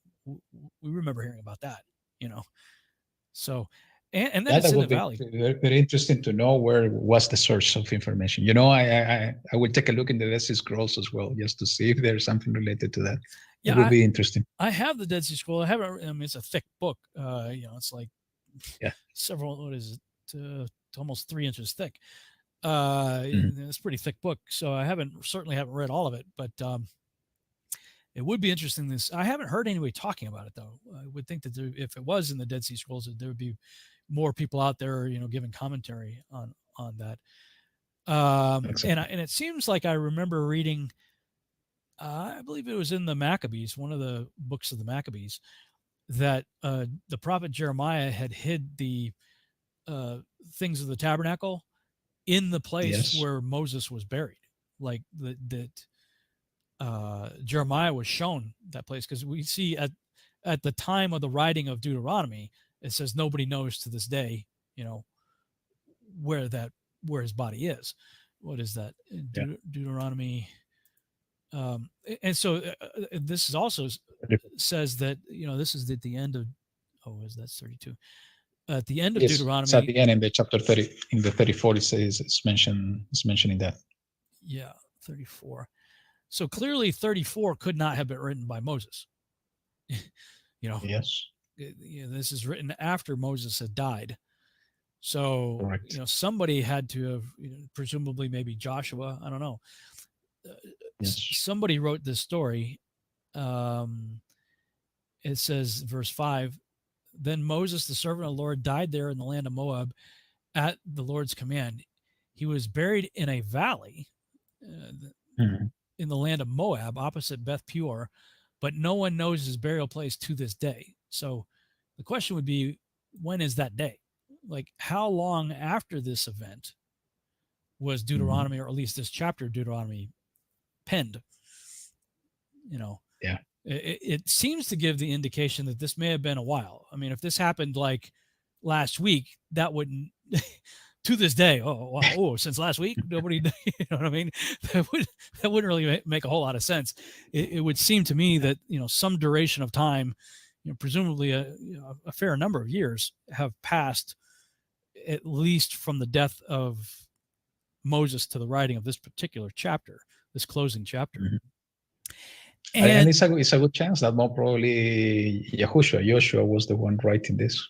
S4: remember hearing about that. So, and then it's in the valley.
S6: Very, very interesting to know where was the source of information. I will take a look in the Dead Sea Scrolls as well, just to see if there's something related to that. Yeah, it would be interesting.
S4: I have the Dead Sea Scroll. I haven't. It's a thick book. It's like several. What is it? Almost 3 inches thick. It's a pretty thick book. So I certainly haven't read all of it, but it would be interesting. I haven't heard anybody talking about it though. I would think that if it was in the Dead Sea Scrolls, there would be more people out there, giving commentary on that. And it seems like I remember reading, I believe it was in the Maccabees, one of the books of the Maccabees, that the prophet Jeremiah had hid the things of the tabernacle in the place where Moses was buried. Like that Jeremiah was shown that place, because we see at the time of the writing of Deuteronomy, it says nobody knows to this day, where his body is. What is that? Deuteronomy. And so this is also says that, this is at the end of, that's 32. At the end of Deuteronomy.
S6: It's at the end in the chapter 30, in the 34, it says it's mentioning that.
S4: Yeah, 34. So clearly 34 could not have been written by Moses.
S6: Yes.
S4: This is written after Moses had died. So,
S6: Correct.
S4: somebody had to have, presumably maybe Joshua, I don't know.
S6: Yes.
S4: Somebody wrote this story. It says, verse 5, then Moses, the servant of the Lord, died there in the land of Moab at the Lord's command. He was buried in a valley
S6: Mhm.
S4: in the land of Moab, opposite Beth Peor, but no one knows his burial place to this day. So the question would be, when is that day? Like, how long after this event was Deuteronomy, or at least this chapter of Deuteronomy, penned?
S6: Yeah.
S4: It seems to give the indication that this may have been a while. I mean, if this happened like last week, that wouldn't to this day. Since last week, nobody, you know what I mean? That wouldn't really make a whole lot of sense. It would seem to me that some duration of time, presumably a fair number of years, have passed, at least from the death of Moses to the writing of this particular chapter, this closing chapter.
S6: Mhm.
S4: And
S6: And it's a good chance that more probably Joshua was the one writing this.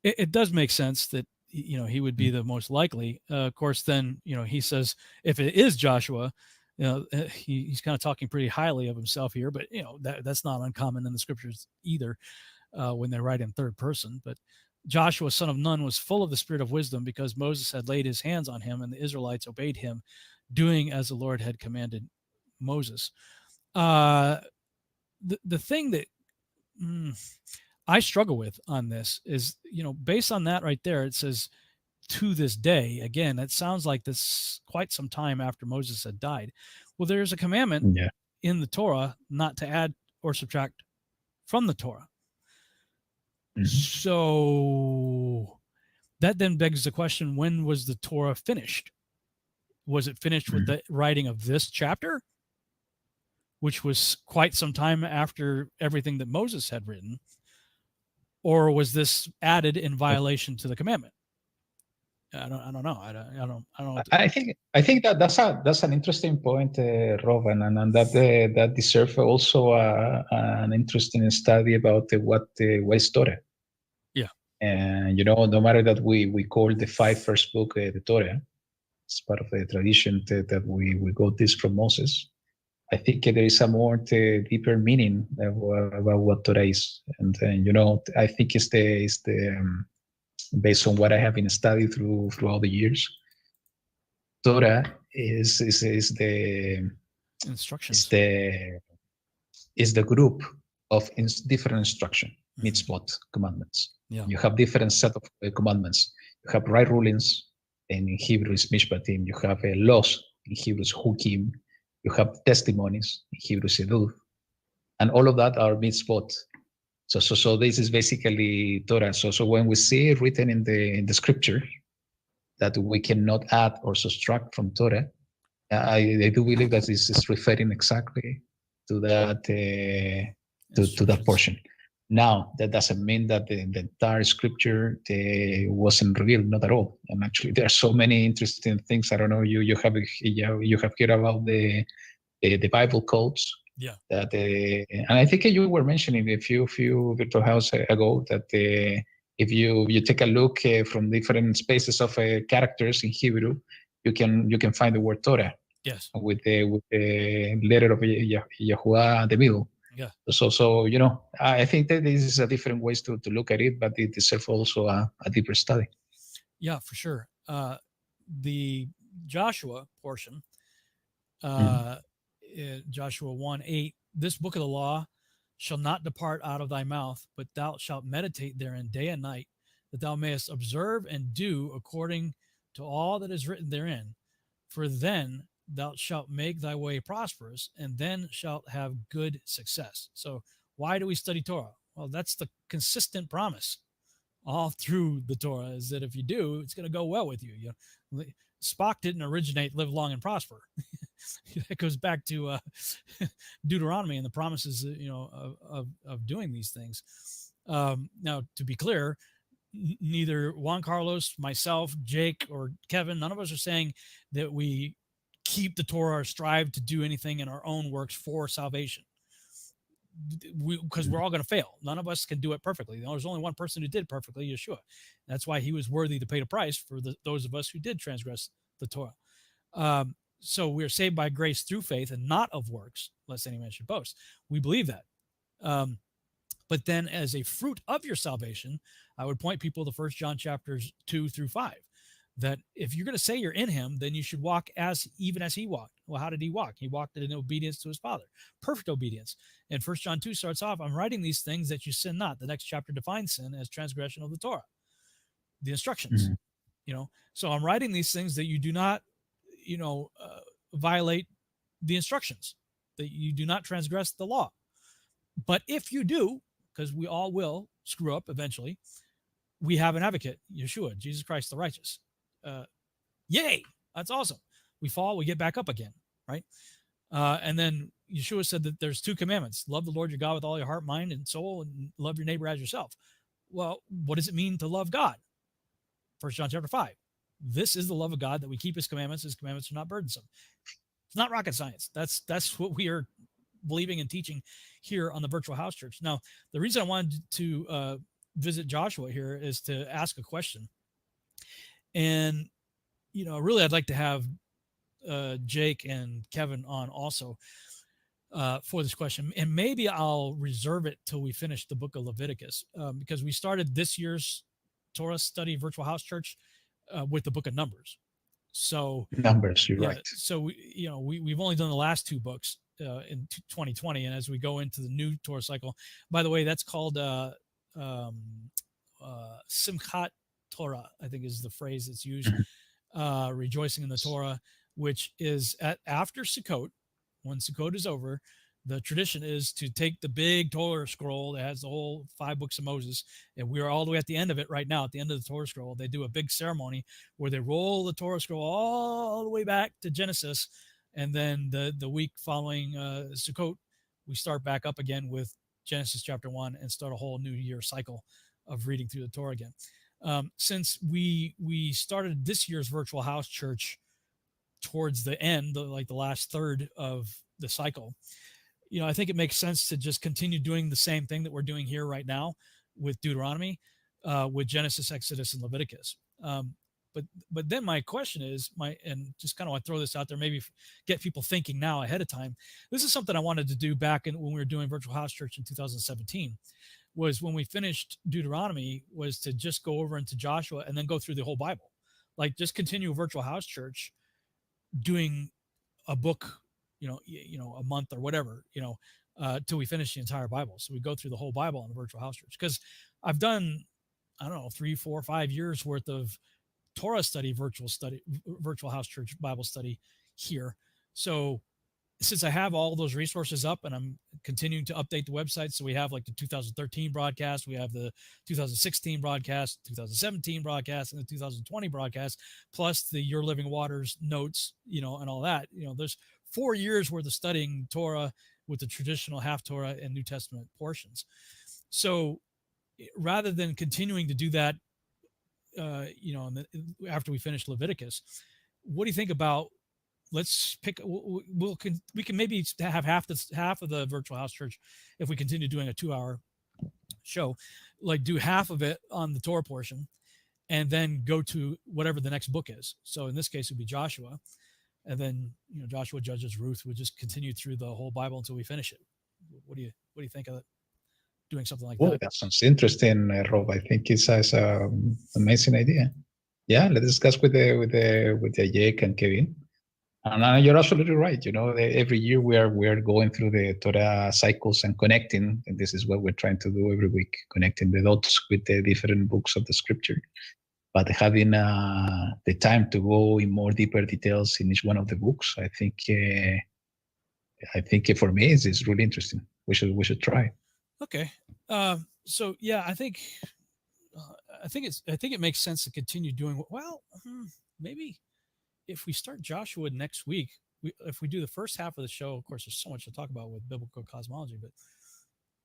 S4: it does make sense that he would be the most likely. Of course, then he says if it is Joshua, he's kind of talking pretty highly of himself here, but that's not uncommon in the scriptures either when they write in third person. But Joshua, son of Nun, was full of the spirit of wisdom because Moses had laid his hands on him, and the Israelites obeyed him, doing as the Lord had commanded Moses. The thing that I struggle with on this is, based on that right there, it says to this day. Again, it sounds like this quite some time after Moses had died. Well, there's a commandment in the Torah not to add or subtract from the Torah.
S6: Mhm.
S4: So that then begs the question, when was the Torah finished? Was it finished with the writing of this chapter, which was quite some time after everything that Moses had written? Or was this added in violation to the commandment? I don't know. I don't.
S6: I think that's an interesting point, Robin, and that deserves also an interesting study about what is Torah.
S4: Yeah.
S6: And no matter that we call the 5 first book the Torah, it's part of the tradition that we got this from Moses. I think there is a more deeper meaning about what Torah is, and I think it's the based on what I have been studied throughout the years. Torah is the
S4: Instructions.
S6: is the group of different instruction, mitzvot, commandments.
S4: Yeah.
S6: You have different set of commandments. You have right rulings, and in Hebrew is mishpatim. You have laws, in Hebrew is hukim. You have testimonies, in Hebrew is edut, and all of that are mitzvot. So this is basically Torah. So when we see it written in the scripture that we cannot add or subtract from Torah, I do believe that this is referring exactly to that to that portion. Now, that doesn't mean that the entire scripture wasn't revealed, not at all. And actually, there are so many interesting things. I don't know. You have heard about the Bible codes.
S4: Yeah.
S6: That and I think you were mentioning a few virtual house ago that if you take a look from different spaces of characters in Hebrew, you can find the word Torah.
S4: Yes.
S6: With the letter of Yahuwah in the middle.
S4: Yeah.
S6: So I think that this is a different ways to look at it, but it deserves also a deeper study.
S4: Yeah, for sure. The Joshua portion, Joshua 1:8, this book of the law shall not depart out of thy mouth, but thou shalt meditate therein day and night, that thou mayest observe and do according to all that is written therein. For then thou shalt make thy way prosperous, and then shalt have good success. So why do we study Torah? Well, that's the consistent promise all through the Torah, is that if you do, it's going to go well with you. Spock didn't originate live long and prosper. That goes back to Deuteronomy and the promises, of doing these things. Now, to be clear, neither Juan Carlos, myself, Jake, or Kevin, none of us are saying that we keep the Torah or strive to do anything in our own works for salvation. Because we're all going to fail. None of us can do it perfectly. There's only one person who did perfectly, Yeshua. That's why he was worthy to pay the price for those of us who did transgress the Torah. So we're saved by grace through faith and not of works, lest any man should boast. We believe that. But then as a fruit of your salvation, I would point people to 1 John chapters 2 through 5, that if you're going to say you're in him, then you should walk even as he walked. Well, how did he walk? He walked in obedience to his Father, perfect obedience. And 1 John 2 starts off, I'm writing these things that you sin not. The next chapter defines sin as transgression of the Torah, the instructions, So I'm writing these things that you do not, violate the instructions, that you do not transgress the law. But if you do, because we all will screw up eventually, we have an advocate, Yeshua, Jesus Christ the righteous. Yay! That's awesome. We fall, we get back up again, right? And then Yeshua said that there's 2 commandments. Love the Lord your God with all your heart, mind, and soul, and love your neighbor as yourself. Well, what does it mean to love God? 1 John chapter 5. This is the love of God, that we keep his commandments. His commandments are not burdensome. It's not rocket science. That's what we are believing and teaching here on the Virtual House Church. Now, the reason I wanted to visit Joshua here is to ask a question. And, really I'd like to have Jake and Kevin on also for this question. And maybe I'll reserve it till we finish the book of Leviticus, because we started this year's Torah study Virtual House Church with the book of Numbers. So
S6: Numbers, you're right.
S4: So we've only done the last 2 books in 2020, and as we go into the new Torah cycle, by the way, that's called Simchat Torah, I think is the phrase that's used, rejoicing in the Torah, which is after Sukkot. When Sukkot is over, the tradition is to take the big Torah scroll that has the whole 5 books of Moses, and we are all the way at the end of it right now. At the end of the Torah scroll, they do a big ceremony where they roll the Torah scroll all the way back to Genesis, and then the week following Sukkot, we start back up again with Genesis chapter 1 and start a whole new year cycle of reading through the Torah again. Since we started this year's Virtual House Church towards the end, like the last third of the cycle, I think it makes sense to just continue doing the same thing that we're doing here right now with Deuteronomy, with Genesis, Exodus, and Leviticus. But then my question is, and just kind of want to throw this out there, maybe get people thinking now ahead of time. This is something I wanted to do back when we were doing Virtual House Church in 2017, was when we finished Deuteronomy, was to just go over into Joshua and then go through the whole Bible. Like just continue Virtual House Church doing a book, a month or whatever, till we finish the entire Bible. So we go through the whole Bible on the Virtual House Church. Because I've done, 3, 4, 5 years worth of Torah study, Virtual House Church Bible study here. So since I have all those resources up and I'm continuing to update the website, so we have like the 2013 broadcast, we have the 2016 broadcast, 2017 broadcast, and the 2020 broadcast, plus the Your Living Waters notes, and all that. There's 4 years worth of studying Torah with the traditional half Torah and New Testament portions. So rather than continuing to do that, after we finish Leviticus, what do you think about? Let's pick. We can maybe have half of the Virtual House Church if we continue doing a 2-hour show, like do half of it on the Torah portion, and then go to whatever the next book is. So in this case, it would be Joshua, and then Joshua, Judges, Ruth would just continue through the whole Bible until we finish it. What do you think of it? Doing something like that?
S6: That sounds interesting, Rob. I think it's an amazing idea. Yeah, let's discuss with the Jake and Kevin. And you're absolutely right. Every year we are going through the Torah cycles and connecting, and this is what we're trying to do every week, connecting the dots with the different books of the Scripture. But having the time to go in more deeper details in each one of the books, I think for me it's really interesting. We should try.
S4: Okay. So yeah, I think it makes sense to continue doing. Well, maybe if we start Joshua next week, if we do the first half of the show, of course, there's so much to talk about with biblical cosmology, but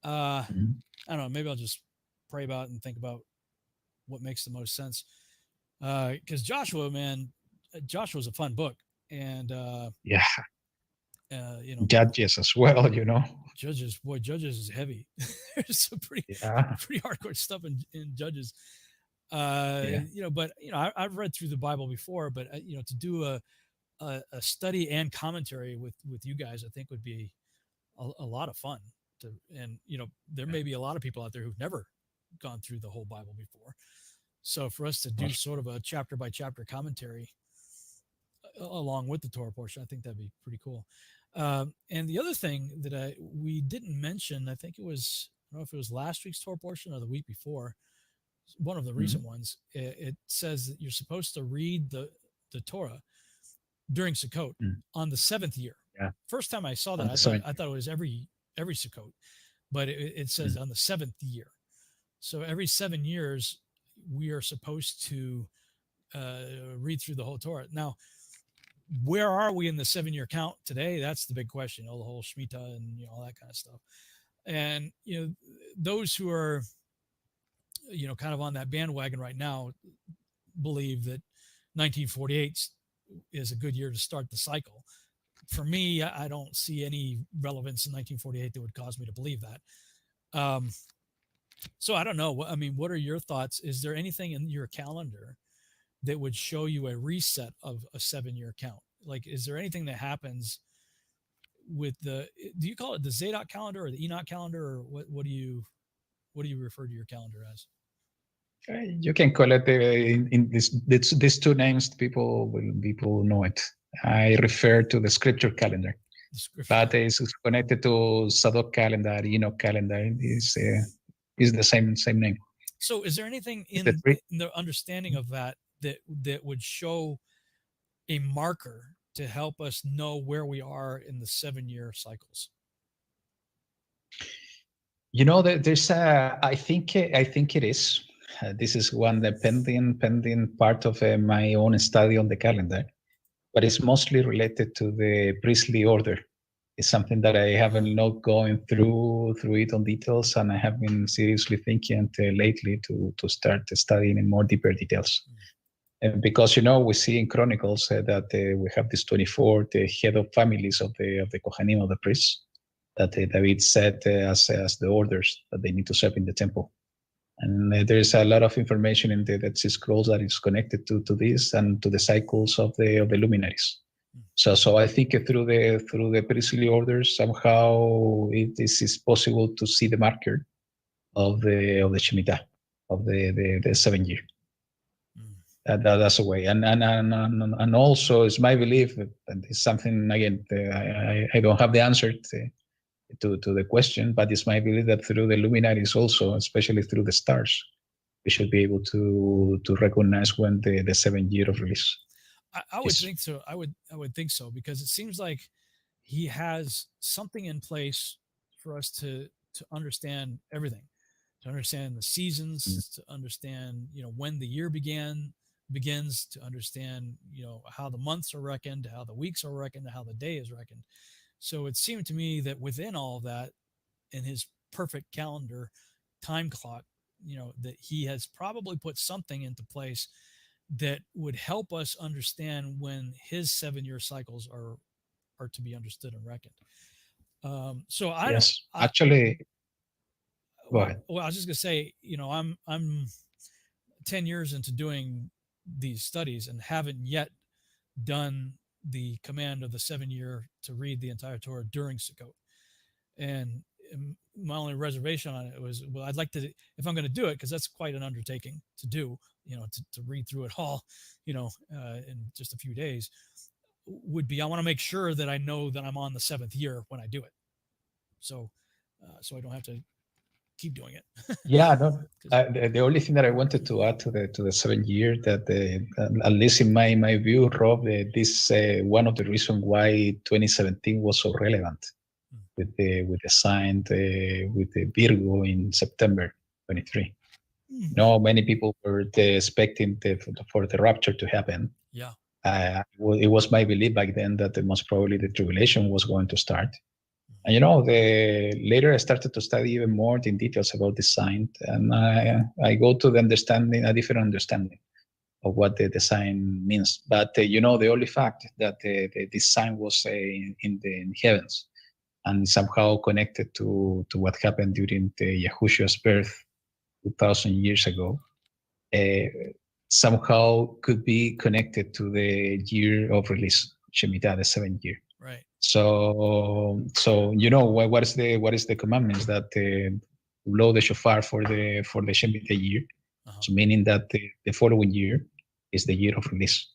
S4: I don't know, maybe I'll just pray about it and think about what makes the most sense. Because Joshua's a fun book. and
S6: Yeah,
S4: Judges
S6: as well,
S4: Judges is heavy. There's some pretty
S6: Yeah,
S4: hardcore stuff in Judges.
S6: Yeah.
S4: But I've read through the Bible before, but to do a study and commentary with you guys, I think would be a lot of fun. And there may be a lot of people out there who've never gone through the whole Bible before. So for us to do sort of a chapter by chapter commentary along with the Torah portion, I think that'd be pretty cool. And the other thing that we didn't mention, I think it was, I don't know if it was last week's Torah portion or the week before, one of the recent ones, it says that you're supposed to read the Torah during Sukkot on the 7th year.
S6: Yeah.
S4: First time I saw that, I thought it was every Sukkot, but it says on the 7th year. So every 7 years, we are supposed to read through the whole Torah. Now, where are we in the 7-year count today? That's the big question. The whole Shemitah and all that kind of stuff. And those who are kind of on that bandwagon right now believe that 1948 is a good year to start the cycle. For me, I don't see any relevance in 1948 that would cause me to believe that. So I don't know. I mean, what are your thoughts? Is there anything in your calendar that would show you a reset of a 7-year count? Like, is there anything that happens with do you call it the Vezot calendar or the Enoch calendar, or what do you refer to your calendar as?
S6: You can call it in these two names. People know it. I refer to the scripture calendar, but it's connected to Sadok calendar, Enoch calendar. Is the same name.
S4: So, is there anything in the understanding of that would show a marker to help us know where we are in the 7-year cycles?
S6: There's I think it is. This is one pending part of my own study on the calendar, but it's mostly related to the priestly order. It's something that I haven't not going through it on details, and I have been seriously thinking lately to start studying in more deeper details. And because we see in Chronicles that we have this 24 head of families of the Kohanim, of the priests, that David set as the orders that they need to serve in the temple. And there's a lot of information in the Dead Sea Scrolls that is connected to this and to the cycles of the luminaries. So I think through the priestly orders, somehow it is possible to see the marker of the Shemitah, of the 7 year. That's a way. And also it's my belief, and it's something, again, I don't have the answer to the question, but it's my belief that through the luminaries also, especially through the stars, we should be able to recognize when the 7 year of release.
S4: I would think so. I would think so, because it seems like he has something in place for us to understand everything, to understand the seasons, to understand when the year begins, to understand how the months are reckoned, how the weeks are reckoned, how the day is reckoned. So it seemed to me that within all of that, in his perfect calendar time clock, that he has probably put something into place that would help us understand when his 7-year cycles are to be understood and reckoned. So
S6: actually, go ahead.
S4: Well, I was just gonna say, I'm 10 years into doing these studies and haven't yet done the command of the 7-year to read the entire Torah during Sukkot. And my only reservation on it was, well, I'd like to, if I'm going to do it, because that's quite an undertaking to do, to read through it all, in just a few days, would be, I want to make sure that I know that I'm on the 7th year when I do it. So I don't have to keep doing it.
S6: The only thing that I wanted to add to the 7 year, that at least in my view, Rob, this one of the reasons why 2017 was so relevant with the sign with the Virgo in September 23. Many people were expecting for the rapture to happen.
S4: Yeah.
S6: It was my belief back then that most probably the tribulation was going to start. And later I started to study even more in details about the sign, and I go to a different understanding what the design means. But the only fact that the design was in the heavens and somehow connected to what happened during the Yahushua's birth 2,000 years ago, somehow could be connected to the year of release, Shemitah, the 7th year.
S4: Right.
S6: So what is the commandments that blow the shofar for the Shemitah year, so meaning that the following year is the year of release.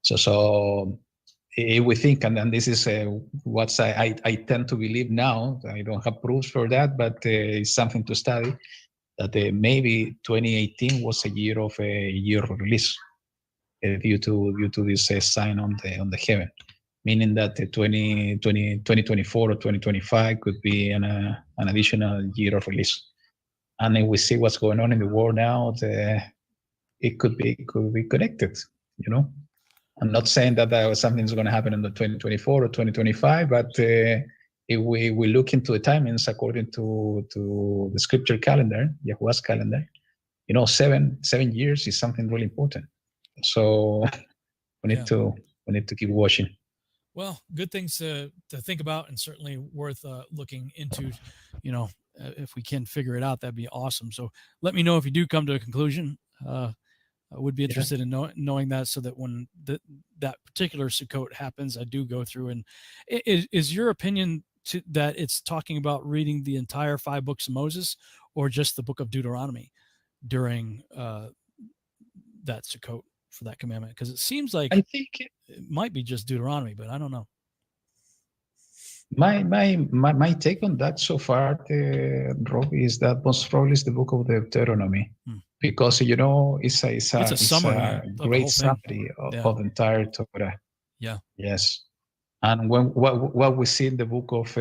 S6: So we think, and this is what I tend to believe now. I don't have proofs for that, but it's something to study. That maybe 2018 was a year of release due to this sign on the heaven, meaning that 2024 or 2025 could be an additional year of release. And if we see what's going on in the world now, it could be connected. I'm not saying that something's going to happen in the 2024 or 2025, but if we look into the timings according to the scripture calendar, Yahuwah's calendar, 7 years is something really important. So we need to keep watching.
S4: Well, good things to think about, and certainly worth looking into. If we can figure it out, that'd be awesome. So let me know if you do come to a conclusion. I would be interested in knowing that, so that when that particular Sukkot happens, I do go through. And is your opinion that it's talking about reading the entire 5 books of Moses, or just the book of Deuteronomy during that Sukkot for that commandment? Because it seems like
S6: I think
S4: it might be just Deuteronomy, but I don't know.
S6: My take on that so far, Rob, is that most probably is the book of the Deuteronomy, because it's a summary, great summary of the entire Torah.
S4: Yeah.
S6: Yes. And what we see in the book of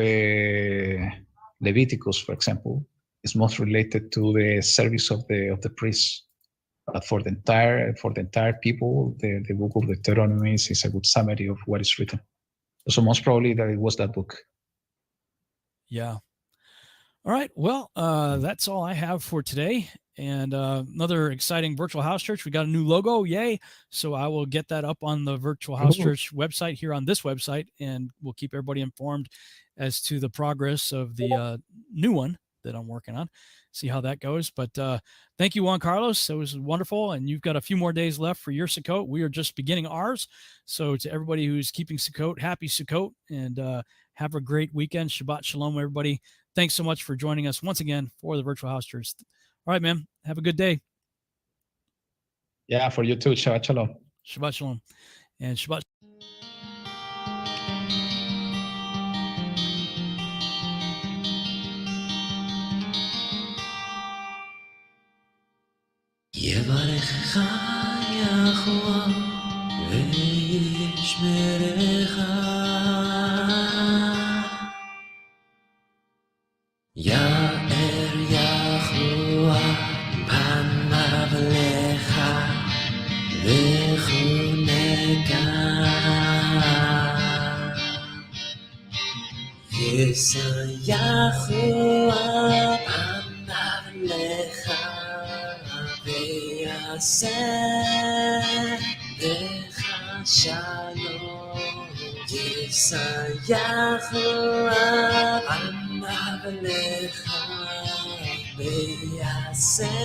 S6: Leviticus, for example, is most related to the service of the priests. But for the entire people, the book of the Deuteronomy is a good summary of what is written. So most probably that it was that book.
S4: Yeah. All right. Well, that's all I have for today. And another exciting Virtual House Church. We got a new logo. Yay. So I will get that up on the Virtual House Church website here on this website, and we'll keep everybody informed as to the progress of the new one that I'm working on. See how that goes. But thank you, Juan Carlos. It was wonderful. And you've got a few more days left for your Sukkot. We are just beginning ours. So to everybody who's keeping Sukkot, happy Sukkot, and have a great weekend. Shabbat Shalom, everybody. Thanks so much for joining us once again for the Virtual House Church. All right, man. Have a good day.
S6: Yeah, for you too. Shabbat Shalom.
S4: Shabbat Shalom. And Shabbat.
S2: יברכך יחוה וישמרך, יאר יחוה פניו לך וחונקה, יישא יחוה פניו לך ויעשה לך שלום, יישא יחוה פניו לך ויעשה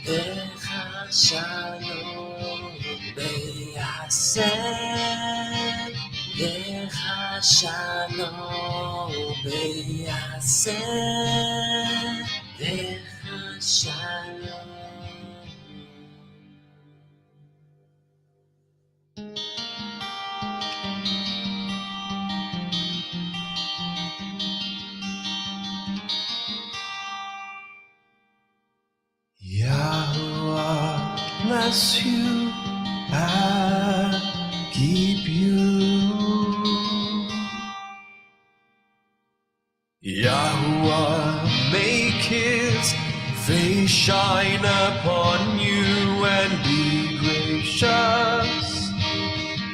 S2: לך שלום, ויעשה לך שלום, ויעשה לך שלום.
S8: Yahuwah bless you and keep you. Yahuwah make his face shine upon you and be gracious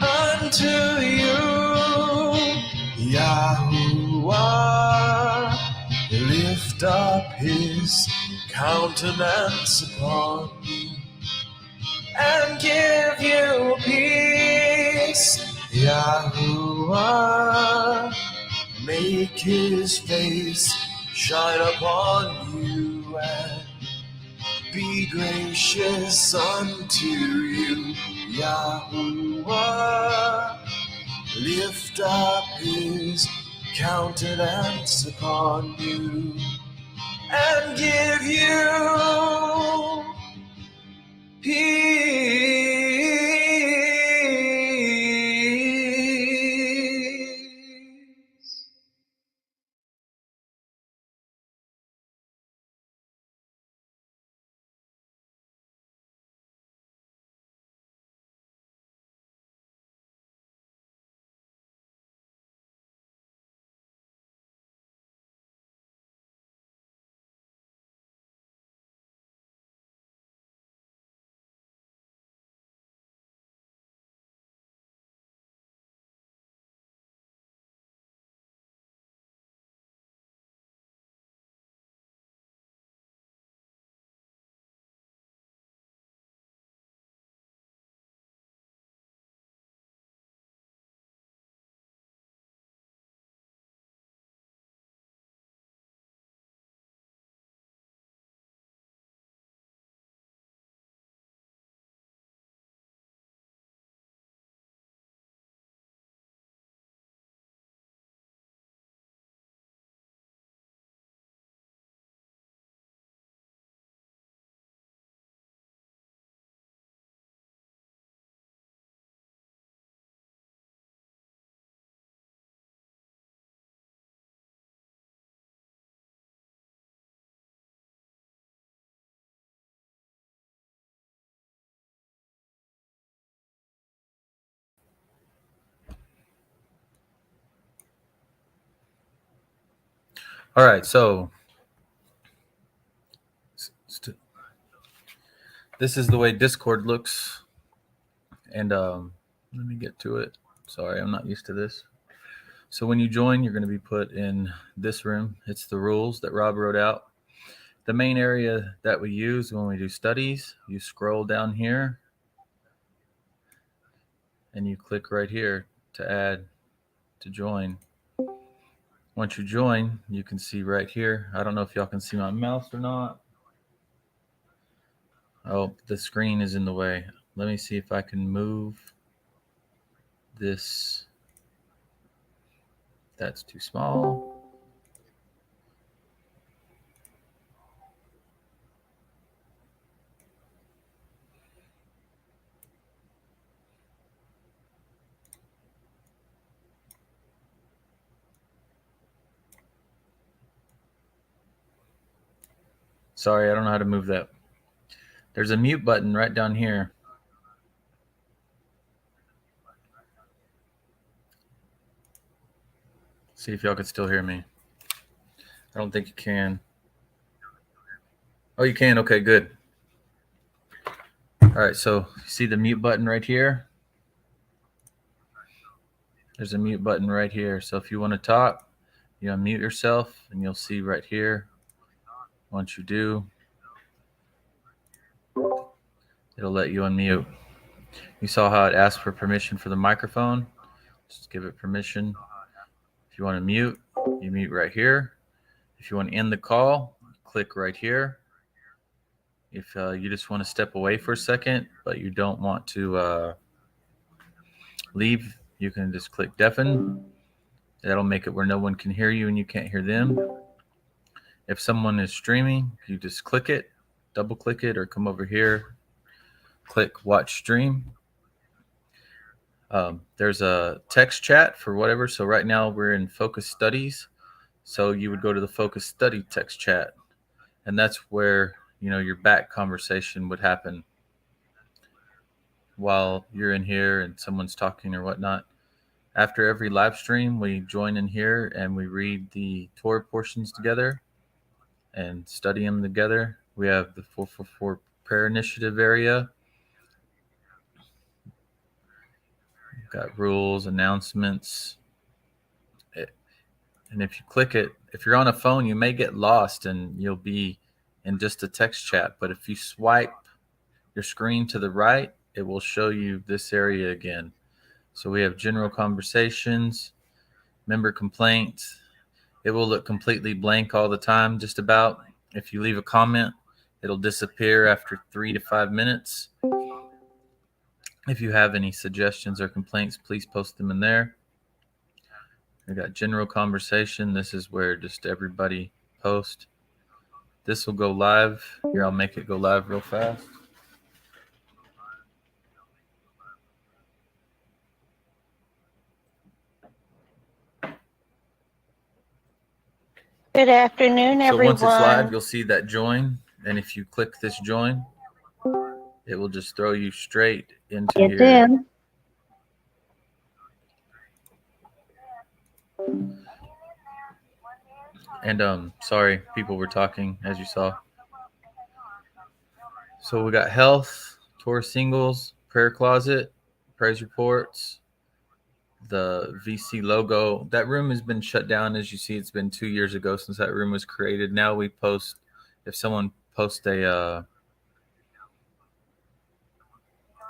S8: unto you. Yahuwah lift up his countenance upon you and give you peace. Yahuwah, make his face shine upon you and be gracious unto you. Yahuwah, lift up his countenance upon you and give you peace.
S9: All right, so this is the way Discord looks, and let me get to it. Sorry, I'm not used to this. So when you join, you're going to be put in this room. It's the rules that Rob wrote out. The main area that we use when we do studies, you scroll down here, and you click right here to add, to join. Once you join, you can see right here. I don't know if y'all can see my mouse or not. Oh, the screen is in the way. Let me see if I can move this. That's too small. Sorry, I don't know how to move that. There's a mute button right down here. See if y'all can still hear me. I don't think you can. Oh, you can? Okay, good. All right, so you see the mute button right here? There's a mute button right here. So if you want to talk, you unmute yourself, and you'll see right here. Once you do, it'll let you unmute. You saw how it asked for permission for the microphone. Just give it permission. If you want to mute, you mute right here. If you want to end the call, click right here. If you just want to step away for a second, but you don't want to leave, you can just click deafen. That'll make it where no one can hear you and you can't hear them. If someone is streaming, you just click it, double click it, or come over here, click watch stream. There's a text chat for whatever. So right now we're in focus studies. So you would go to the focus study text chat, and that's where, you know, your back conversation would happen while you're in here and someone's talking or whatnot. After every live stream, we join in here and we read the Torah portions together and study them together. We have the 444 prayer initiative area. We've got rules, announcements. And if you click it, if you're on a phone, you may get lost and you'll be in just a text chat. But if you swipe your screen to the right, it will show you this area again. So we have general conversations, member complaints. It will look completely blank all the time, just about. If you leave a comment, it'll disappear after 3 to 5 minutes. If you have any suggestions or complaints, please post them in there. We got general conversation. This is where just everybody post. This will go live. Here, I'll make it go live real fast.
S10: Good afternoon,
S9: So
S10: everyone.
S9: once it's live, you'll see that join. And if you click this join, it will just throw you straight into
S10: It's
S9: here.
S10: in.
S9: And sorry, people were talking, as you saw. So we got health, tour singles, prayer closet, praise reports, the VC logo. That room has been shut down. As you see, it's been 2 years ago since that room was created. Now we post, if someone posts a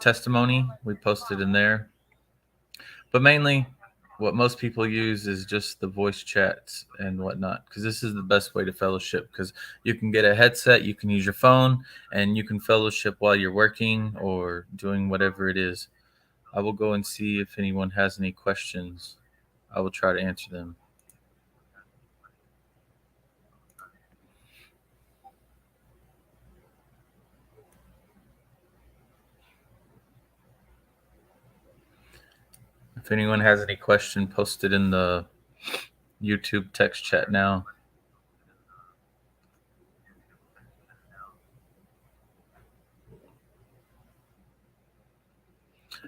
S9: testimony, we post it in there. But mainly, what most people use is just the voice chats and whatnot, because this is the best way to fellowship, because you can get a headset, you can use your phone, and you can fellowship while you're working or doing whatever it is. I will go and see if anyone has any questions. I will try to answer them. If anyone has any question, post it in the YouTube text chat now.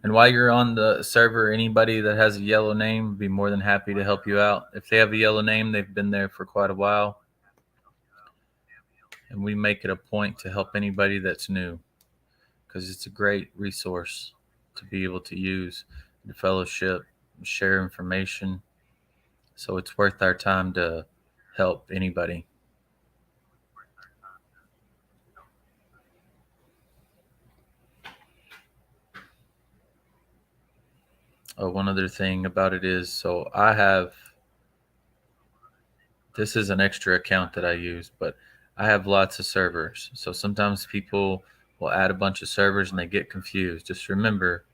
S9: And while you're on the server, anybody that has a yellow name would be more than happy to help you out. If they have a yellow name, they've been there for quite a while. And we make it a point to help anybody that's new, because it's a great resource to be able to use the fellowship, share information. So it's worth our time to help anybody. Oh, one other thing about it is, so I have, this is an extra account that I use, but I have lots of servers. So sometimes people will add a bunch of servers and they get confused. Just remember,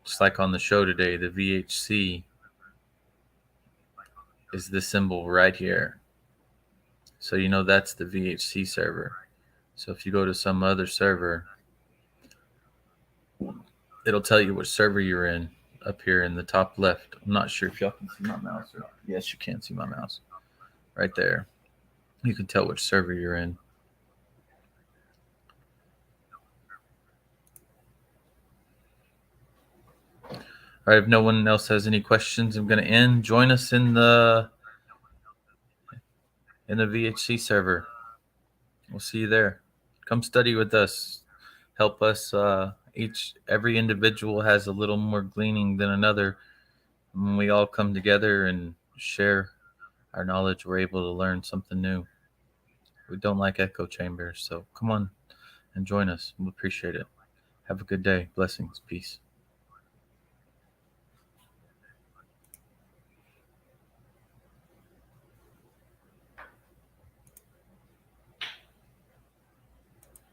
S9: just like on the show today, the VHC is this symbol right here. So you know that's the VHC server. So if you go to some other server, it'll tell you which server you're in up here in the top left. I'm not sure if y'all can see my mouse. Or, yes, you can see my mouse. Right there. You can tell which server you're in. All right, if no one else has any questions, I'm going to end. Join us in the VHC server. We'll see you there. Come study with us. Help us. Every individual has a little more gleaning than another. When we all come together and share our knowledge, we're able to learn something new. We don't like echo chambers, so come on and join us. We appreciate it. Have a good day. Blessings. Peace.